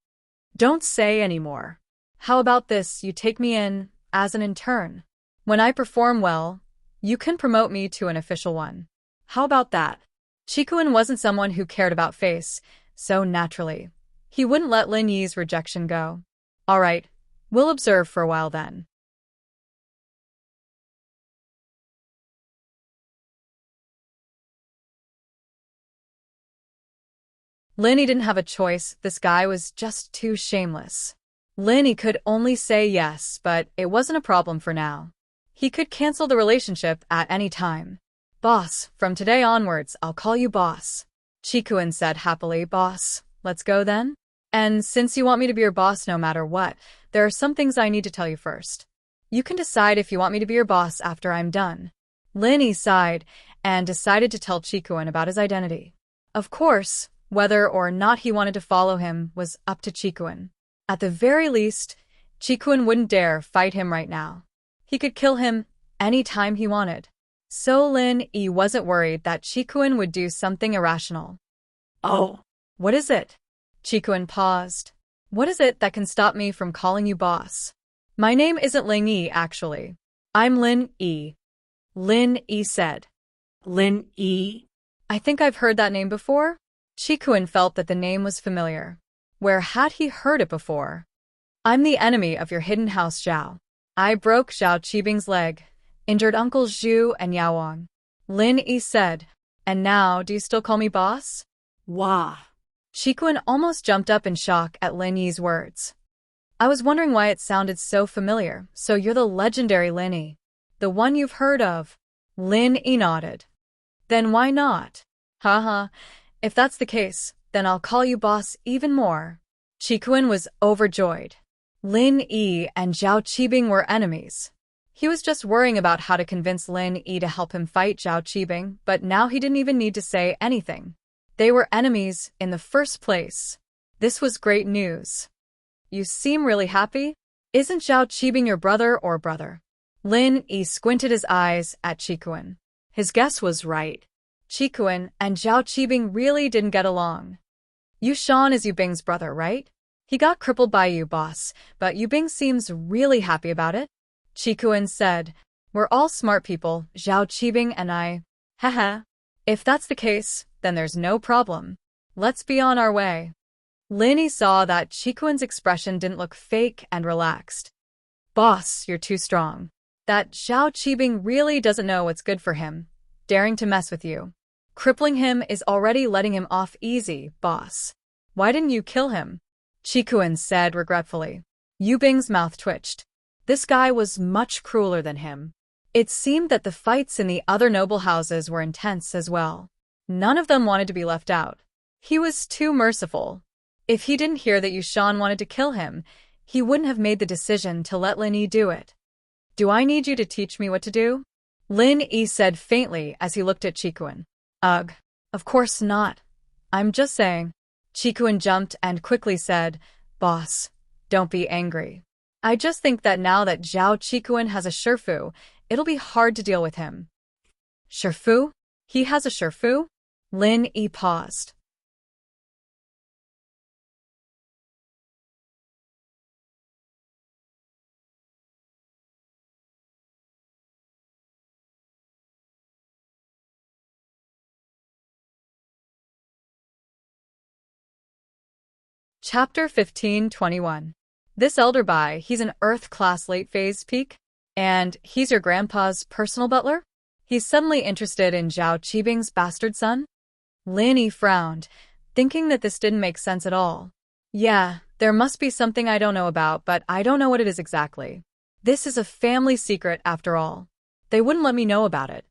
Don't say any more. How about this, you take me in as an intern? When I perform well, you can promote me to an official one. How about that? Chikuin wasn't someone who cared about face, so naturally, he wouldn't let Lin Yi's rejection go. All right, we'll observe for a while then. Lin Yi didn't have a choice. This guy was just too shameless. Lin Yi could only say yes, but it wasn't a problem for now. He could cancel the relationship at any time. Boss, from today onwards, I'll call you boss. Chikuin said happily. Boss, let's go then? And since you want me to be your boss no matter what, there are some things I need to tell you first. You can decide if you want me to be your boss after I'm done. Lin Yi sighed and decided to tell Chikuin about his identity. Of course, whether or not he wanted to follow him was up to Chikuin. At the very least, Chikuin wouldn't dare fight him right now. He could kill him any time he wanted. So Lin Yi wasn't worried that Chikuin would do something irrational. Oh, What is it? Chikuin paused. What is it that can stop me from calling you boss? My name isn't Ling Yi, actually. I'm Lin Yi. Lin Yi said. Lin Yi. I think I've heard that name before. Chikuin felt that the name was familiar. Where had he heard it before? I'm the enemy of your hidden house, Zhao. I broke Zhao Qibing's leg, injured Uncles Zhu and Yaowang. Lin Yi said. And now, do you still call me boss? Wah. Chikuin almost jumped up in shock at Lin Yi's words. I was wondering why it sounded so familiar. So you're the legendary Lin Yi. The one you've heard of. Lin Yi nodded. Then why not? Haha. If that's the case, then I'll call you boss even more. Chikuin was overjoyed. Lin Yi and Zhao Qibing were enemies. He was just worrying about how to convince Lin Yi to help him fight Zhao Qibing, but now he didn't even need to say anything. They were enemies in the first place. This was great news. You seem really happy? Isn't Zhao Qibing your brother or brother? Lin Yi squinted his eyes at Chikuin. His guess was right. Chikuin and Zhao Qibing really didn't get along. Yushan is Yubing's brother, right? He got crippled by you, boss, but Yubing seems really happy about it. Chikuin said. We're all smart people, Zhao Qibing and I. Haha. If that's the case, then there's no problem. Let's be on our way. Lin Yi saw that Chikuin's expression didn't look fake and relaxed. Boss, you're too strong. That Zhao Qibing really doesn't know what's good for him, daring to mess with you. Crippling him is already letting him off easy, boss. Why didn't you kill him? Chikuin said regretfully. Yubing's mouth twitched. This guy was much crueler than him. It seemed that the fights in the other noble houses were intense as well. None of them wanted to be left out. He was too merciful. If he didn't hear that Yushan wanted to kill him, he wouldn't have made the decision to let Lin Yi do it. Do I need you to teach me what to do? Lin Yi said faintly as he looked at Chikuin. Ugh, of course not. I'm just saying. Chikuin jumped and quickly said, Boss, don't be angry. I just think that now that Zhao Chikuin has a Shifu, it'll be hard to deal with him. Shifu? He has a Shifu? Lin Yi paused. Chapter 15:21. This elder Bai, he's an Earth-class late-phase peak, and he's your grandpa's personal butler? He's suddenly interested in Zhao Qibing's bastard son? Lin Yi frowned, thinking that this didn't make sense at all. Yeah, there must be something I don't know about, but I don't know what it is exactly. This is a family secret after all. They wouldn't let me know about it.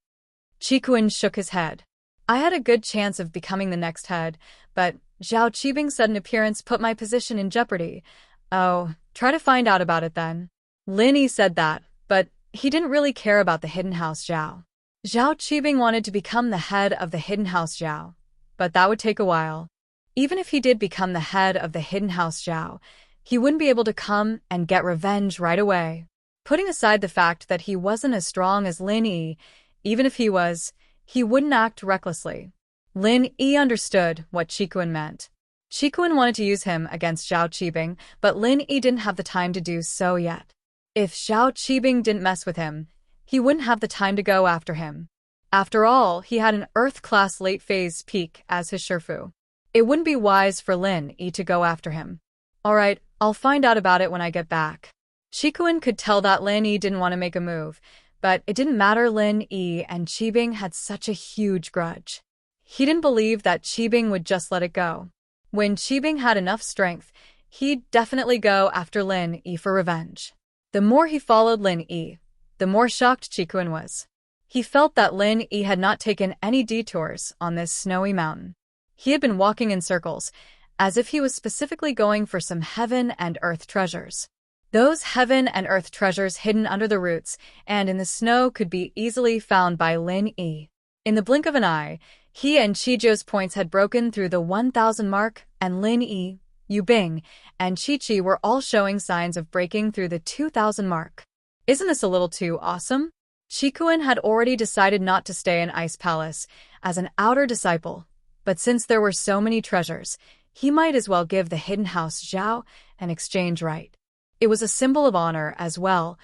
Chikuin shook his head. I had a good chance of becoming the next head, but Zhao Qibing's sudden appearance put my position in jeopardy. Oh, try to find out about it then. Lin Yi said that, but he didn't really care about the hidden house Zhao. Zhao Qibing wanted to become the head of the hidden house Zhao, but that would take a while. Even if he did become the head of the hidden house Zhao, he wouldn't be able to come and get revenge right away. Putting aside the fact that he wasn't as strong as Lin Yi, even if he was, he wouldn't act recklessly. Lin Yi understood what Chikuin meant. Chikuin wanted to use him against Zhao Qibing, but Lin Yi didn't have the time to do so yet. If Zhao Qibing didn't mess with him, he wouldn't have the time to go after him. After all, he had an Earth-class late-phase peak as his Shifu. It wouldn't be wise for Lin Yi to go after him. Alright, I'll find out about it when I get back. Chikuin could tell that Lin Yi didn't want to make a move, but it didn't matter. Lin Yi and Qibing had such a huge grudge. He didn't believe that Qibing would just let it go. When Qibing had enough strength, He'd definitely go after Lin Yi for revenge. The more he followed Lin Yi, the more shocked Chikuan was. He felt that Lin Yi had not taken any detours on this snowy mountain. He had been walking in circles, as if he was specifically going for some heaven and earth treasures. Those heaven and earth treasures hidden under the roots and in the snow could be easily found by Lin Yi. In the blink of an eye, he and Chijiu's points had broken through the 1,000 mark, and Lin Yi, Yu Bing, and Chi-Chi were all showing signs of breaking through the 2,000 mark. Isn't this a little too awesome? Chikuan had already decided not to stay in Ice Palace as an outer disciple, but since there were so many treasures, he might as well give the hidden house Zhao an exchange right. It was a symbol of honor as well,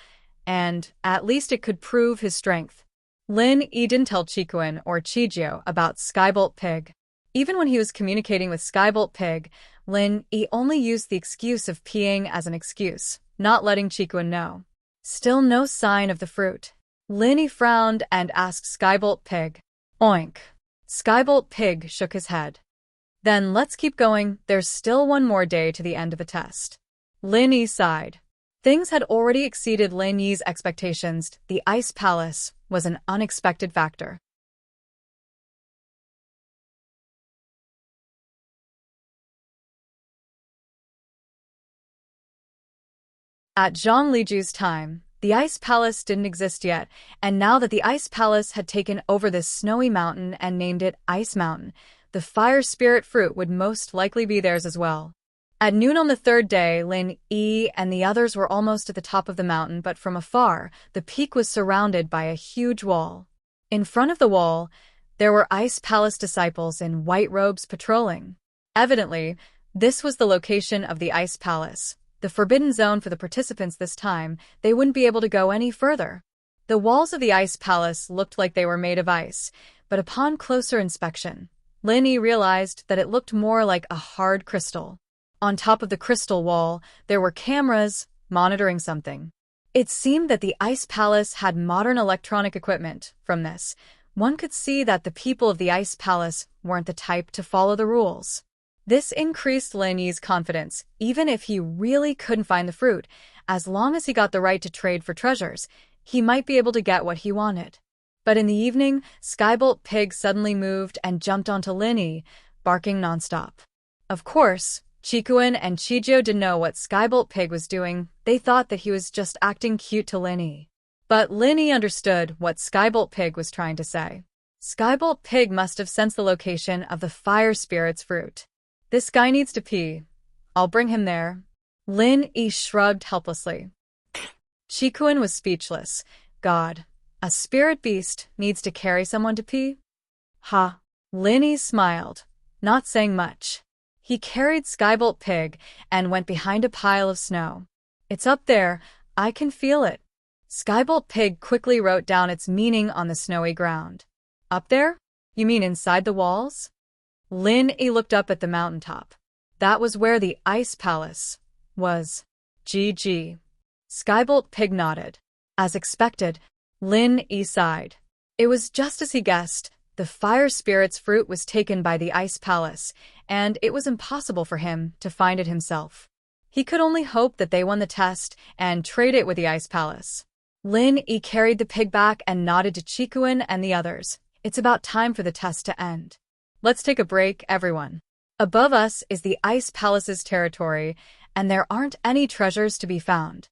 and at least it could prove his strength. Lin Yi didn't tell Chikuan or Chijiu about Skybolt Pig. Even when he was communicating with Skybolt Pig, Lin Yi only used the excuse of peeing as an excuse, not letting Chikuan know. Still no sign of the fruit. Lin Yi frowned and asked Skybolt Pig. Oink. Skybolt Pig shook his head. Then let's keep going, there's still one more day to the end of the test. Lin Yi sighed. Things had already exceeded Lin Yi's expectations. The Ice Palace was an unexpected factor. At Zhang Liju's time, the Ice Palace didn't exist yet, and now that the Ice Palace had taken over this snowy mountain and named it Ice Mountain, the fire spirit fruit would most likely be theirs as well. At noon on the third day, Lin Yi and the others were almost at the top of the mountain, but from afar, the peak was surrounded by a huge wall. In front of the wall, there were Ice Palace disciples in white robes patrolling. Evidently, this was the location of the Ice Palace, the forbidden zone for the participants this time. They wouldn't be able to go any further. The walls of the Ice Palace looked like they were made of ice, but upon closer inspection, Lin Yi realized that it looked more like a hard crystal. On top of the crystal wall, there were cameras monitoring something. It seemed that the Ice Palace had modern electronic equipment. From this, one could see that the people of the Ice Palace weren't the type to follow the rules. This increased Lin Yi's confidence, even if he really couldn't find the fruit. As long as he got the right to trade for treasures, he might be able to get what he wanted. But in the evening, Skybolt Pig suddenly moved and jumped onto Lin Yi, barking nonstop. Of course, Chikuan and Chijiu didn't know what Skybolt Pig was doing. They thought that he was just acting cute to Lin Yi. But Lin Yi understood what Skybolt Pig was trying to say. Skybolt Pig must have sensed the location of the fire spirit's fruit. This guy needs to pee. I'll bring him there. Lin Yi shrugged helplessly. Chikuan was speechless. God, a spirit beast needs to carry someone to pee? Ha. Lin Yi smiled, not saying much. He carried Skybolt Pig and went behind a pile of snow. It's up there, I can feel it. Skybolt Pig quickly wrote down its meaning on the snowy ground. Up there? You mean inside the walls? Lin Yi looked up at the mountaintop. That was where the Ice Palace was. GG. Skybolt Pig nodded. As expected, Lin Yi sighed. It was just as he guessed. The fire spirit's fruit was taken by the Ice Palace, and it was impossible for him to find it himself. He could only hope that they won the test and trade it with the Ice Palace. Lin Yi carried the pig back and nodded to Chikuan and the others. It's about time for the test to end. Let's take a break, everyone. Above us is the Ice Palace's territory, and there aren't any treasures to be found.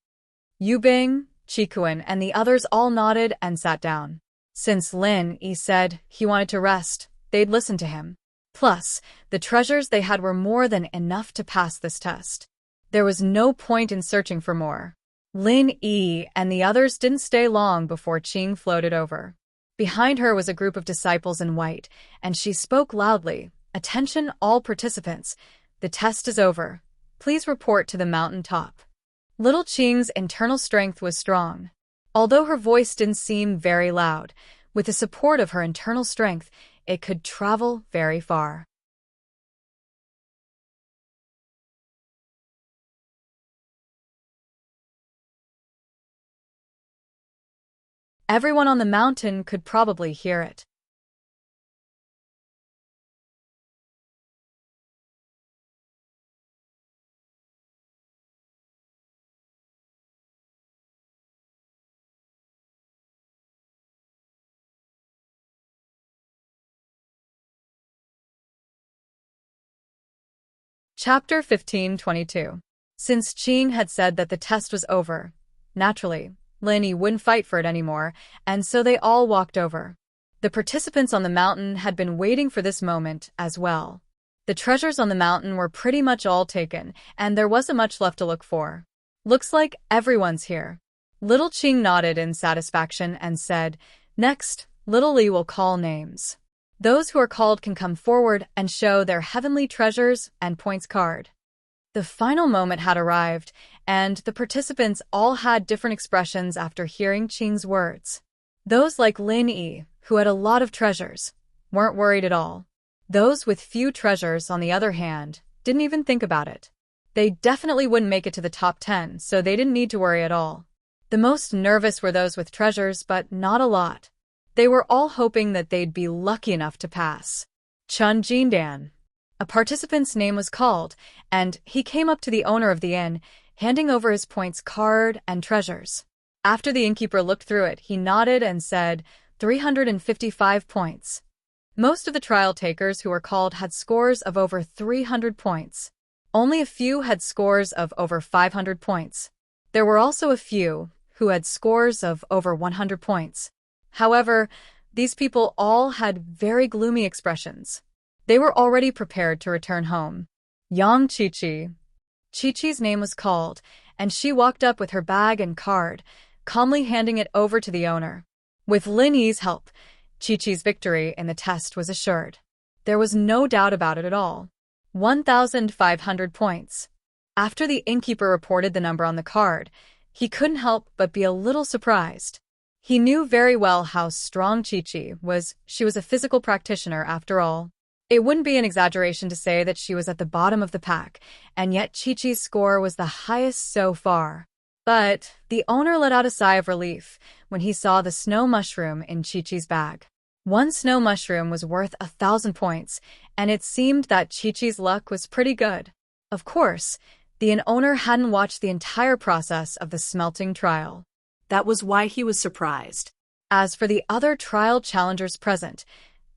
Yu Bing, Chikuan, and the others all nodded and sat down. Since Lin Yi said he wanted to rest, they'd listen to him. Plus, the treasures they had were more than enough to pass this test. There was no point in searching for more. Lin Yi and the others didn't stay long before Qing floated over. Behind her was a group of disciples in white, and she spoke loudly. Attention all participants. The test is over. Please report to the mountain top. Little Qing's internal strength was strong. Although her voice didn't seem very loud, with the support of her internal strength, it could travel very far. Everyone on the mountain could probably hear it. Chapter 15:22. Since Qing had said that the test was over, naturally, Lin Yi wouldn't fight for it anymore, and so they all walked over. The participants on the mountain had been waiting for this moment as well. The treasures on the mountain were pretty much all taken, and there wasn't much left to look for. Looks like everyone's here. Little Qing nodded in satisfaction and said, "Next, Little Li will call names. Those who are called can come forward and show their heavenly treasures and points card." The final moment had arrived, and the participants all had different expressions after hearing Qing's words. Those like Lin Yi, who had a lot of treasures, weren't worried at all. Those with few treasures, on the other hand, didn't even think about it. They definitely wouldn't make it to the top 10, so they didn't need to worry at all. The most nervous were those with treasures, but not a lot. They were all hoping that they'd be lucky enough to pass. Chun Jindan. A participant's name was called, and he came up to the owner of the inn, handing over his points card and treasures. After the innkeeper looked through it, he nodded and said, 355 points. Most of the trial takers who were called had scores of over 300 points. Only a few had scores of over 500 points. There were also a few who had scores of over 100 points. However, these people all had very gloomy expressions. They were already prepared to return home. Yang Qiqi. Qiqi's name was called, and she walked up with her bag and card, calmly handing it over to the owner. With Lin Yi's help, Qiqi's victory in the test was assured. There was no doubt about it at all. 1,500 points. After the innkeeper reported the number on the card, he couldn't help but be a little surprised. He knew very well how strong Qiqi was. She was a physical practitioner after all. It wouldn't be an exaggeration to say that she was at the bottom of the pack, and yet Qiqi's score was the highest so far. But the owner let out a sigh of relief when he saw the snow mushroom in Qiqi's bag. One snow mushroom was worth 1,000 points, and it seemed that Qiqi's luck was pretty good. Of course, the inn owner hadn't watched the entire process of the smelting trial. That was why he was surprised. As for the other trial challengers present,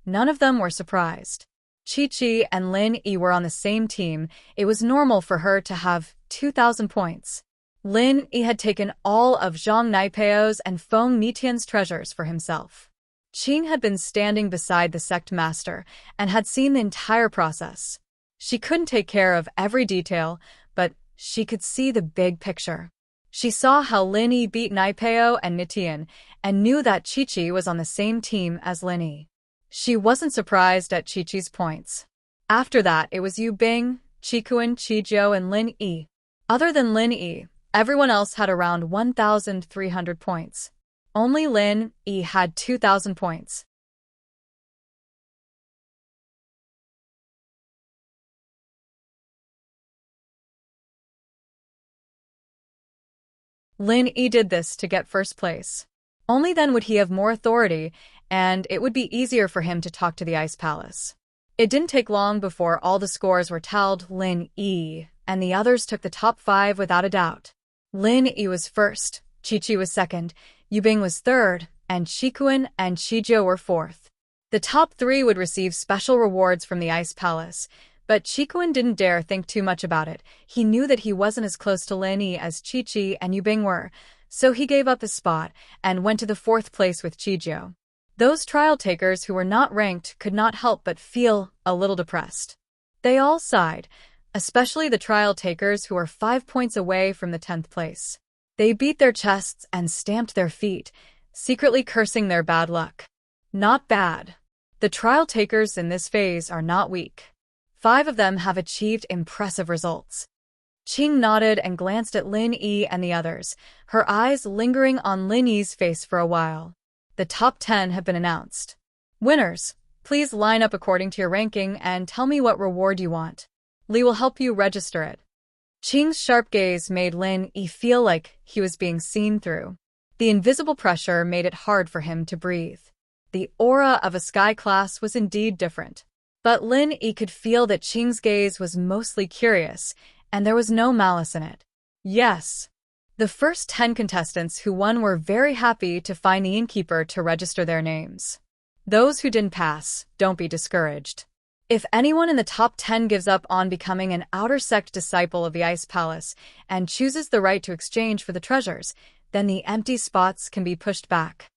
none of them were surprised. Qiqi and Lin Yi were on the same team. It was normal for her to have 2,000 points. Lin Yi had taken all of Zhang Naipeo's and Feng Nitian's treasures for himself. Qing had been standing beside the sect master and had seen the entire process. She couldn't take care of every detail, but she could see the big picture. She saw how Lin Yi beat Naipeo and Nitian and knew that Qiqi was on the same team as Lin Yi. She wasn't surprised at Qiqi's points. After that, it was Yu Bing, Qikuan, Qizhou, and Lin Yi. Other than Lin Yi, everyone else had around 1,300 points. Only Lin Yi had 2,000 points. Lin Yi did this to get first place. Only then would he have more authority, and it would be easier for him to talk to the Ice Palace. It didn't take long before all the scores were tallied. Lin Yi and the others took the top 5 without a doubt. Lin Yi was first, Qiqi was second, Yu Bing was third, and Qikuan and Qizhou were fourth. The top 3 would receive special rewards from the Ice Palace, but Qikuan didn't dare think too much about it. He knew that he wasn't as close to Lin Yi as Qiqi and Yu Bing were, so he gave up the spot and went to the 4th place with Qizhou. Those trial takers who were not ranked could not help but feel a little depressed. They all sighed, especially the trial takers who were 5 points away from the 10th place. They beat their chests and stamped their feet, secretly cursing their bad luck. Not bad. The trial takers in this phase are not weak. 5 of them have achieved impressive results. Qing nodded and glanced at Lin Yi and the others, her eyes lingering on Lin Yi's face for a while. The top 10 have been announced. Winners, please line up according to your ranking and tell me what reward you want. Li will help you register it. Qing's sharp gaze made Lin Yi feel like he was being seen through. The invisible pressure made it hard for him to breathe. The aura of a sky class was indeed different. But Lin Yi could feel that Qing's gaze was mostly curious, and there was no malice in it. Yes. The first 10 contestants who won were very happy to find the innkeeper to register their names. Those who didn't pass, don't be discouraged. If anyone in the top 10 gives up on becoming an outer sect disciple of the Ice Palace and chooses the right to exchange for the treasures, then the empty spots can be pushed back.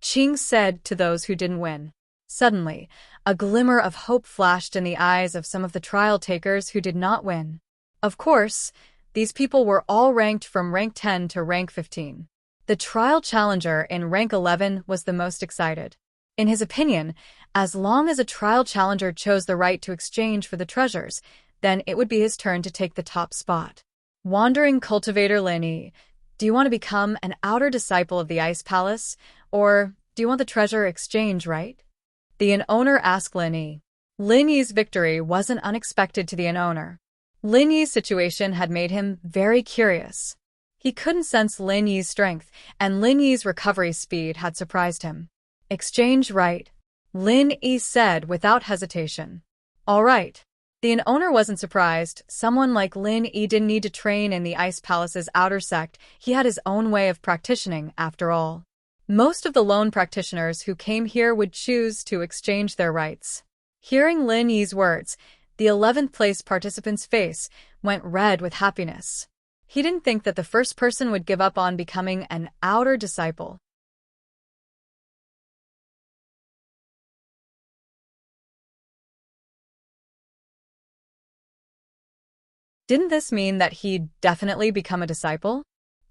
Qing said to those who didn't win. Suddenly, a glimmer of hope flashed in the eyes of some of the trial takers who did not win. Of course, these people were all ranked from rank 10 to rank 15. The trial challenger in rank 11 was the most excited. In his opinion, as long as a trial challenger chose the right to exchange for the treasures, then it would be his turn to take the top spot. Wandering cultivator Lin Yi, do you want to become an outer disciple of the Ice Palace, or do you want the treasure exchange right? The inn owner asked Lin Yi. Lin Yi's victory wasn't unexpected to the inn owner. Lin Yi's situation had made him very curious. He couldn't sense Lin Yi's strength, and Lin Yi's recovery speed had surprised him. Exchange right, Lin Yi said without hesitation. All right. The inn owner wasn't surprised. Someone like Lin Yi didn't need to train in the Ice Palace's outer sect. He had his own way of practicing, after all. Most of the lone practitioners who came here would choose to exchange their rights. Hearing Lin Yi's words, the 11th place participant's face went red with happiness. He didn't think that the first person would give up on becoming an outer disciple. Didn't this mean that he'd definitely become a disciple?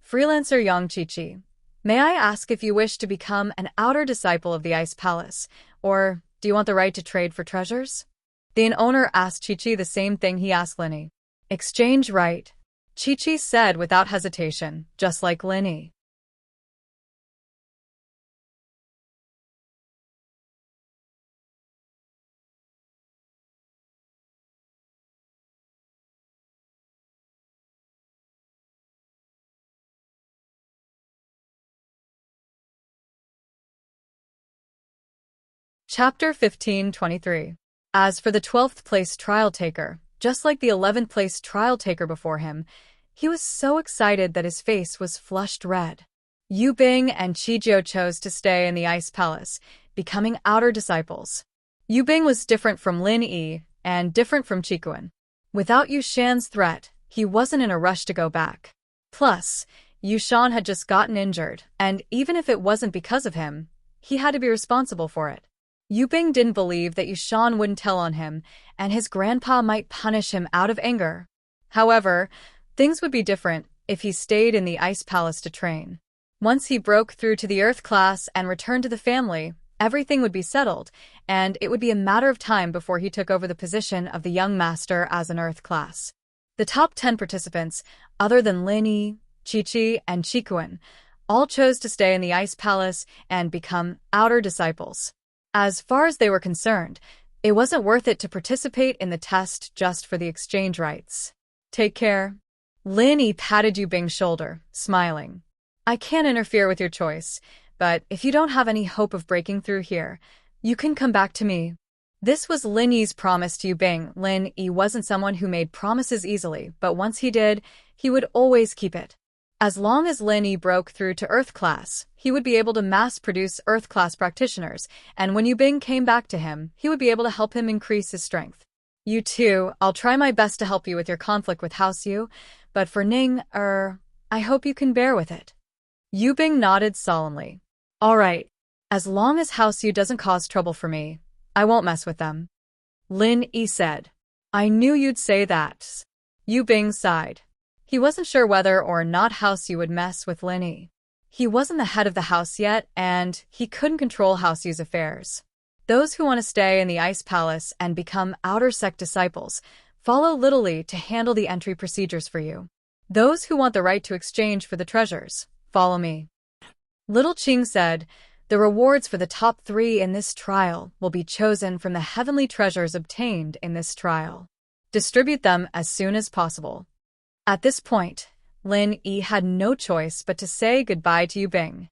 Freelancer Yang Qiqi, may I ask if you wish to become an outer disciple of the Ice Palace, or do you want the right to trade for treasures? The inn owner asked Qiqi the same thing he asked Lin Yi. Exchange right, Qiqi said without hesitation, just like Lin Yi. Chapter 15:23. As for the 12th place trial taker, just like the 11th place trial taker before him, he was so excited that his face was flushed red. Yu Bing and Qijiu chose to stay in the Ice Palace, becoming outer disciples. Yu Bing was different from Lin Yi and different from Qikuan. Without Yu Shan's threat, he wasn't in a rush to go back. Plus, Yu Shan had just gotten injured, and even if it wasn't because of him, he had to be responsible for it. Yu Bing didn't believe that Yu Shan wouldn't tell on him, and his grandpa might punish him out of anger. However, things would be different if he stayed in the Ice Palace to train. Once he broke through to the Earth class and returned to the family, everything would be settled, and it would be a matter of time before he took over the position of the young master as an Earth class. The top 10 participants, other than Lin Yi, Qiqi, and Qikuan, all chose to stay in the Ice Palace and become outer disciples. As far as they were concerned, it wasn't worth it to participate in the test just for the exchange rights. Take care. Lin Yi patted Yu Bing's shoulder, smiling. I can't interfere with your choice, but if you don't have any hope of breaking through here, you can come back to me. This was Lin Yi's promise to Yu Bing. Lin Yi wasn't someone who made promises easily, but once he did, he would always keep it. As long as Lin Yi broke through to Earth class, he would be able to mass-produce Earth class practitioners, and when Yu Bing came back to him, he would be able to help him increase his strength. You too, I'll try my best to help you with your conflict with House Yu, but for Ning, I hope you can bear with it. Yu Bing nodded solemnly. All right, as long as House Yu doesn't cause trouble for me, I won't mess with them. Lin Yi said. I knew you'd say that. Yu Bing sighed. He wasn't sure whether or not House Yu would mess with Lin Yi. He wasn't the head of the house yet, and he couldn't control House Yu's affairs. Those who want to stay in the Ice Palace and become outer sect disciples, follow Little Li to handle the entry procedures for you. Those who want the right to exchange for the treasures, follow me. Little Qing said, the rewards for the top 3 in this trial will be chosen from the heavenly treasures obtained in this trial. Distribute them as soon as possible. At this point, Lin Yi had no choice but to say goodbye to Yu Bing.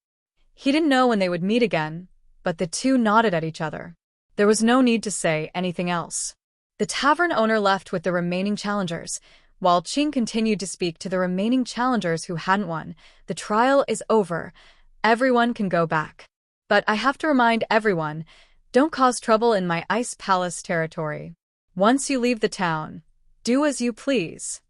He didn't know when they would meet again, but the two nodded at each other. There was no need to say anything else. The tavern owner left with the remaining challengers, while Qing continued to speak to the remaining challengers who hadn't won. The trial is over. Everyone can go back. But I have to remind everyone, don't cause trouble in my Ice Palace territory. Once you leave the town, do as you please.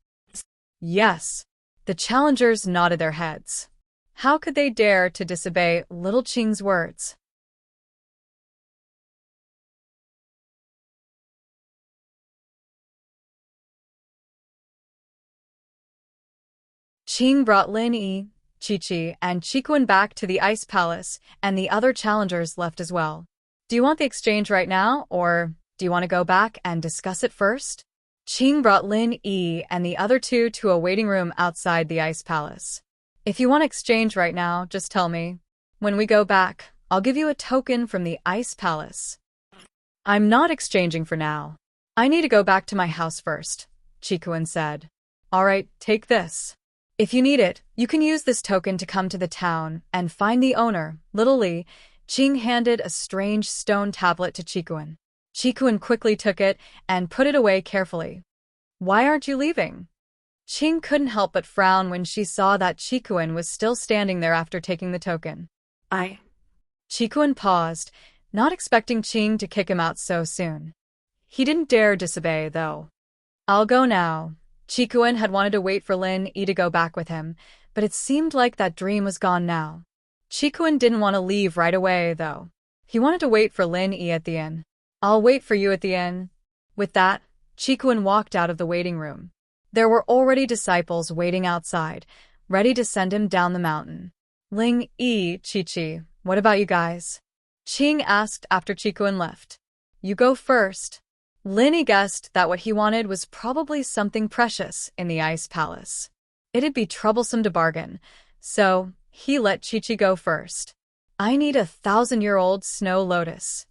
Yes. The challengers nodded their heads. How could they dare to disobey little Qing's words? Qing brought Lin Yi, Chi-Chi, and Chikuan back to the Ice Palace, and the other challengers left as well. Do you want the exchange right now, or do you want to go back and discuss it first? Qing brought Lin Yi and the other two to a waiting room outside the Ice Palace. If you want exchange right now, just tell me. When we go back, I'll give you a token from the Ice Palace. I'm not exchanging for now. I need to go back to my house first, Chikuan said. All right, take this. If you need it, you can use this token to come to the town and find the owner, Little Li. Qing handed a strange stone tablet to Chikuan. Chikuan quickly took it and put it away carefully. Why aren't you leaving? Qing couldn't help but frown when she saw that Chikuan was still standing there after taking the token. Chikuan paused, not expecting Qing to kick him out so soon. He didn't dare disobey, though. I'll go now. Chikuan had wanted to wait for Lin Yi to go back with him, but it seemed like that dream was gone now. Chikuan didn't want to leave right away, though. He wanted to wait for Lin Yi at the inn. I'll wait for you at the inn. With that, Chikuan walked out of the waiting room. There were already disciples waiting outside, ready to send him down the mountain. Ling Yi, Chi-Chi, what about you guys? Qing asked after Chikuan left. You go first. Lin Yi guessed that what he wanted was probably something precious in the Ice Palace. It'd be troublesome to bargain, so he let Chi-Chi go first. I need a 1,000-year-old snow lotus,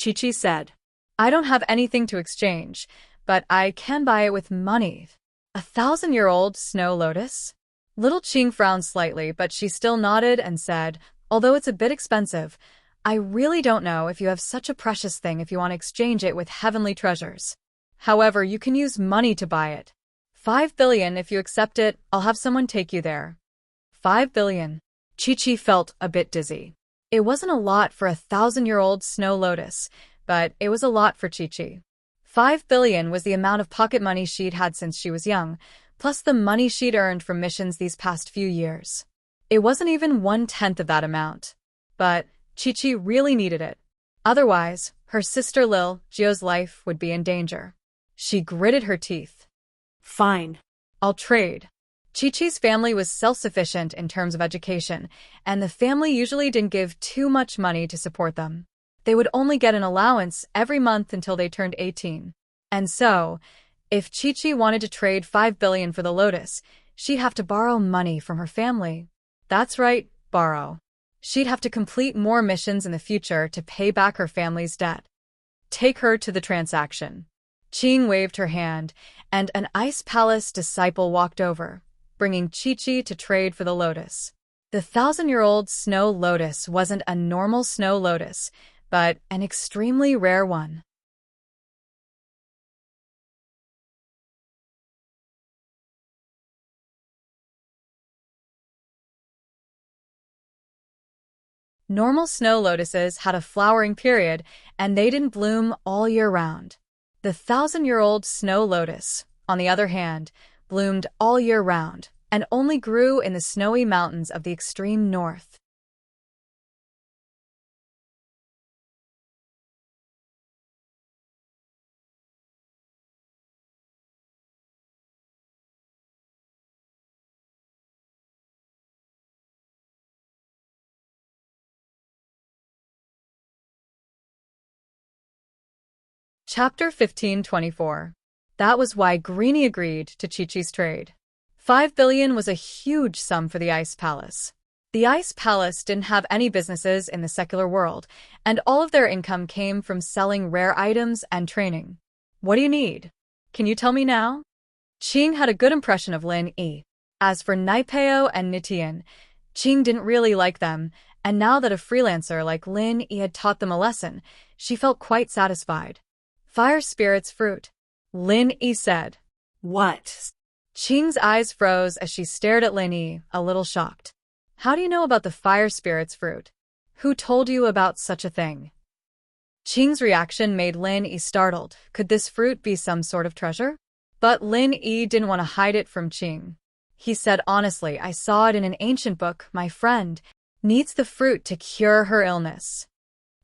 Chi-Chi said. I don't have anything to exchange, but I can buy it with money. A 1,000-year-old snow lotus? Little Qing frowned slightly, but she still nodded and said, although it's a bit expensive, I really don't know if you have such a precious thing if you want to exchange it with heavenly treasures. However, you can use money to buy it. 5 billion if you accept it, I'll have someone take you there. 5 billion. Chi-Chi felt a bit dizzy. It wasn't a lot for a 1,000-year-old snow lotus, but it was a lot for Chi-Chi. 5 billion was the amount of pocket money she'd had since she was young, plus the money she'd earned from missions these past few years. It wasn't even 1/10 of that amount. But Chi-Chi really needed it. Otherwise, her sister Lil Jio's life would be in danger. She gritted her teeth. Fine. I'll trade. Chi-Chi's family was self-sufficient in terms of education, and the family usually didn't give too much money to support them. They would only get an allowance every month until they turned 18. And so, if Chi-Chi wanted to trade 5 billion for the lotus, she'd have to borrow money from her family. That's right, borrow. She'd have to complete more missions in the future to pay back her family's debt. Take her to the transaction. Qing waved her hand, and an Ice Palace disciple walked over, bringing Chi-Chi to trade for the lotus. The 1,000-year-old snow lotus wasn't a normal snow lotus, but an extremely rare one. Normal snow lotuses had a flowering period, and they didn't bloom all year round. The 1,000-year-old snow lotus, on the other hand, bloomed all year round and only grew in the snowy mountains of the extreme north. Chapter 1524. That was why Greenie agreed to Chi-Chi's trade. 5 billion was a huge sum for the Ice Palace. The Ice Palace didn't have any businesses in the secular world, and all of their income came from selling rare items and training. What do you need? Can you tell me now? Qing had a good impression of Lin Yi. As for Naipeo and Nitian, Qing didn't really like them, and now that a freelancer like Lin Yi had taught them a lesson, she felt quite satisfied. Fire Spirit's fruit, Lin Yi said. What? Qing's eyes froze as she stared at Lin Yi, a little shocked. How do you know about the Fire Spirit's fruit? Who told you about such a thing? Qing's reaction made Lin Yi startled. Could this fruit be some sort of treasure? But Lin Yi didn't want to hide it from Qing. He said honestly, I saw it in an ancient book. My friend needs the fruit to cure her illness.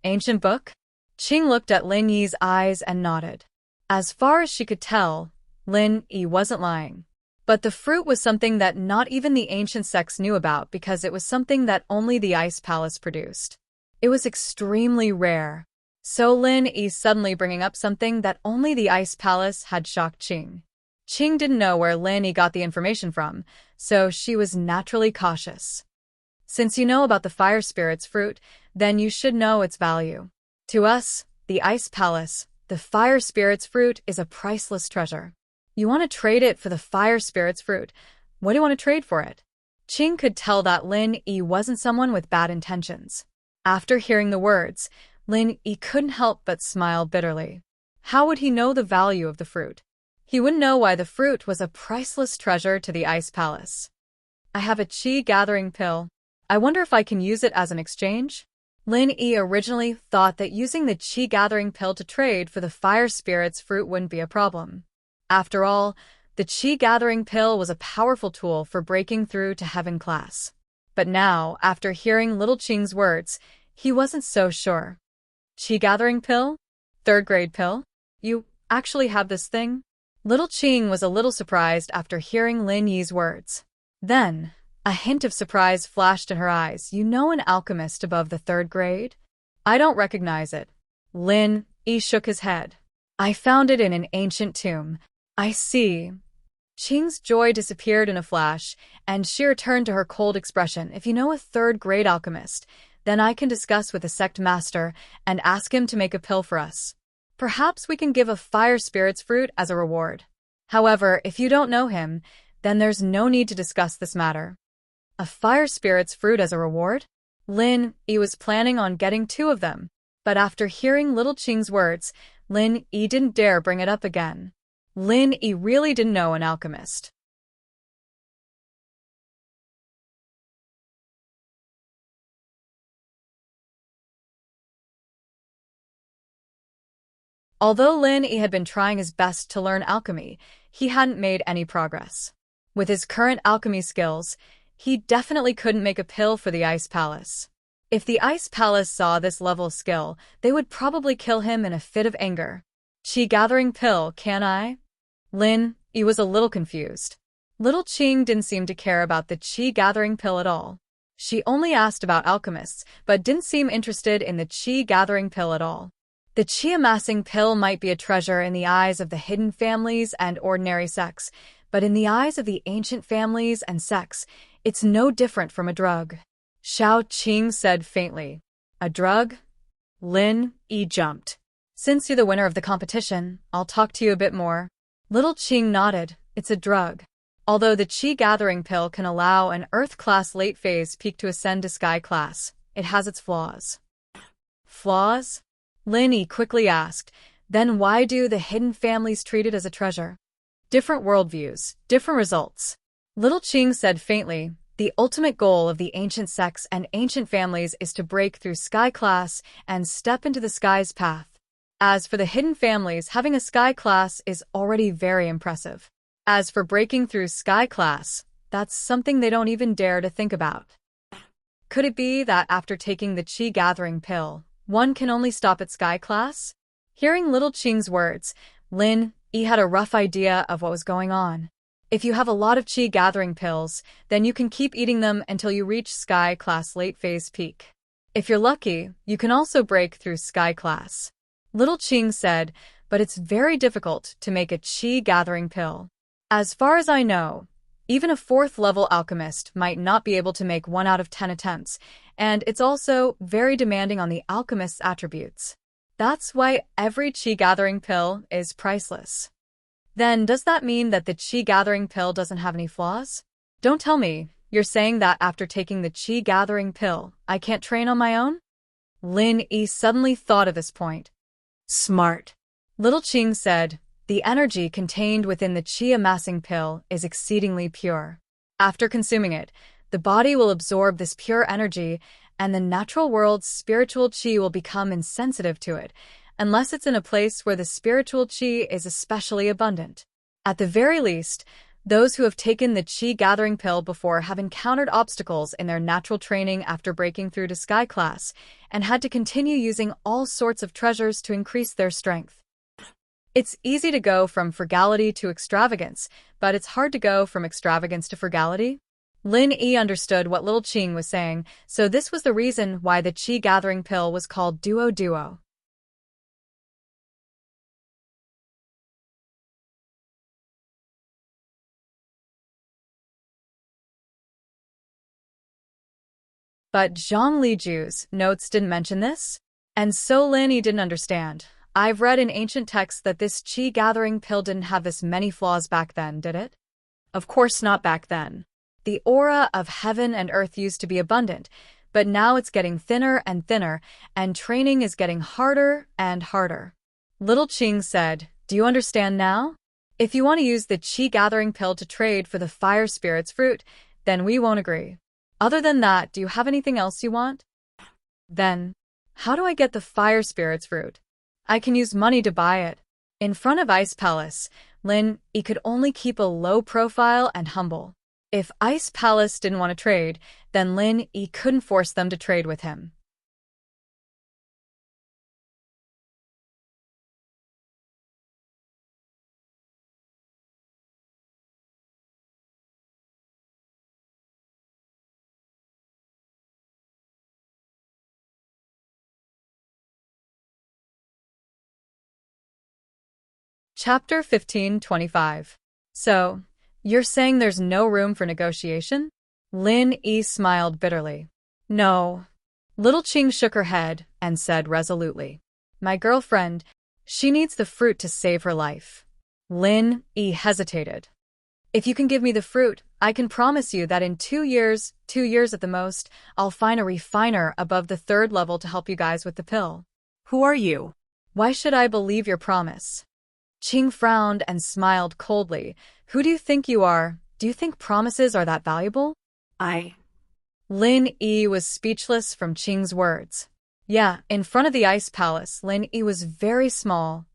Ancient book? Qing looked at Lin Yi's eyes and nodded. As far as she could tell, Lin Yi wasn't lying. But the fruit was something that not even the ancient sects knew about because it was something that only the Ice Palace produced. It was extremely rare. So Lin Yi suddenly bringing up something that only the Ice Palace had shocked Qing. Qing didn't know where Lin Yi got the information from, so she was naturally cautious. Since you know about the fire spirit's fruit, then you should know its value. To us, the Ice Palace, the fire spirit's fruit is a priceless treasure. You want to trade it for the fire spirit's fruit. What do you want to trade for it? Qing could tell that Lin Yi wasn't someone with bad intentions. After hearing the words, Lin Yi couldn't help but smile bitterly. How would he know the value of the fruit? He wouldn't know why the fruit was a priceless treasure to the Ice Palace. I have a qi gathering pill. I wonder if I can use it as an exchange? Lin Yi originally thought that using the qi gathering pill to trade for the fire spirit's fruit wouldn't be a problem. After all, the qi gathering pill was a powerful tool for breaking through to heaven class. But now, after hearing little Qing's words, he wasn't so sure. Qi gathering pill? Third grade pill? You actually have this thing? Little Qing was a little surprised after hearing Lin Yi's words. Then, a hint of surprise flashed in her eyes. You know an alchemist above the third grade? I don't recognize it. Lin Yi shook his head. I found it in an ancient tomb. I see. Qing's joy disappeared in a flash, and she returned to her cold expression. If you know a third-grade alchemist, then I can discuss with the sect master and ask him to make a pill for us. Perhaps we can give a fire spirit's fruit as a reward. However, if you don't know him, then there's no need to discuss this matter. A fire spirit's fruit as a reward? Lin Yi was planning on getting 2 of them, but after hearing little Qing's words, Lin Yi didn't dare bring it up again. Lin Yi really didn't know an alchemist. Although Lin Yi had been trying his best to learn alchemy, he hadn't made any progress. With his current alchemy skills, he definitely couldn't make a pill for the Ice Palace. If the Ice Palace saw this level of skill, they would probably kill him in a fit of anger. Qi gathering pill, can I? Lin Yi was a little confused. Little Qing didn't seem to care about the qi gathering pill at all. She only asked about alchemists, but didn't seem interested in the qi gathering pill at all. The qi amassing pill might be a treasure in the eyes of the hidden families and ordinary sects, but in the eyes of the ancient families and sects, it's no different from a drug. Xiao Qing said faintly. A drug? Lin Yi jumped. Since you're the winner of the competition, I'll talk to you a bit more. Little Qing nodded. It's a drug. Although the Qi gathering pill can allow an Earth-class late-phase peak to ascend to Sky class, it has its flaws. Flaws? Lin Yi quickly asked. Then why do the hidden families treat it as a treasure? Different worldviews, different results. Little Qing said faintly, the ultimate goal of the ancient sects and ancient families is to break through Sky class and step into the Sky's path. As for the hidden families, having a Sky class is already very impressive. As for breaking through Sky class, that's something they don't even dare to think about. Could it be that after taking the Qi gathering pill, one can only stop at Sky class? Hearing little Qing's words, Lin Yi had a rough idea of what was going on. If you have a lot of Qi gathering pills, then you can keep eating them until you reach Sky class late phase peak. If you're lucky, you can also break through Sky class. Little Qing said, but it's very difficult to make a qi gathering pill. As far as I know, even a 4th-level alchemist might not be able to make 1 out of 10 attempts, and it's also very demanding on the alchemist's attributes. That's why every qi gathering pill is priceless. Then does that mean that the qi gathering pill doesn't have any flaws? Don't tell me, you're saying that after taking the qi gathering pill, I can't train on my own? Lin Yi suddenly thought of this point. Smart. Little Qing said, the energy contained within the qi amassing pill is exceedingly pure. After consuming it, the body will absorb this pure energy and the natural world's spiritual qi will become insensitive to it, unless it's in a place where the spiritual qi is especially abundant. At the very least, those who have taken the qi gathering pill before have encountered obstacles in their natural training after breaking through to sky class, and had to continue using all sorts of treasures to increase their strength. It's easy to go from frugality to extravagance, but it's hard to go from extravagance to frugality. Lin Yi understood what little Qing was saying, so this was the reason why the qi gathering pill was called Duo Duo. But Zhang Liju's notes didn't mention this, and so Lin Yi didn't understand. I've read in ancient texts that this qi gathering pill didn't have this many flaws back then, did it? Of course not back then. The aura of heaven and earth used to be abundant, but now it's getting thinner and thinner, and training is getting harder and harder. Little Qing said, "Do you understand now? If you want to use the qi gathering pill to trade for the fire spirit's fruit, then we won't agree. Other than that, do you have anything else you want?" Then, how do I get the fire spirit's fruit? I can use money to buy it. In front of Ice Palace, Lin Yi could only keep a low profile and humble. If Ice Palace didn't want to trade, then Lin Yi couldn't force them to trade with him. Chapter 1525. So, you're saying there's no room for negotiation? Lin Yi smiled bitterly. No. Little Qing shook her head and said resolutely, "My girlfriend, she needs the fruit to save her life." Lin Yi hesitated. "If you can give me the fruit, I can promise you that in 2 years at the most, I'll find a refiner above the 3rd level to help you guys with the pill." Who are you? Why should I believe your promise? Qing frowned and smiled coldly. Who do you think you are? Do you think promises are that valuable? Lin Yi was speechless from Qing's words. Yeah, in front of the Ice Palace, Lin Yi was very small.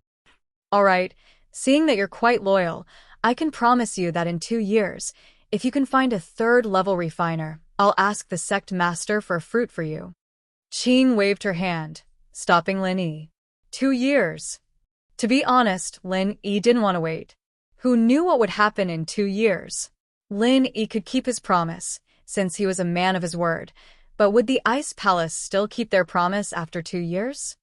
All right, seeing that you're quite loyal, I can promise you that in 2 years, if you can find a 3rd level refiner, I'll ask the sect master for a fruit for you. Qing waved her hand, stopping Lin Yi. 2 years. To be honest, Lin Yi didn't want to wait. Who knew what would happen in 2 years? Lin Yi could keep his promise, since he was a man of his word, but would the Ice Palace still keep their promise after 2 years?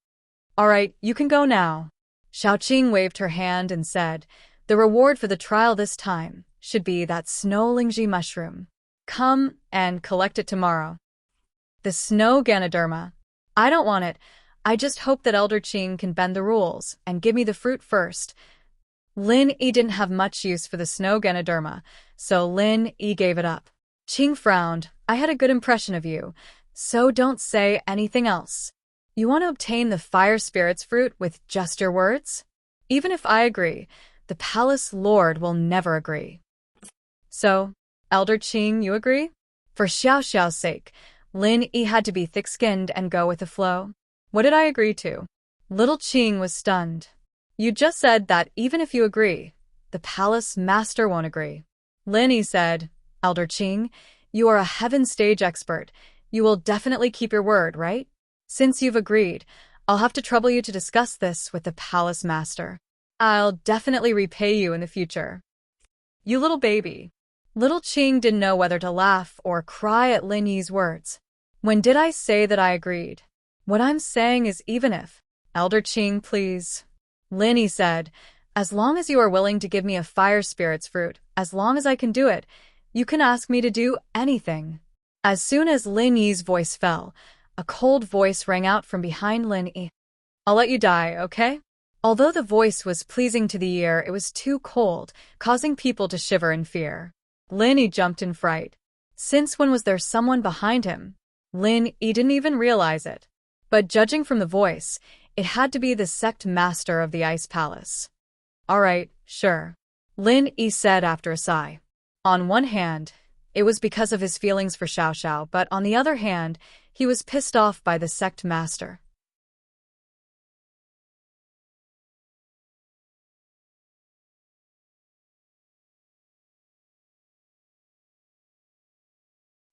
All right, you can go now. Xiaoqing waved her hand and said, "The reward for the trial this time should be that snow lingji mushroom. Come and collect it tomorrow." The snow Ganoderma. I don't want it. I just hope that Elder Qing can bend the rules and give me the fruit first. Lin Yi didn't have much use for the snow Ganoderma, so Lin Yi gave it up. Qing frowned. I had a good impression of you, so don't say anything else. You want to obtain the fire spirit's fruit with just your words? Even if I agree, the palace lord will never agree. So, Elder Qing, you agree? For Xiao Xiao's sake, Lin Yi had to be thick-skinned and go with the flow. What did I agree to? Little Qing was stunned. You just said that even if you agree, the palace master won't agree. Lin Yi said, Elder Qing, you are a heaven stage expert. You will definitely keep your word, right? Since you've agreed, I'll have to trouble you to discuss this with the palace master. I'll definitely repay you in the future. You little baby. Little Qing didn't know whether to laugh or cry at Lin Yi's words. When did I say that I agreed? What I'm saying is even if. Elder Qing, please. Lin Yi said, as long as you are willing to give me a fire spirit's fruit, as long as I can do it, you can ask me to do anything. As soon as Lin Yi's voice fell, a cold voice rang out from behind Lin Yi. I'll let you die, okay? Although the voice was pleasing to the ear, it was too cold, causing people to shiver in fear. Lin Yi jumped in fright. Since when was there someone behind him? Lin Yi didn't even realize it. But judging from the voice, it had to be the sect master of the Ice Palace. All right, sure. Lin Yi said after a sigh. On one hand, it was because of his feelings for Xiao Xiao, but on the other hand, He was pissed off by the sect master.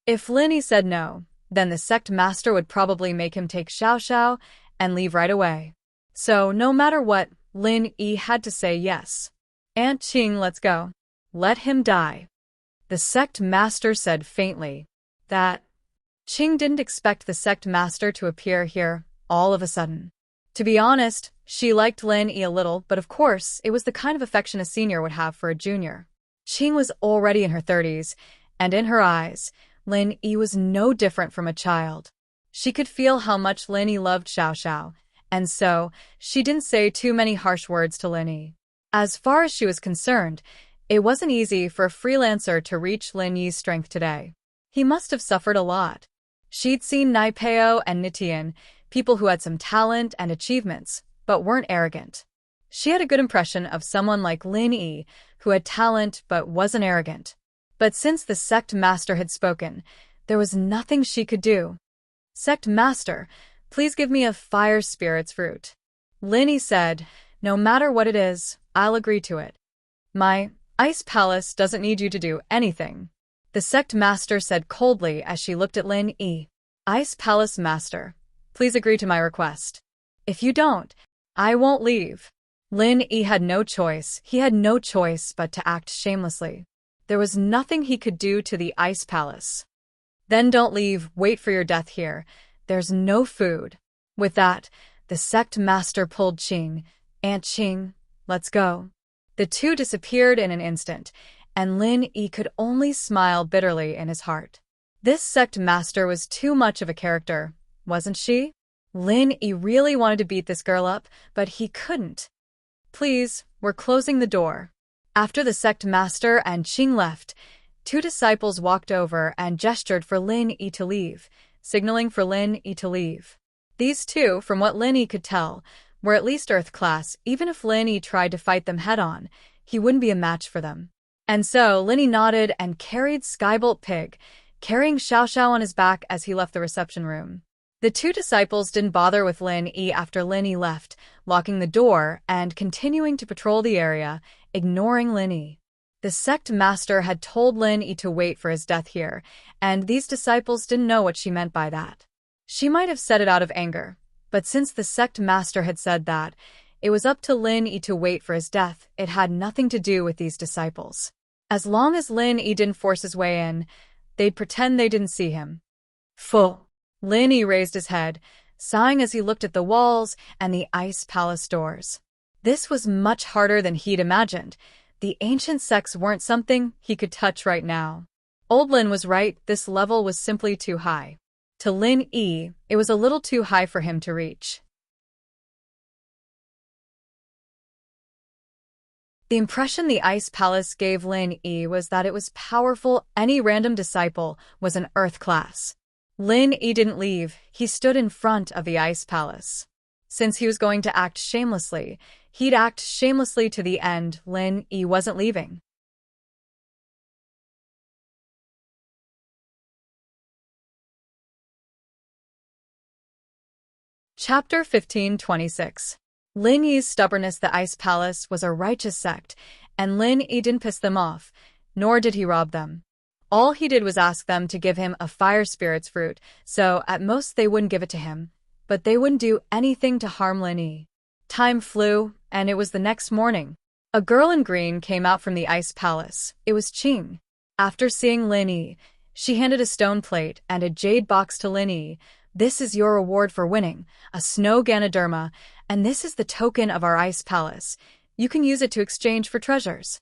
If Lin Yi said no, then the sect master would probably make him take Xiao Xiao and leave right away. So no matter what, Lin Yi had to say yes. Aunt Qing, let's go. Let him die. The sect master said faintly. That Qing didn't expect the sect master to appear here all of a sudden. To be honest, she liked Lin Yi a little, but of course, it was the kind of affection a senior would have for a junior. Qing was already in her 30s, and in her eyes, Lin Yi was no different from a child. She could feel how much Lin Yi loved Xiao Xiao, and so she didn't say too many harsh words to Lin Yi. As far as she was concerned, it wasn't easy for a freelancer to reach Lin Yi's strength today. He must have suffered a lot. She'd seen Nai Peo and Nitian, people who had some talent and achievements, but weren't arrogant. She had a good impression of someone like Lin Yi, who had talent but wasn't arrogant. But since the sect master had spoken, there was nothing she could do. Sect master, please give me a fire spirit's fruit. Lin Yi said, no matter what it is, I'll agree to it. My ice palace doesn't need you to do anything. The sect master said coldly as she looked at Lin Yi. Ice palace master, please agree to my request. If you don't, I won't leave. Lin Yi had no choice. He had no choice but to act shamelessly. There was nothing he could do to the ice palace. Then don't leave, wait for your death here. There's no food. With that, the sect master pulled Qing. Aunt Qing, let's go. The two disappeared in an instant, and Lin Yi could only smile bitterly in his heart. This sect master was too much of a character, wasn't she? Lin Yi really wanted to beat this girl up, but he couldn't. Please, we're closing the door. After the sect master and Qing left, two disciples walked over and gestured for Lin Yi to leave, signaling for Lin Yi to leave. These two, from what Lin Yi could tell, were at least Earth class. Even if Lin Yi tried to fight them head-on, he wouldn't be a match for them. And so Lin Yi nodded and carried Skybolt Pig, carrying Xiao Xiao on his back as he left the reception room. The two disciples didn't bother with Lin Yi after Lin Yi left, locking the door and continuing to patrol the area, ignoring Lin Yi. The sect master had told Lin Yi to wait for his death here, and these disciples didn't know what she meant by that. She might have said it out of anger, but since the sect master had said that, it was up to Lin Yi to wait for his death. It had nothing to do with these disciples. As long as Lin Yi didn't force his way in, they'd pretend they didn't see him. Full. Lin Yi raised his head, sighing as he looked at the walls and the ice palace doors. This was much harder than he'd imagined. The ancient sects weren't something he could touch right now. Old Lin was right, this level was simply too high. To Lin Yi, it was a little too high for him to reach. The impression the ice palace gave Lin Yi was that it was powerful. Any random disciple was an Earth class. Lin Yi didn't leave, he stood in front of the ice palace. Since he was going to act shamelessly, he'd act shamelessly to the end. Lin Yi wasn't leaving. Chapter 1526. Lin Yi's stubbornness. The ice palace was a righteous sect, and Lin Yi didn't piss them off, nor did he rob them. All he did was ask them to give him a fire spirit's fruit, so at most they wouldn't give it to him. But they wouldn't do anything to harm Lin Yi. Time flew, and it was the next morning. A girl in green came out from the ice palace. It was Qing. After seeing Lin Yi, she handed a stone plate and a jade box to Lin Yi. This is your reward for winning, a snow Ganoderma, and this is the token of our ice palace. You can use it to exchange for treasures.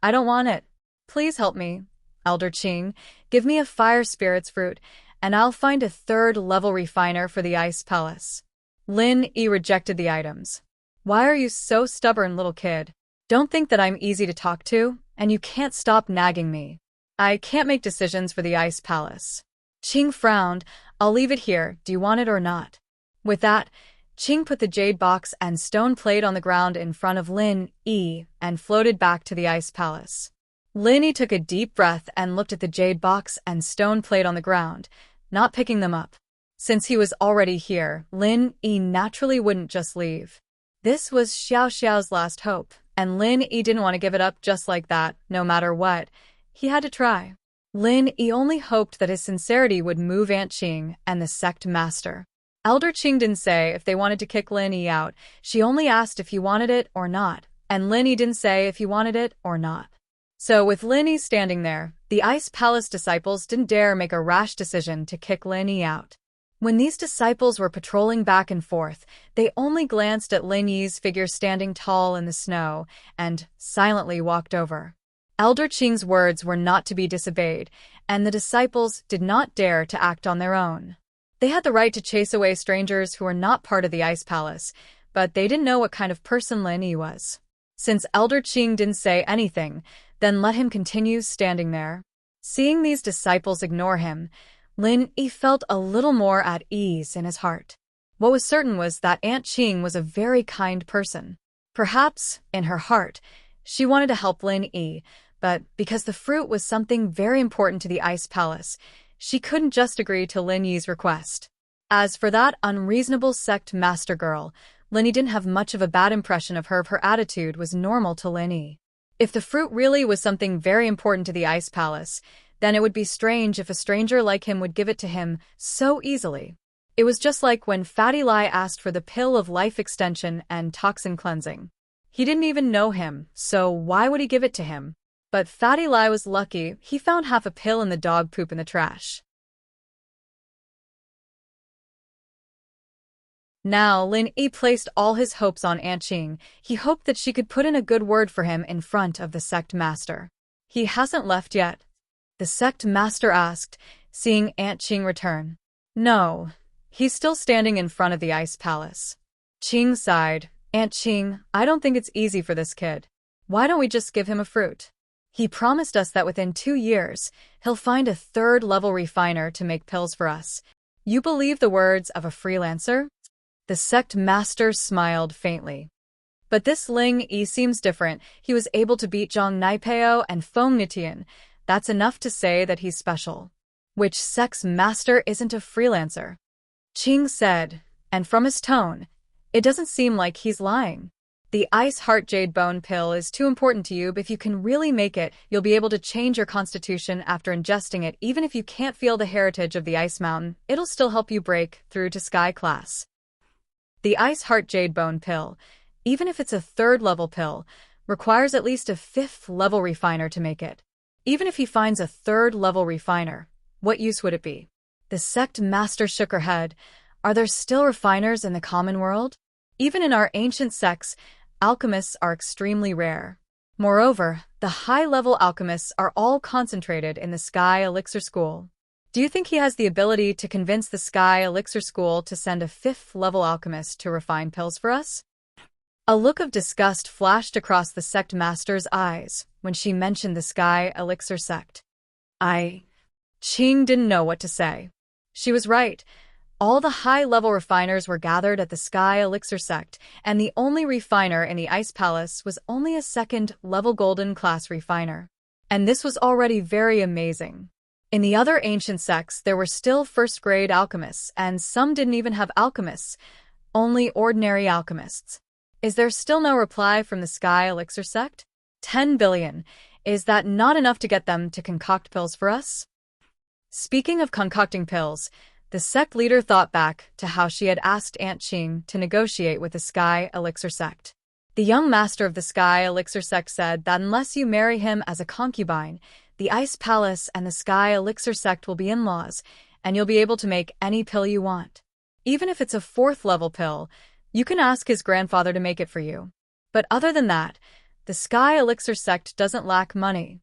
I don't want it. Please help me, Elder Qing. Give me a fire spirit's fruit, and I'll find a third-level refiner for the ice palace. Lin Yi rejected the items. Why are you so stubborn, little kid? Don't think that I'm easy to talk to, and you can't stop nagging me. I can't make decisions for the ice palace. Qing frowned. I'll leave it here, do you want it or not? With that, Qing put the jade box and stone plate on the ground in front of Lin Yi and floated back to the ice palace. Lin Yi took a deep breath and looked at the jade box and stone plate on the ground, not picking them up. Since he was already here, Lin Yi naturally wouldn't just leave. This was Xiao Xiao's last hope, and Lin Yi didn't want to give it up just like that, no matter what. He had to try. Lin Yi only hoped that his sincerity would move Aunt Qing and the sect master. Elder Qing didn't say if they wanted to kick Lin Yi out, she only asked if he wanted it or not, and Lin Yi didn't say if he wanted it or not. So with Lin Yi standing there, the Ice Palace disciples didn't dare make a rash decision to kick Lin Yi out. When these disciples were patrolling back and forth, they only glanced at Lin Yi's figure standing tall in the snow and silently walked over. Elder Qing's words were not to be disobeyed, and the disciples did not dare to act on their own. They had the right to chase away strangers who were not part of the Ice Palace, but they didn't know what kind of person Lin Yi was. Since Elder Qing didn't say anything, then let him continue standing there. Seeing these disciples ignore him, Lin Yi felt a little more at ease in his heart. What was certain was that Aunt Qing was a very kind person. Perhaps, in her heart, she wanted to help Lin Yi, but because the fruit was something very important to the Ice Palace, she couldn't just agree to Lin Yi's request. As for that unreasonable sect master girl, Lin Yi didn't have much of a bad impression of her. Her attitude was normal to Lin Yi. If the fruit really was something very important to the Ice Palace, then it would be strange if a stranger like him would give it to him so easily. It was just like when Fatty Lai asked for the pill of life extension and toxin cleansing. He didn't even know him, so why would he give it to him? But Fatty Lai was lucky. He found half a pill in the dog poop in the trash. Now, Lin Yi placed all his hopes on Aunt Qing. He hoped that she could put in a good word for him in front of the sect master. He hasn't left yet? The sect master asked, seeing Aunt Qing return. No, he's still standing in front of the Ice Palace. Qing sighed. Aunt Qing, I don't think it's easy for this kid. Why don't we just give him a fruit? He promised us that within 2 years, he'll find a 3rd-level refiner to make pills for us. You believe the words of a freelancer? The sect master smiled faintly. But this Ling Yi seems different. He was able to beat Zhang Naipeo and Feng Nitian. That's enough to say that he's special. Which sect master isn't a freelancer? Qing said, and from his tone, it doesn't seem like he's lying. The Ice Heart Jade Bone pill is too important to you, but if you can really make it, you'll be able to change your constitution after ingesting it. Even if you can't feel the heritage of the Ice Mountain, it'll still help you break through to Sky Class. The Ice Heart Jade Bone pill, even if it's a 3rd-level pill, requires at least a 5th-level refiner to make it. Even if he finds a 3rd-level refiner, what use would it be? The sect master shook her head. Are there still refiners in the common world? Even in our ancient sects, alchemists are extremely rare. Moreover, the high-level alchemists are all concentrated in the Sky Elixir School. Do you think he has the ability to convince the Sky Elixir School to send a 5th-level alchemist to refine pills for us? A look of disgust flashed across the sect master's eyes when she mentioned the Sky Elixir sect. Qing didn't know what to say. She was right. All the high-level refiners were gathered at the Sky Elixir sect, and the only refiner in the Ice Palace was only a 2nd-level golden class refiner. And this was already very amazing. In the other ancient sects, there were still 1st-grade alchemists, and some didn't even have alchemists, only ordinary alchemists. Is there still no reply from the Sky Elixir sect? 10 billion. Is that not enough to get them to concoct pills for us? Speaking of concocting pills, the sect leader thought back to how she had asked Aunt Qing to negotiate with the Sky Elixir sect. The young master of the Sky Elixir sect said that unless you marry him as a concubine, the Ice Palace and the Sky Elixir sect will be in-laws, and you'll be able to make any pill you want. Even if it's a 4th-level pill, you can ask his grandfather to make it for you. But other than that, the Sky Elixir sect doesn't lack money.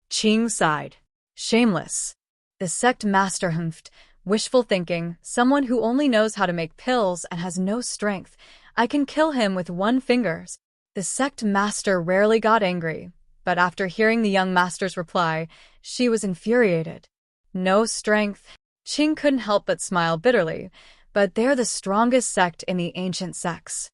Qing sighed. Shameless. The sect master humphed. Wishful thinking, someone who only knows how to make pills and has no strength. I can kill him with 1 finger. The sect master rarely got angry, but after hearing the young master's reply, she was infuriated. No strength. Qing couldn't help but smile bitterly, but they're the strongest sect in the ancient sects.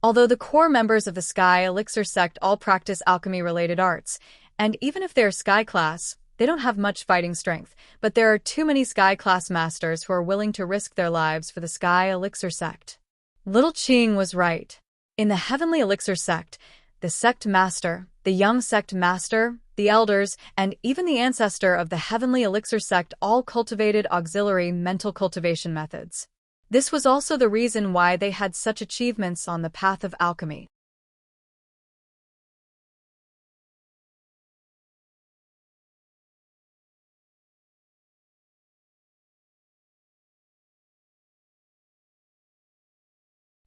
Although the core members of the Sky Elixir sect all practice alchemy-related arts, and even if they're Sky class, They don't have much fighting strength, but there are too many Sky-class masters who are willing to risk their lives for the Sky Elixir sect. Little Qing was right. In the Heavenly Elixir sect, the sect master, the young sect master, the elders, and even the ancestor of the Heavenly Elixir sect all cultivated auxiliary mental cultivation methods. This was also the reason why they had such achievements on the path of alchemy.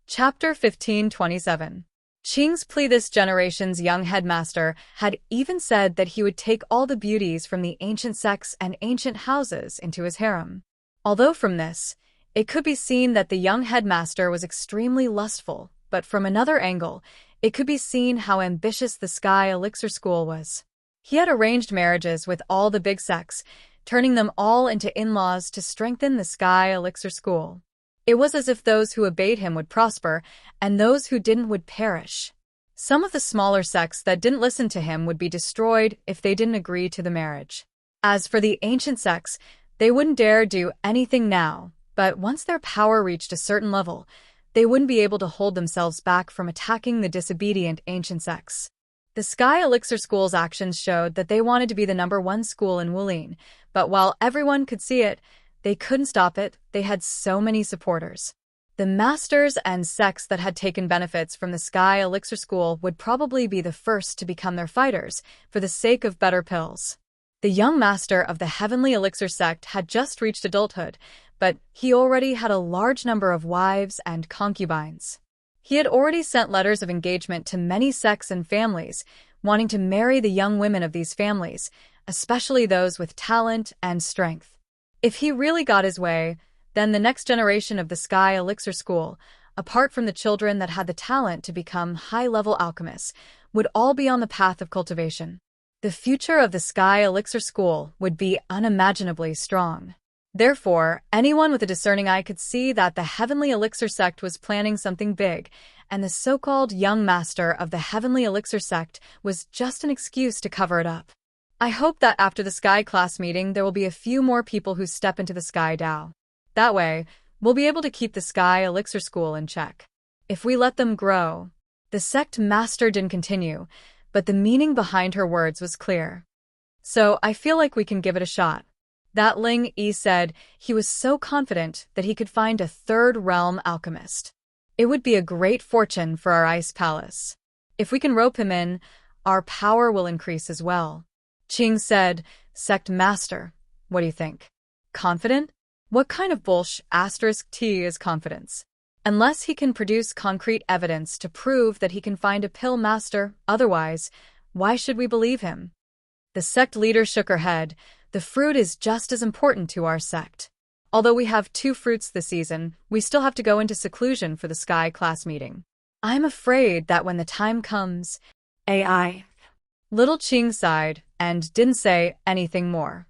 Chapter 1527. Qing's plea. This generation's young headmaster had even said that he would take all the beauties from the ancient sects and ancient houses into his harem. Although from this, it could be seen that the young headmaster was extremely lustful, but from another angle, it could be seen how ambitious the Sky Elixir School was. He had arranged marriages with all the big sects, turning them all into in-laws to strengthen the Sky Elixir School. It was as if those who obeyed him would prosper, and those who didn't would perish. Some of the smaller sects that didn't listen to him would be destroyed if they didn't agree to the marriage. As for the ancient sects, they wouldn't dare do anything now, but once their power reached a certain level, they wouldn't be able to hold themselves back from attacking the disobedient ancient sects. The Sky Elixir School's actions showed that they wanted to be the #1 school in Wulin, but while everyone could see it, they couldn't stop it. They had so many supporters. The masters and sects that had taken benefits from the Sky Elixir School would probably be the first to become their fighters, for the sake of better pills. The young master of the Heavenly Elixir sect had just reached adulthood, but he already had a large number of wives and concubines. He had already sent letters of engagement to many sects and families, wanting to marry the young women of these families, especially those with talent and strength. If he really got his way, then the next generation of the Sky Elixir School, apart from the children that had the talent to become high-level alchemists, would all be on the path of cultivation. The future of the Sky Elixir School would be unimaginably strong. Therefore, anyone with a discerning eye could see that the Heavenly Elixir sect was planning something big, and the so-called young master of the Heavenly Elixir sect was just an excuse to cover it up. I hope that after the Sky class meeting there will be a few more people who step into the Sky Dao. That way, we'll be able to keep the Sky Elixir School in check. If we let them grow. The sect master didn't continue, but the meaning behind her words was clear. So I feel like we can give it a shot. That Ling Yi said he was so confident that he could find a third realm alchemist. It would be a great fortune for our ice palace. If we can rope him in, our power will increase as well. Qing said, Sect Master, what do you think? Confident? What kind of *T is confidence? Unless he can produce concrete evidence to prove that he can find a pill master, otherwise, why should we believe him? The sect leader shook her head. The fruit is just as important to our sect. Although we have 2 fruits this season, we still have to go into seclusion for the Sky class meeting. I'm afraid that when the time comes, AI. Little Qing sighed and didn't say anything more.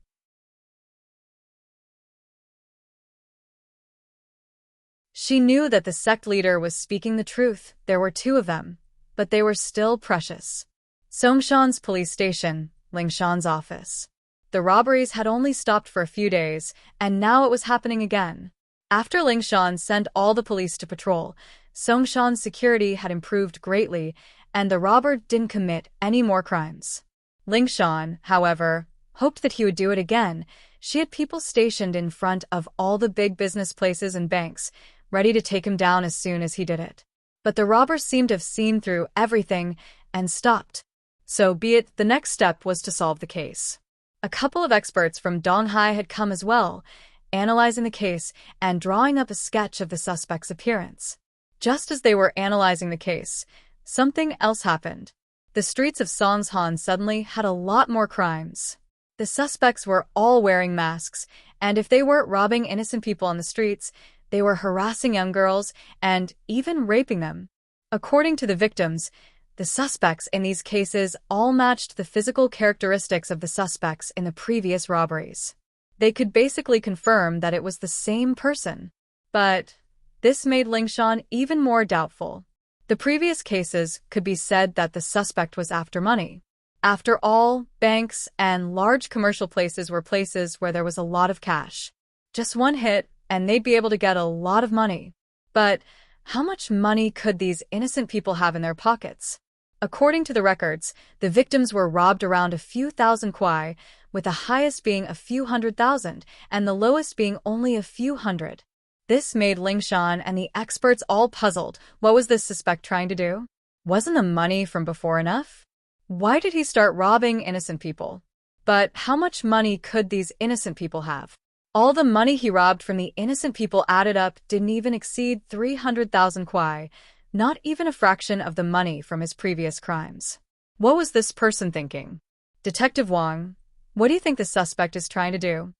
She knew that the sect leader was speaking the truth. There were 2 of them, but they were still precious. Songshan's police station, Lingshan's office. The robberies had only stopped for a few days, and now it was happening again. After Lingshan sent all the police to patrol, Songshan's security had improved greatly, and the robber didn't commit any more crimes. Lingshan, however, hoped that he would do it again. She had people stationed in front of all the big business places and banks, ready to take him down as soon as he did it. But the robber seemed to have seen through everything and stopped. So be it, the next step was to solve the case. A couple of experts from Donghai had come as well, analyzing the case and drawing up a sketch of the suspect's appearance. Just as they were analyzing the case, something else happened. The streets of Songshan suddenly had a lot more crimes. The suspects were all wearing masks, and if they weren't robbing innocent people on the streets, they were harassing young girls and even raping them. According to the victims, the suspects in these cases all matched the physical characteristics of the suspects in the previous robberies. They could basically confirm that it was the same person. But this made Lingshan even more doubtful. The previous cases could be said that the suspect was after money. After all, banks and large commercial places were places where there was a lot of cash. Just one hit, and they'd be able to get a lot of money. But how much money could these innocent people have in their pockets? According to the records, the victims were robbed around a few thousand kwai, with the highest being a few 100,000 and the lowest being only a few hundred. This made Lingshan and the experts all puzzled. What was this suspect trying to do? Wasn't the money from before enough? Why did he start robbing innocent people? But how much money could these innocent people have? All the money he robbed from the innocent people added up didn't even exceed 300,000 kwai, not even a fraction of the money from his previous crimes. What was this person thinking? Detective Wang, what do you think the suspect is trying to do?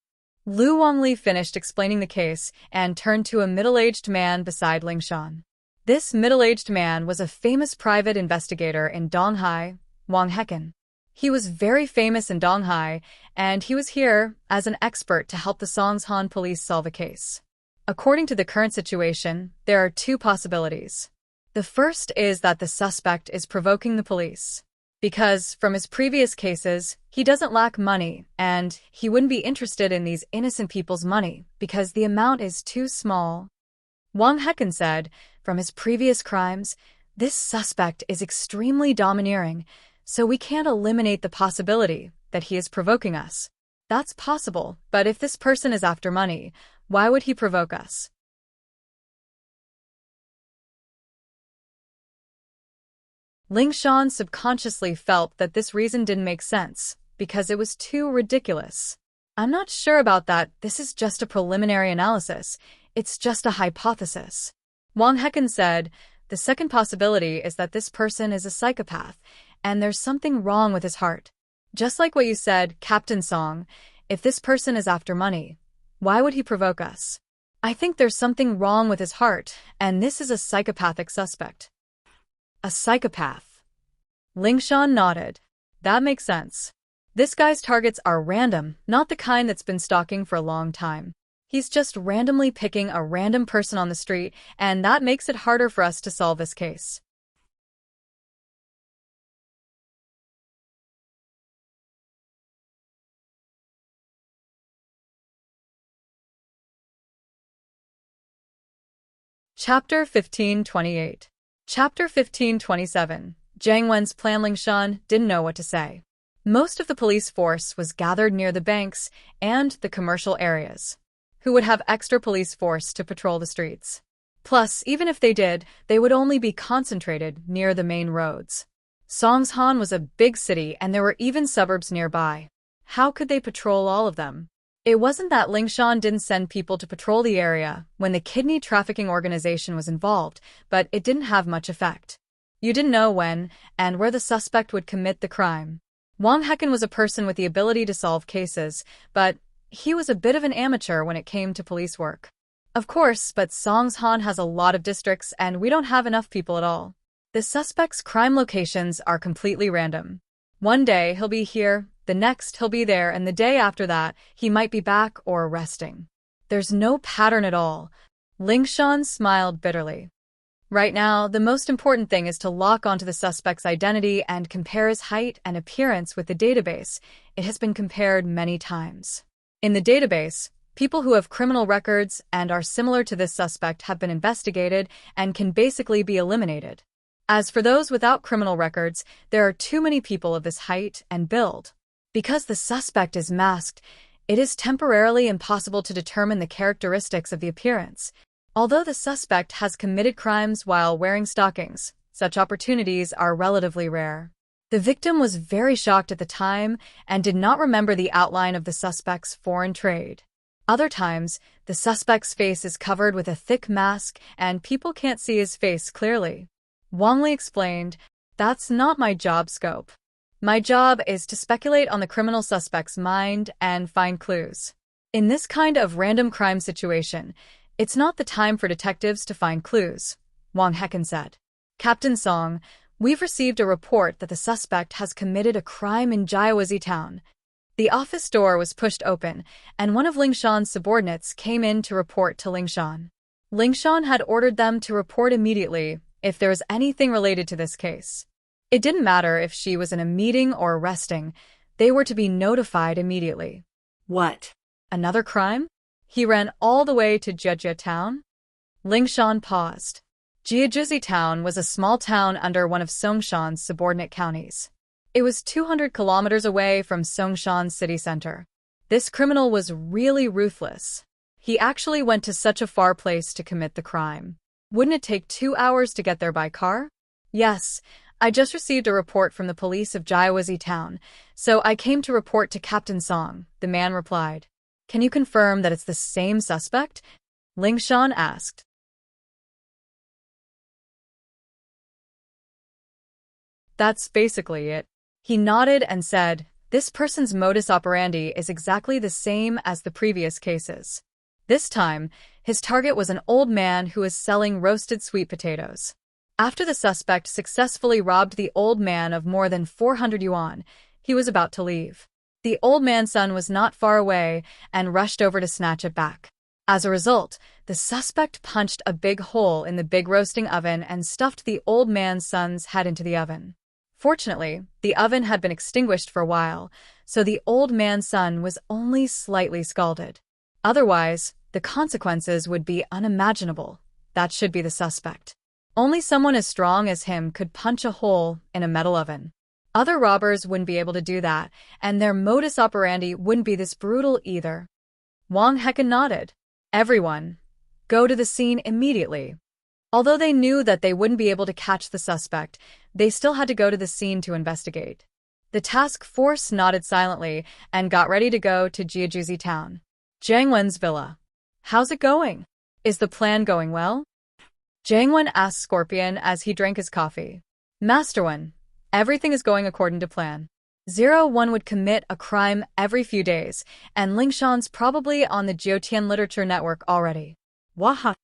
Lu Wangli finished explaining the case and turned to a middle-aged man beside Lingshan. This middle-aged man was a famous private investigator in Donghai, Wang Hecken. He was very famous in Donghai, and he was here as an expert to help the Songshan police solve a case. According to the current situation, there are two possibilities. The first is that the suspect is provoking the police. Because, from his previous cases, he doesn't lack money, and he wouldn't be interested in these innocent people's money because the amount is too small. Wang Hecken said, from his previous crimes, this suspect is extremely domineering, so we can't eliminate the possibility that he is provoking us. That's possible, but if this person is after money, why would he provoke us? Lingshan subconsciously felt that this reason didn't make sense, because it was too ridiculous. I'm not sure about that, this is just a preliminary analysis, it's just a hypothesis. Wang Hecken said, the second possibility is that this person is a psychopath, and there's something wrong with his heart. Just like what you said, Captain Song, if this person is after money, why would he provoke us? I think there's something wrong with his heart, and this is a psychopathic suspect. A psychopath. Lingshan nodded. That makes sense. This guy's targets are random, not the kind that's been stalking for a long time. He's just randomly picking a random person on the street, and that makes it harder for us to solve this case. Chapter 1528. Chapter 1527. Jiang Wen's plan. Lingshan didn't know what to say. Most of the police force was gathered near the banks and the commercial areas, who would have extra police force to patrol the streets. Plus, even if they did, they would only be concentrated near the main roads. Songshan was a big city and there were even suburbs nearby. How could they patrol all of them? It wasn't that Lingshan didn't send people to patrol the area when the kidney trafficking organization was involved, but it didn't have much effect. You didn't know when and where the suspect would commit the crime. Wang Hecken was a person with the ability to solve cases, but he was a bit of an amateur when it came to police work. Of course, but Songshan has a lot of districts and we don't have enough people at all. The suspect's crime locations are completely random. One day he'll be here, the next he'll be there, and the day after that he might be back or resting. There's no pattern at all. Lingshan smiled bitterly. Right now, the most important thing is to lock onto the suspect's identity and compare his height and appearance with the database. It has been compared many times. In the database, people who have criminal records and are similar to this suspect have been investigated and can basically be eliminated. As for those without criminal records, there are too many people of this height and build. Because the suspect is masked, it is temporarily impossible to determine the characteristics of the appearance. Although the suspect has committed crimes while wearing stockings, such opportunities are relatively rare. The victim was very shocked at the time and did not remember the outline of the suspect's foreign trade. Other times, the suspect's face is covered with a thick mask and people can't see his face clearly. Wang Li explained, "That's not my job scope. My job is to speculate on the criminal suspect's mind and find clues. In this kind of random crime situation, it's not the time for detectives to find clues," Wang Hecken said. "Captain Song, we've received a report that the suspect has committed a crime in Jiawazi town." The office door was pushed open, and one of Lingshan's subordinates came in to report to Lingshan. Lingshan had ordered them to report immediately if there was anything related to this case. It didn't matter if she was in a meeting or resting, they were to be notified immediately. What? Another crime? He ran all the way to Jejia town? Lingshan paused. Jiajizi town was a small town under one of Songshan's subordinate counties. It was 200 kilometers away from Songshan's city center. This criminal was really ruthless. He actually went to such a far place to commit the crime. Wouldn't it take 2 hours to get there by car? Yes, I just received a report from the police of Jiawazi town, so I came to report to Captain Song, the man replied. Can you confirm that it's the same suspect? Lingshan asked. That's basically it. He nodded and said, this person's modus operandi is exactly the same as the previous cases. This time, his target was an old man who was selling roasted sweet potatoes. After the suspect successfully robbed the old man of more than 400 yuan, he was about to leave. The old man's son was not far away and rushed over to snatch it back. As a result, the suspect punched a big hole in the big roasting oven and stuffed the old man's son's head into the oven. Fortunately, the oven had been extinguished for a while, so the old man's son was only slightly scalded. Otherwise, the consequences would be unimaginable. That should be the suspect. Only someone as strong as him could punch a hole in a metal oven. Other robbers wouldn't be able to do that, and their modus operandi wouldn't be this brutal either. Wang Hecken nodded. Everyone, go to the scene immediately. Although they knew that they wouldn't be able to catch the suspect, they still had to go to the scene to investigate. The task force nodded silently and got ready to go to Jiajuzi town. Jiang Wen's villa. How's it going? Is the plan going well? Jiang Wen asked Scorpion as he drank his coffee. Master Wen, everything is going according to plan. 01 would commit a crime every few days, and Lingshan's probably on the Jiutian Literature Network already. Waha!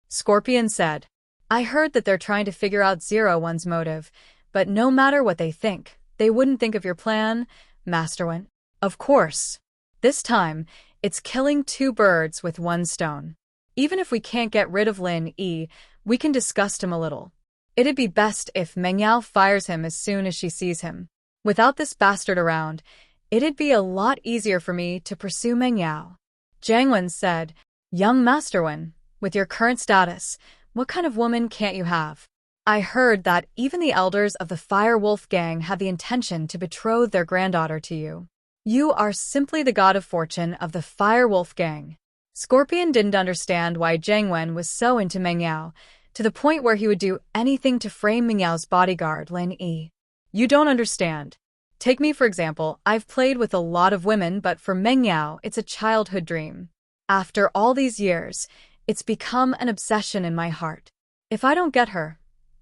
Scorpion said. I heard that they're trying to figure out 01's motive, but no matter what they think, they wouldn't think of your plan, Master Wen. Of course. This time, it's killing 2 birds with 1 stone. Even if we can't get rid of Lin Yi, we can disgust him a little. It'd be best if Meng Yao fires him as soon as she sees him. Without this bastard around, it'd be a lot easier for me to pursue Meng Yao. Jiang Wen said, Young Master Wen, with your current status, what kind of woman can't you have? I heard that even the elders of the Fire Wolf gang have the intention to betroth their granddaughter to you. You are simply the god of fortune of the Fire Wolf gang. Scorpion didn't understand why Jiang Wen was so into Meng Yao, to the point where he would do anything to frame Meng Yao's bodyguard, Lin Yi. You don't understand. Take me for example, I've played with a lot of women, but for Meng Yao, it's a childhood dream. After all these years, it's become an obsession in my heart. If I don't get her,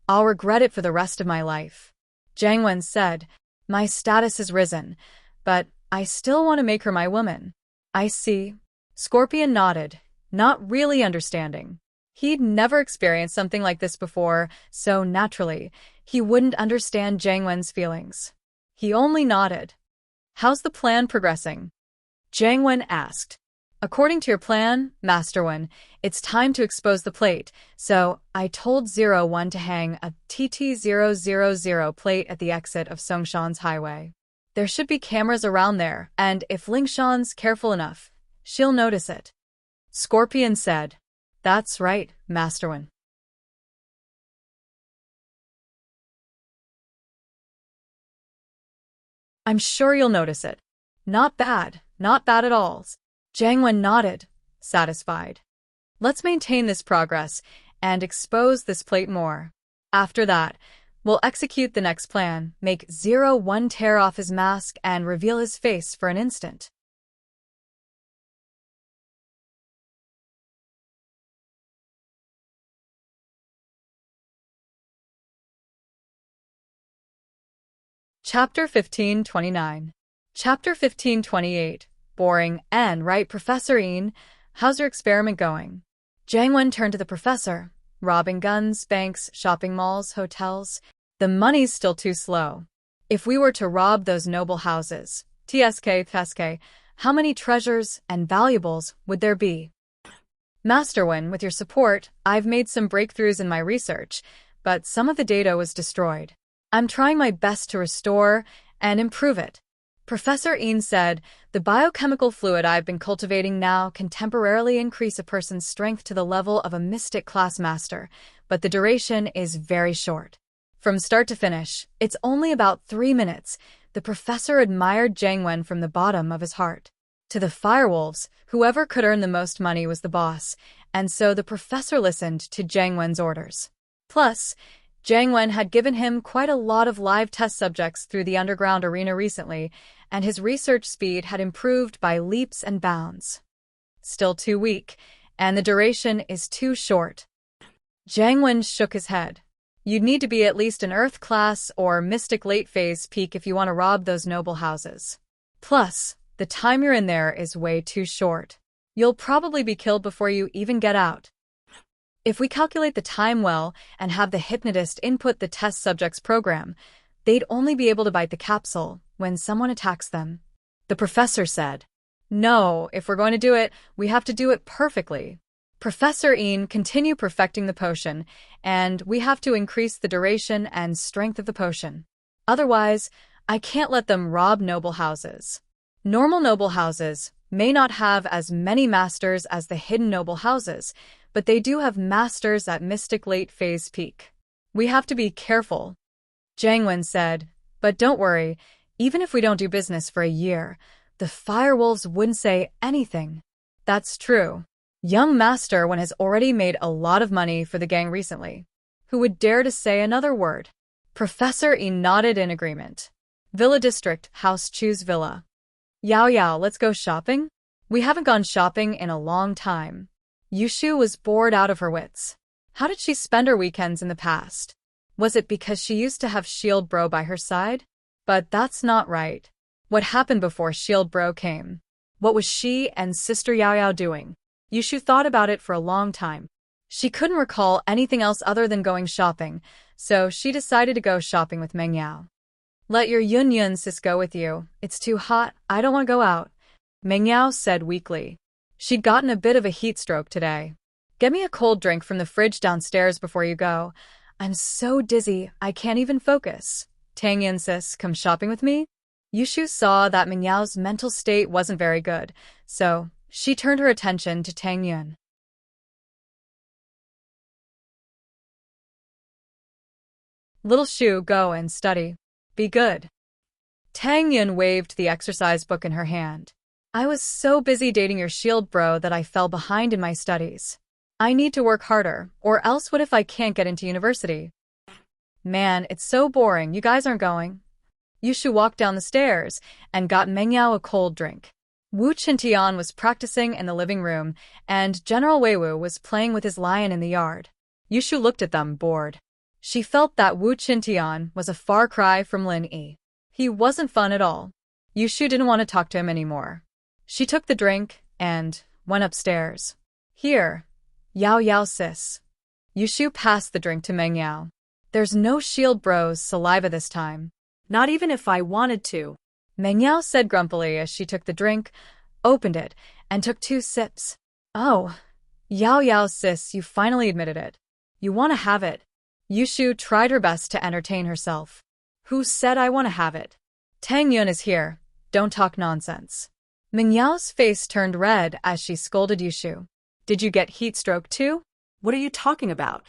I'll regret it for the rest of my life. Jiang Wen said, my status has risen, but I still want to make her my woman. I see. Scorpion nodded, not really understanding. He'd never experienced something like this before, so naturally, he wouldn't understand Jiang Wen's feelings. He only nodded. How's the plan progressing? Jiang Wen asked. According to your plan, Master Wen, it's time to expose the plate, so I told 01 to hang a TT000 plate at the exit of Songshan's highway. There should be cameras around there, and if Lingshan's careful enough, she'll notice it. Scorpion said. That's right, Master Wen. I'm sure you'll notice it. Not bad at all. Jiang Wen nodded, satisfied. Let's maintain this progress and expose this plate more. After that, we'll execute the next plan, make 01 tear off his mask and reveal his face for an instant. Chapter 1529. Chapter 1528. Boring and right, Professor Yin. How's your experiment going? Jiang Wen turned to the professor. Robbing guns, banks, shopping malls, hotels. The money's still too slow. If we were to rob those noble houses, TSK, how many treasures and valuables would there be? Master Wen, with your support, I've made some breakthroughs in my research, but some of the data was destroyed. I'm trying my best to restore and improve it. Professor Ian said, the biochemical fluid I've been cultivating now can temporarily increase a person's strength to the level of a mystic class master, but the duration is very short. From start to finish, it's only about 3 minutes. The professor admired Jiang Wen from the bottom of his heart. To the firewolves, whoever could earn the most money was the boss, and so the professor listened to Jiang Wen's orders. Plus, Jiang Wen had given him quite a lot of live test subjects through the underground arena recently, and his research speed had improved by leaps and bounds. Still too weak, and the duration is too short. Jiang Wen shook his head. You'd need to be at least an Earth class or Mystic late phase peak if you want to rob those noble houses. Plus, the time you're in there is way too short. You'll probably be killed before you even get out. If we calculate the time well and have the hypnotist input the test subject's program, they'd only be able to bite the capsule when someone attacks them. The professor said, No, if we're going to do it, we have to do it perfectly. Professor Ian, continue perfecting the potion, and we have to increase the duration and strength of the potion. Otherwise, I can't let them rob noble houses. Normal noble houses may not have as many masters as the hidden noble houses, but they do have masters at Mystic late phase peak. We have to be careful. Jiang Wen said, but don't worry, even if we don't do business for a year, the firewolves wouldn't say anything. That's true. Young Master One has already made a lot of money for the gang recently. Who would dare to say another word? Professor E nodded in agreement. Villa District, House Choose Villa. Yao Yao, let's go shopping? We haven't gone shopping in a long time. Yushu was bored out of her wits. How did she spend her weekends in the past? Was it because she used to have Shield Bro by her side? But that's not right. What happened before Shield Bro came? What was she and Sister Yao Yao doing? Yushu thought about it for a long time. She couldn't recall anything else other than going shopping, so she decided to go shopping with Meng Yao. Let your Yun Yun sis go with you. It's too hot, I don't want to go out, Meng Yao said weakly. She'd gotten a bit of a heat stroke today. Get me a cold drink from the fridge downstairs before you go. I'm so dizzy, I can't even focus. Tang Yun sis, come shopping with me? Yushu saw that Meng Yao's mental state wasn't very good, so she turned her attention to Tang Yun. Little Shu, go and study. Be good. Tang Yun waved the exercise book in her hand. I was so busy dating your Shield Bro that I fell behind in my studies. I need to work harder, or else what if I can't get into university? Man, it's so boring, you guys aren't going. Yushu walked down the stairs and got Meng Yao a cold drink. Wu Qintian was practicing in the living room, and General Weiwu was playing with his lion in the yard. Yushu looked at them, bored. She felt that Wu Qintian was a far cry from Lin Yi. He wasn't fun at all. Yushu didn't want to talk to him anymore. She took the drink and went upstairs. Here, Yao Yao sis. Yushu passed the drink to Meng Yao. There's no Shield Bro's saliva this time. Not even if I wanted to. Meng Yao said grumpily as she took the drink, opened it, and took 2 sips. Oh, Yao Yao sis, you finally admitted it. You want to have it. Yushu tried her best to entertain herself. Who said I want to have it? Tang Yun is here. Don't talk nonsense. Meng Yao's face turned red as she scolded Yushu. Did you get heat stroke too? What are you talking about?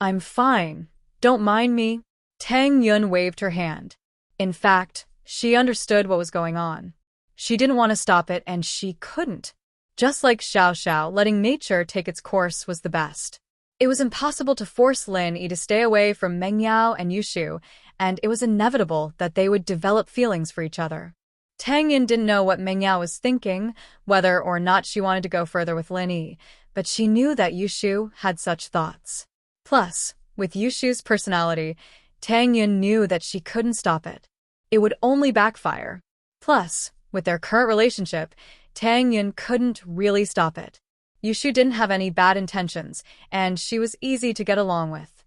I'm fine. Don't mind me. Tang Yun waved her hand. In fact, she understood what was going on. She didn't want to stop it, and she couldn't. Just like Xiao Xiao, letting nature take its course was the best. It was impossible to force Lin Yi to stay away from Meng Yao and Yushu, and it was inevitable that they would develop feelings for each other. Tang Yin didn't know what Meng Yao was thinking, whether or not she wanted to go further with Lin Yi, but she knew that Yushu had such thoughts. Plus, with Yushu's personality, Tang Yin knew that she couldn't stop it. It would only backfire. Plus, with their current relationship, Tang Yin couldn't really stop it. Yushu didn't have any bad intentions, and she was easy to get along with.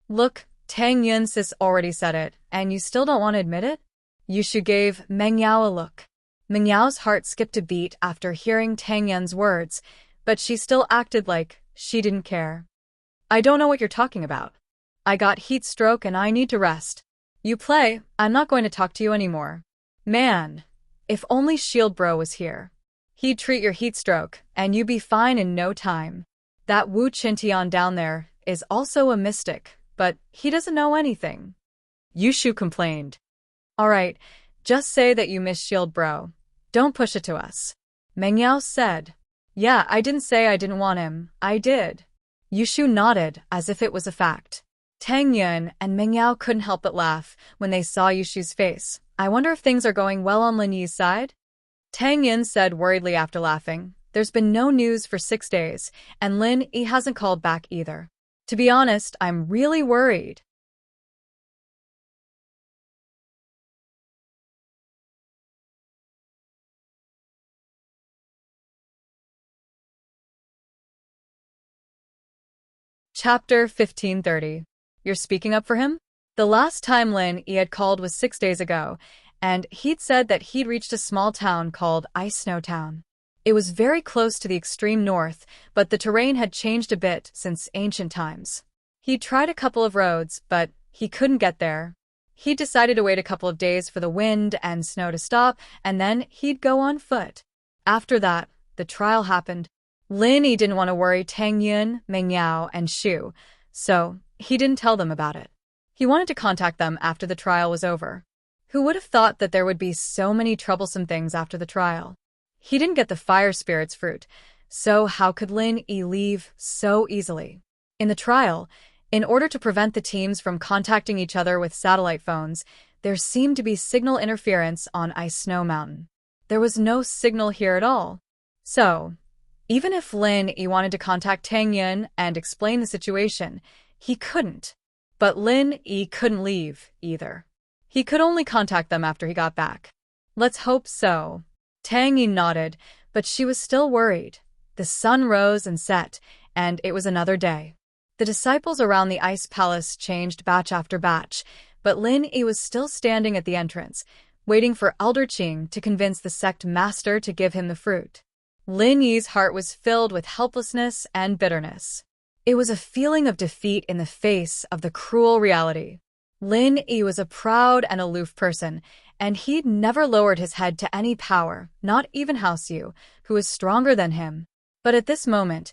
Look, Tang Yun sis already said it, and you still don't want to admit it? Yushu gave Meng Yao a look. Meng Yao's heart skipped a beat after hearing Tang Yun's words, but she still acted like she didn't care. I don't know what you're talking about. I got heat stroke and I need to rest. You play, I'm not going to talk to you anymore. Man, if only Shield Bro was here. He'd treat your heat stroke, and you'd be fine in no time. That Wu Chintian down there is also a mystic, but he doesn't know anything. Yushu complained. Alright, just say that you miss Shield Bro. Don't push it to us. Meng Yao said. Yeah, I didn't say I didn't want him. I did. Yushu nodded, as if it was a fact. Tang Yun and Meng Yao couldn't help but laugh when they saw Yushu's face. I wonder if things are going well on Lin Yi's side? Tang Yun said worriedly after laughing. There's been no news for 6 days, and Lin Yi hasn't called back either. To be honest, I'm really worried. Chapter 1530. You're speaking up for him? The last time Lin Yi had called was 6 days ago, and he'd said that he'd reached a small town called Ice Snow Town. It was very close to the extreme north, but the terrain had changed a bit since ancient times. He'd tried a couple of roads, but he couldn't get there. He decided to wait a couple of days for the wind and snow to stop, and then he'd go on foot. After that, the trial happened. Lin Yi didn't want to worry Tang Yun, Meng Yao, and Shu, so he didn't tell them about it. He wanted to contact them after the trial was over. Who would have thought that there would be so many troublesome things after the trial? He didn't get the fire spirit's fruit, so how could Lin Yi leave so easily? In the trial, in order to prevent the teams from contacting each other with satellite phones, there seemed to be signal interference on Ice Snow Mountain. There was no signal here at all. So, even if Lin Yi wanted to contact Tang Yun and explain the situation, he couldn't. But Lin Yi couldn't leave, either. He could only contact them after he got back. Let's hope so. Tang Yi nodded, but she was still worried. The sun rose and set, and it was another day. The disciples around the ice palace changed batch after batch, but Lin Yi was still standing at the entrance, waiting for Elder Qing to convince the sect master to give him the fruit. Lin Yi's heart was filled with helplessness and bitterness. It was a feeling of defeat in the face of the cruel reality. Lin Yi was a proud and aloof person, and he'd never lowered his head to any power, not even House Yu, who was stronger than him. But at this moment,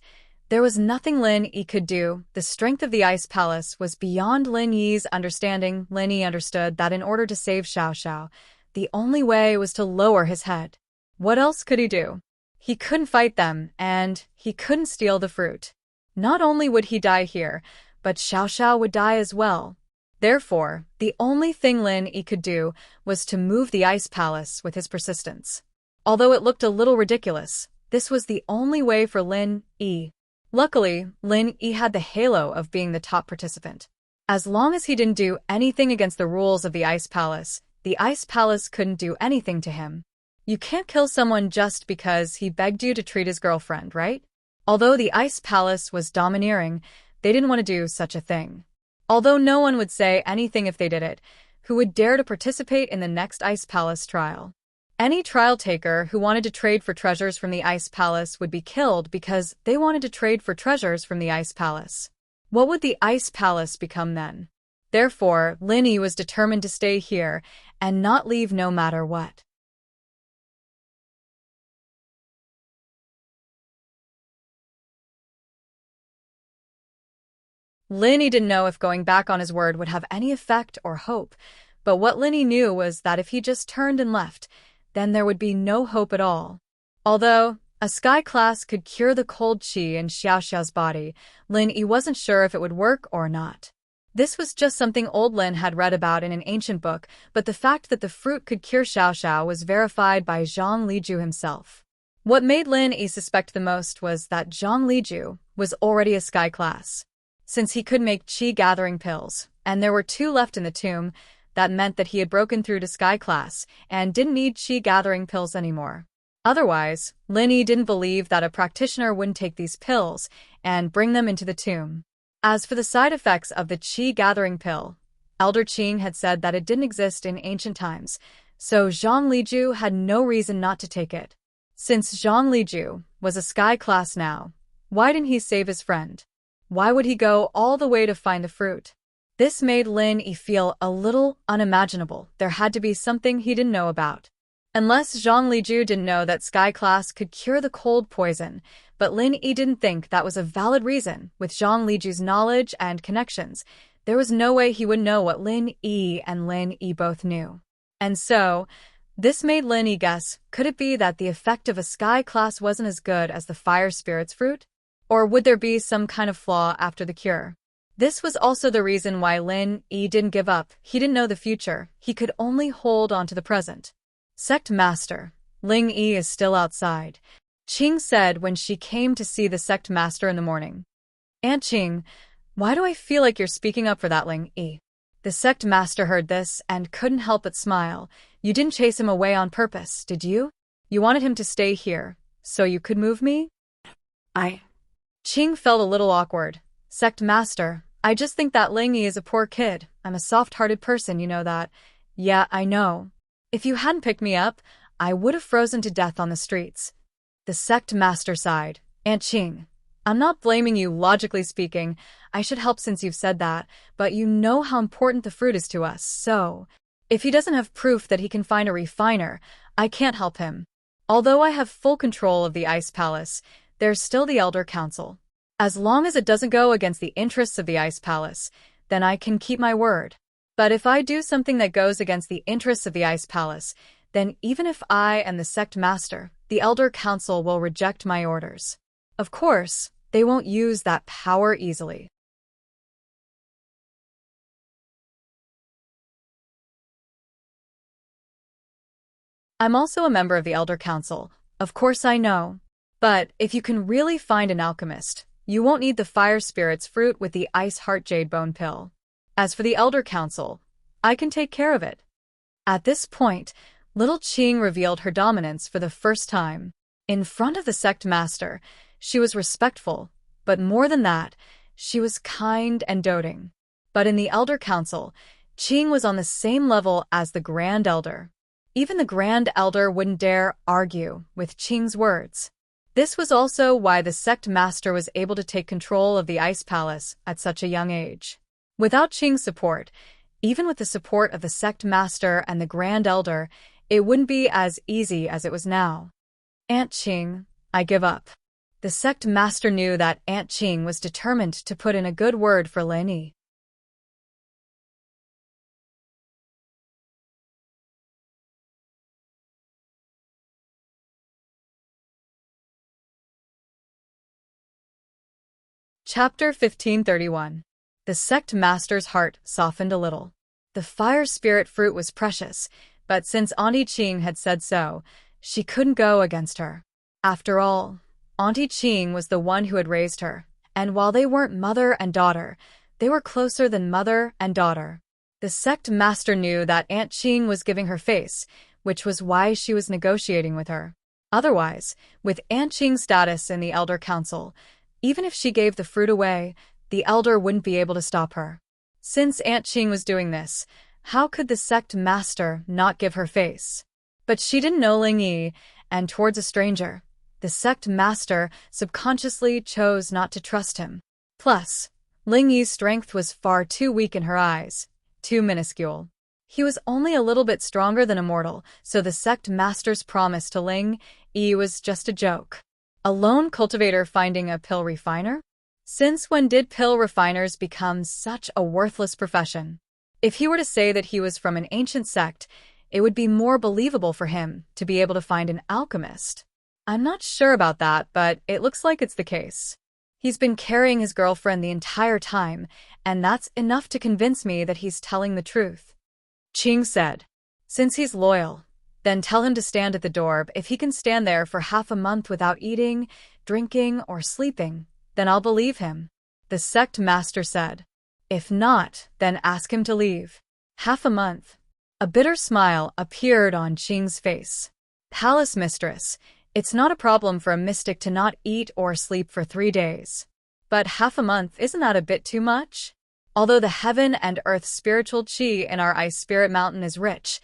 there was nothing Lin Yi could do. The strength of the Ice Palace was beyond Lin Yi's understanding. Lin Yi understood that in order to save Xiao Xiao, the only way was to lower his head. What else could he do? He couldn't fight them, and he couldn't steal the fruit. Not only would he die here, but Xiao Xiao would die as well. Therefore, the only thing Lin Yi could do was to move the Ice Palace with his persistence. Although it looked a little ridiculous, this was the only way for Lin Yi. Luckily, Lin Yi had the halo of being the top participant. As long as he didn't do anything against the rules of the Ice Palace couldn't do anything to him. You can't kill someone just because he begged you to treat his girlfriend, right? Although the Ice Palace was domineering, they didn't want to do such a thing. Although no one would say anything if they did it, who would dare to participate in the next Ice Palace trial? Any trial taker who wanted to trade for treasures from the Ice Palace would be killed because they wanted to trade for treasures from the Ice Palace. What would the Ice Palace become then? Therefore, Lin Yi was determined to stay here and not leave no matter what. Lin Yi didn't know if going back on his word would have any effect or hope, but what Lin Yi knew was that if he just turned and left, then there would be no hope at all. Although a sky class could cure the cold qi in Xiao Xiao's body, Lin Yi wasn't sure if it would work or not. This was just something old Lin had read about in an ancient book, but the fact that the fruit could cure Xiao Xiao was verified by Zhang Liju himself. What made Lin Yi suspect the most was that Zhang Liju was already a sky class. Since he could make qi-gathering pills, and there were 2 left in the tomb, that meant that he had broken through to sky class and didn't need qi-gathering pills anymore. Otherwise, Lin Yi didn't believe that a practitioner wouldn't take these pills and bring them into the tomb. As for the side effects of the qi-gathering pill, Elder Qing had said that it didn't exist in ancient times, so Zhang Liju had no reason not to take it. Since Zhang Liju was a sky class now, why didn't he save his friend? Why would he go all the way to find the fruit? This made Lin Yi feel a little unimaginable. There had to be something he didn't know about. Unless Zhang Liju didn't know that Sky Class could cure the cold poison, but Lin Yi didn't think that was a valid reason. With Zhang Liju's knowledge and connections, there was no way he would know what Lin Yi and Lin Yi both knew. And so, this made Lin Yi guess, could it be that the effect of a Sky Class wasn't as good as the Fire Spirit's fruit? Or would there be some kind of flaw after the cure? This was also the reason why Lin Yi didn't give up. He didn't know the future. He could only hold on to the present. Sect Master, Ling Yi is still outside, Qing said when she came to see the Sect Master in the morning. Aunt Qing, why do I feel like you're speaking up for that, Ling Yi? The Sect Master heard this and couldn't help but smile. You didn't chase him away on purpose, did you? You wanted him to stay here, so you could move me? Qing felt a little awkward. Sect Master, I just think that Ling Yi is a poor kid. I'm a soft-hearted person, you know that. Yeah, I know. If you hadn't picked me up, I would have frozen to death on the streets. The Sect Master sighed. Aunt Qing, I'm not blaming you, logically speaking. I should help since you've said that, but you know how important the fruit is to us, so if he doesn't have proof that he can find a refiner, I can't help him. Although I have full control of the Ice Palace, there's still the Elder Council. As long as it doesn't go against the interests of the Ice Palace, then I can keep my word. But if I do something that goes against the interests of the Ice Palace, then even if I am the Sect Master, the Elder Council will reject my orders. Of course, they won't use that power easily. I'm also a member of the Elder Council. Of course I know. But if you can really find an alchemist, you won't need the Fire Spirit's fruit with the Ice Heart Jade Bone Pill. As for the Elder Council, I can take care of it. At this point, little Qing revealed her dominance for the first time. In front of the Sect Master, she was respectful, but more than that, she was kind and doting. But in the Elder Council, Qing was on the same level as the Grand Elder. Even the Grand Elder wouldn't dare argue with Qing's words. This was also why the Sect Master was able to take control of the Ice Palace at such a young age. Without Qing's support, even with the support of the Sect Master and the Grand Elder, it wouldn't be as easy as it was now. Aunt Qing, I give up. The Sect Master knew that Aunt Qing was determined to put in a good word for Lin Yi. Chapter 1531. The Sect Master's heart softened a little. The Fire Spirit fruit was precious, but since Auntie Qing had said so, she couldn't go against her. After all, Auntie Qing was the one who had raised her, and while they weren't mother and daughter, they were closer than mother and daughter. The Sect Master knew that Aunt Qing was giving her face, which was why she was negotiating with her. Otherwise, with Aunt Qing's status in the Elder Council, even if she gave the fruit away, the Elder wouldn't be able to stop her. Since Aunt Qing was doing this, how could the Sect Master not give her face? But she didn't know Ling Yi, and towards a stranger, the Sect Master subconsciously chose not to trust him. Plus, Ling Yi's strength was far too weak in her eyes, too minuscule. He was only a little bit stronger than a mortal, so the Sect Master's promise to Ling Yi was just a joke. A lone cultivator finding a pill refiner? Since when did pill refiners become such a worthless profession? If he were to say that he was from an ancient sect, it would be more believable for him to be able to find an alchemist. I'm not sure about that, but it looks like it's the case. He's been carrying his girlfriend the entire time, and that's enough to convince me that he's telling the truth. Qing said, since he's loyal, then tell him to stand at the door. If he can stand there for half a month without eating, drinking, or sleeping, then I'll believe him, the Sect Master said. If not, then ask him to leave. Half a month. A bitter smile appeared on Qing's face. Palace Mistress, it's not a problem for a mystic to not eat or sleep for 3 days. But half a month, isn't that a bit too much? Although the heaven and earth spiritual chi in our Ice Spirit Mountain is rich,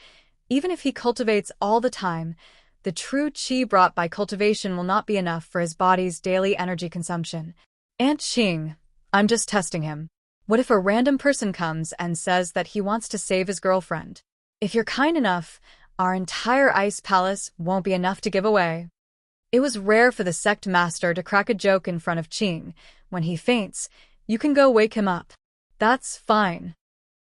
even if he cultivates all the time, the true chi brought by cultivation will not be enough for his body's daily energy consumption. Aunt Qing, I'm just testing him. What if a random person comes and says that he wants to save his girlfriend? If you're kind enough, our entire ice palace won't be enough to give away. It was rare for the sect master to crack a joke in front of Qing. When he faints, you can go wake him up. That's fine.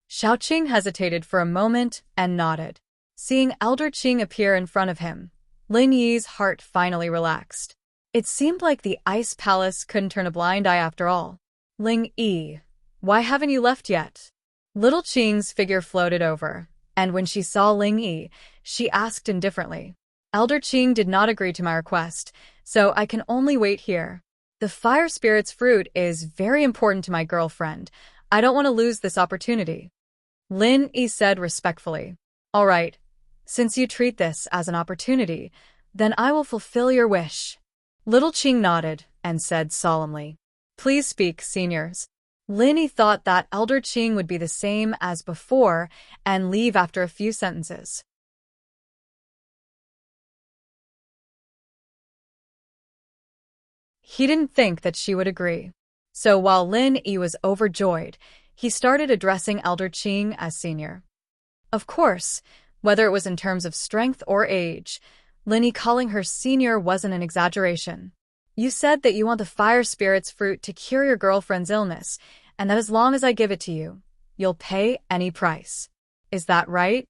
Xiaoqing hesitated for a moment and nodded. Seeing Elder Qing appear in front of him, Lin Yi's heart finally relaxed. It seemed like the ice palace couldn't turn a blind eye after all. Ling Yi, why haven't you left yet? Little Qing's figure floated over, and when she saw Ling Yi, she asked indifferently. Elder Qing did not agree to my request, so I can only wait here. The fire spirit's fruit is very important to my girlfriend. I don't want to lose this opportunity. Lin Yi said respectfully. All right, since you treat this as an opportunity, then I will fulfill your wish. Little Qing nodded and said solemnly, Please speak, seniors. Lin Yi thought that Elder Qing would be the same as before and leave after a few sentences. He didn't think that she would agree. So while Lin Yi was overjoyed, he started addressing Elder Qing as senior. Of course, whether it was in terms of strength or age, Lin Yi calling her senior wasn't an exaggeration. You said that you want the fire spirit's fruit to cure your girlfriend's illness, and that as long as I give it to you, you'll pay any price. Is that right?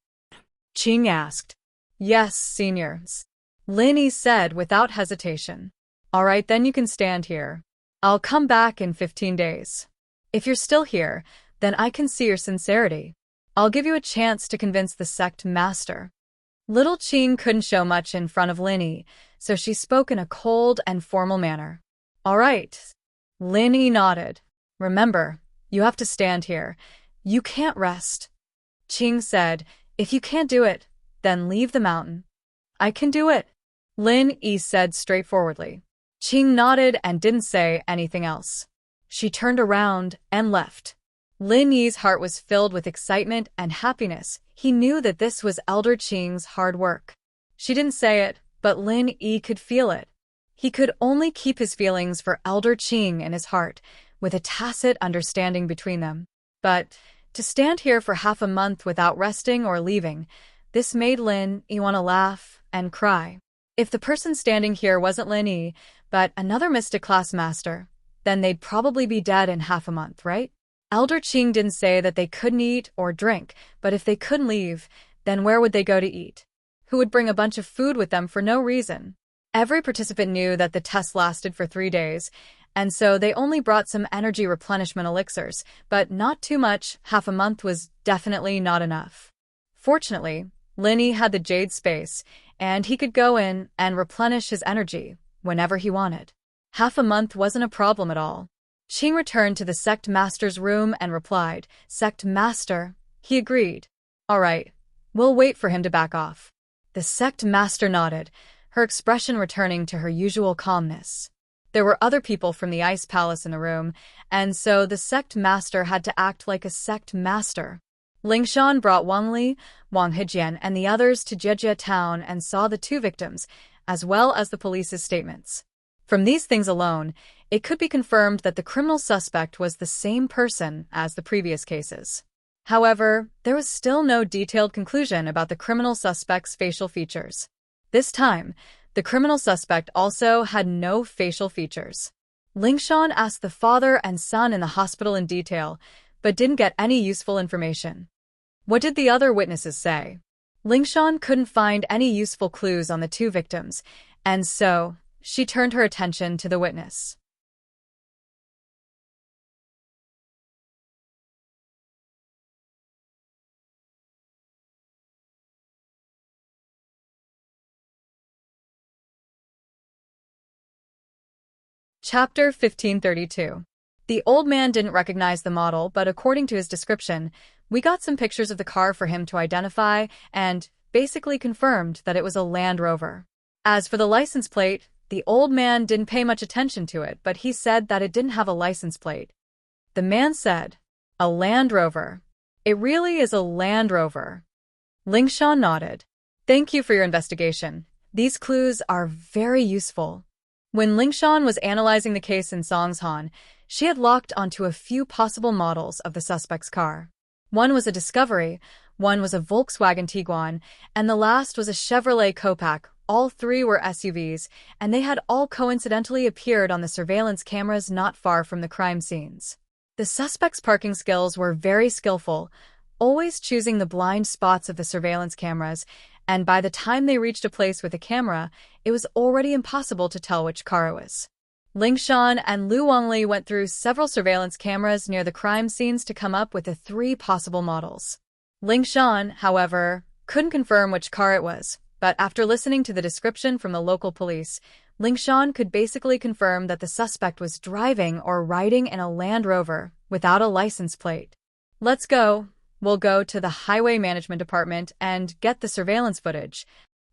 Qing asked. Yes, seniors. Lin Yi said without hesitation. All right, then you can stand here. I'll come back in 15 days. If you're still here, then I can see your sincerity. I'll give you a chance to convince the sect master. Little Qing couldn't show much in front of Lin Yi, so she spoke in a cold and formal manner. All right. Lin Yi nodded. Remember, you have to stand here. You can't rest. Qing said, If you can't do it, then leave the mountain. I can do it. Lin Yi said straightforwardly. Qing nodded and didn't say anything else. She turned around and left. Lin Yi's heart was filled with excitement and happiness. He knew that this was Elder Qing's hard work. She didn't say it, but Lin Yi could feel it. He could only keep his feelings for Elder Qing in his heart, with a tacit understanding between them. But to stand here for half a month without resting or leaving, this made Lin Yi want to laugh and cry. If the person standing here wasn't Lin Yi, but another mystic class master, then they'd probably be dead in half a month, right? Elder Qing didn't say that they couldn't eat or drink, but if they couldn't leave, then where would they go to eat? Who would bring a bunch of food with them for no reason? Every participant knew that the test lasted for 3 days, and so they only brought some energy replenishment elixirs, but not too much. Half a month was definitely not enough. Fortunately, Lin Yi had the jade space, and he could go in and replenish his energy whenever he wanted. Half a month wasn't a problem at all. Qing returned to the sect master's room and replied, Sect master. He agreed. All right, we'll wait for him to back off. The sect master nodded, her expression returning to her usual calmness. There were other people from the ice palace in the room, and so the sect master had to act like a sect master. Lingshan brought Wang Li, Wang Hejian, and the others to Jejia town and saw the 2 victims, as well as the police's statements. From these things alone, it could be confirmed that the criminal suspect was the same person as the previous cases. However, there was still no detailed conclusion about the criminal suspect's facial features. This time, the criminal suspect also had no facial features. Lingshan asked the father and son in the hospital in detail, but didn't get any useful information. What did the other witnesses say? Lingshan couldn't find any useful clues on the 2 victims, and so she turned her attention to the witness. Chapter 1532. The old man didn't recognize the model, but according to his description, we got some pictures of the car for him to identify and basically confirmed that it was a Land Rover. As for the license plate, the old man didn't pay much attention to it, but he said that it didn't have a license plate. The man said, A Land Rover. It really is a Land Rover. Lingshan nodded. Thank you for your investigation. These clues are very useful. When Lingshan was analyzing the case in Songshan, she had locked onto a few possible models of the suspect's car. One was a Discovery, one was a Volkswagen Tiguan, and the last was a Chevrolet Copaq. All three were SUVs, and they had all coincidentally appeared on the surveillance cameras not far from the crime scenes. The suspect's parking skills were very skillful, always choosing the blind spots of the surveillance cameras, and by the time they reached a place with a camera, it was already impossible to tell which car it was. Lingshan and Lu Wangli went through several surveillance cameras near the crime scenes to come up with the three possible models. Lingshan, however, couldn't confirm which car it was, but after listening to the description from the local police, Lingshan could basically confirm that the suspect was driving or riding in a Land Rover without a license plate. Let's go. We'll go to the Highway Management Department and get the surveillance footage.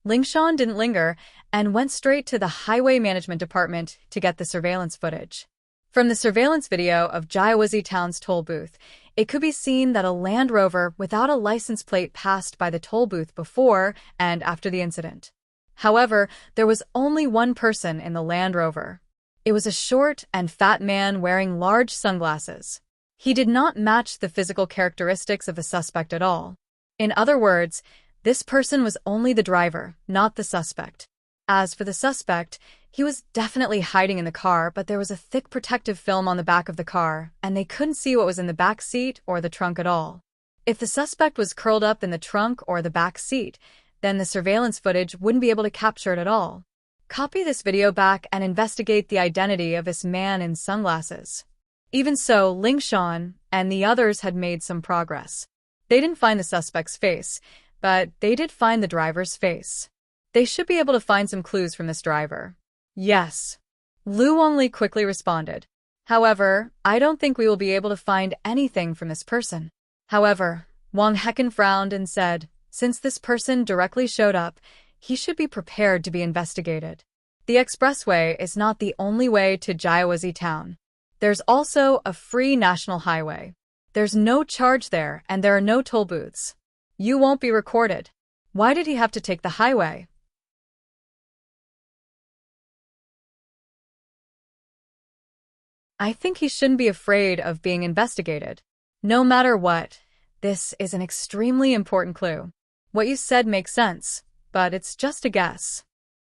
Lingshan didn't linger and went straight to the Highway Management Department to get the surveillance footage. From the surveillance video of Jiaozi Town's toll booth, it could be seen that a Land Rover without a license plate passed by the toll booth before and after the incident. However, there was only one person in the Land Rover. It was a short and fat man wearing large sunglasses. He did not match the physical characteristics of the suspect at all. In other words, this person was only the driver, not the suspect. As for the suspect, he was definitely hiding in the car, but there was a thick protective film on the back of the car, and they couldn't see what was in the back seat or the trunk at all. If the suspect was curled up in the trunk or the back seat, then the surveillance footage wouldn't be able to capture it at all. Copy this video back and investigate the identity of this man in sunglasses. Even so, Lingshan and the others had made some progress. They didn't find the suspect's face, but they did find the driver's face. They should be able to find some clues from this driver. Yes. Lu Wangli quickly responded. However, I don't think we will be able to find anything from this person. However, Wang Hecken frowned and said, since this person directly showed up, he should be prepared to be investigated. The expressway is not the only way to Jiaozi Town. There's also a free national highway. There's no charge there, and there are no toll booths. You won't be recorded. Why did he have to take the highway? I think he shouldn't be afraid of being investigated. No matter what, this is an extremely important clue. What you said makes sense, but it's just a guess.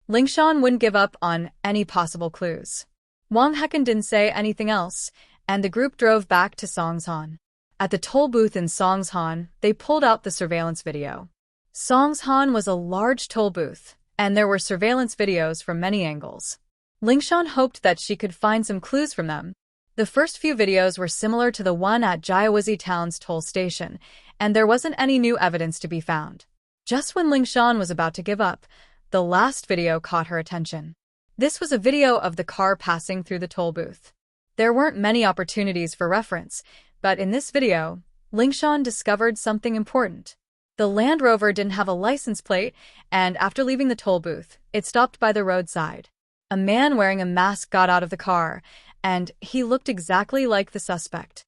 Lingshan wouldn't give up on any possible clues. Wang Hecken didn't say anything else, and the group drove back to Songshan. At the toll booth in Songshan, they pulled out the surveillance video. Songshan was a large toll booth, and there were surveillance videos from many angles. Lingshan hoped that she could find some clues from them. The first few videos were similar to the one at Jiaozi Town's toll station, and there wasn't any new evidence to be found. Just when Lingshan was about to give up, the last video caught her attention. This was a video of the car passing through the toll booth. There weren't many opportunities for reference, but in this video, Lingshan discovered something important. The Land Rover didn't have a license plate, and after leaving the toll booth, it stopped by the roadside. A man wearing a mask got out of the car, and he looked exactly like the suspect.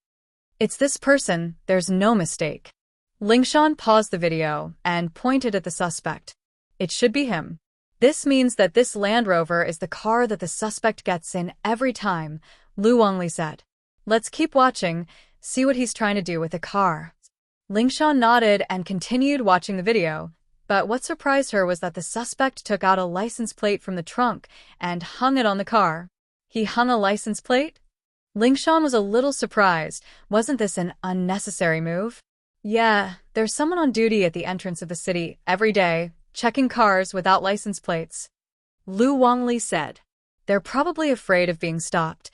It's this person, there's no mistake. Lingshan paused the video and pointed at the suspect. It should be him. This means that this Land Rover is the car that the suspect gets in every time, Lu Wangli said. Let's keep watching, see what he's trying to do with the car. Lingshan nodded and continued watching the video, but what surprised her was that the suspect took out a license plate from the trunk and hung it on the car. He hung a license plate? Lingshan was a little surprised. Wasn't this an unnecessary move? Yeah, there's someone on duty at the entrance of the city every day, checking cars without license plates. Lu Wangli said. They're probably afraid of being stopped.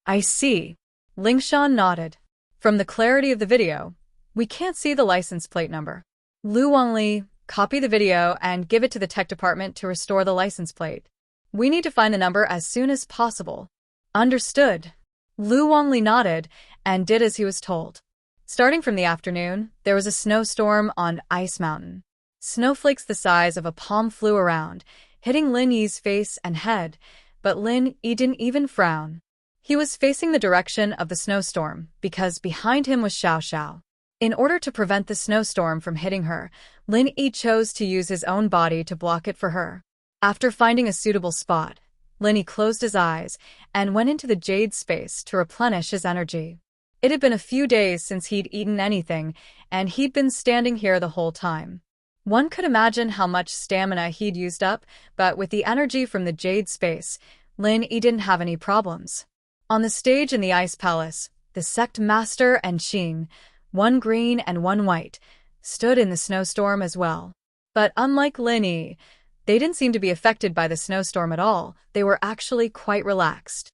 I see. Lingshan nodded. From the clarity of the video, we can't see the license plate number. Lu Wangli, copy the video and give it to the tech department to restore the license plate. We need to find the number as soon as possible. Understood. Lu Wangli nodded and did as he was told. Starting from the afternoon, there was a snowstorm on Ice Mountain. Snowflakes the size of a palm flew around, hitting Lin Yi's face and head, but Lin Yi didn't even frown. He was facing the direction of the snowstorm because behind him was Xiao Xiao. In order to prevent the snowstorm from hitting her, Lin Yi chose to use his own body to block it for her. After finding a suitable spot, Linny closed his eyes and went into the jade space to replenish his energy. It had been a few days since he'd eaten anything, and he'd been standing here the whole time. One could imagine how much stamina he'd used up, but with the energy from the jade space, Linny didn't have any problems. On the stage in the Ice Palace, the sect master and Qing, one green and one white, stood in the snowstorm as well. But unlike Linny, they didn't seem to be affected by the snowstorm at all. They were actually quite relaxed.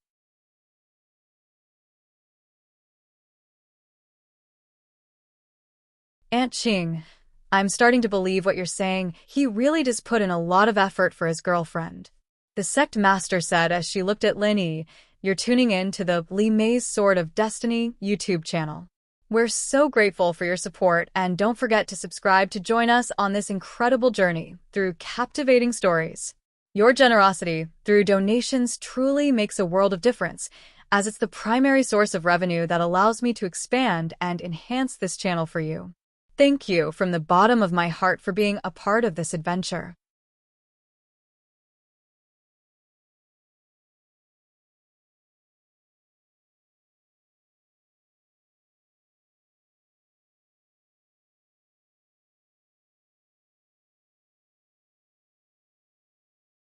Aunt Qing, I'm starting to believe what you're saying. He really does put in a lot of effort for his girlfriend. The sect master said as she looked at Linny, you're tuning in to the Li Mei's Sword of Destiny YouTube channel. We're so grateful for your support, and don't forget to subscribe to join us on this incredible journey through captivating stories. Your generosity through donations truly makes a world of difference, as it's the primary source of revenue that allows me to expand and enhance this channel for you. Thank you from the bottom of my heart for being a part of this adventure.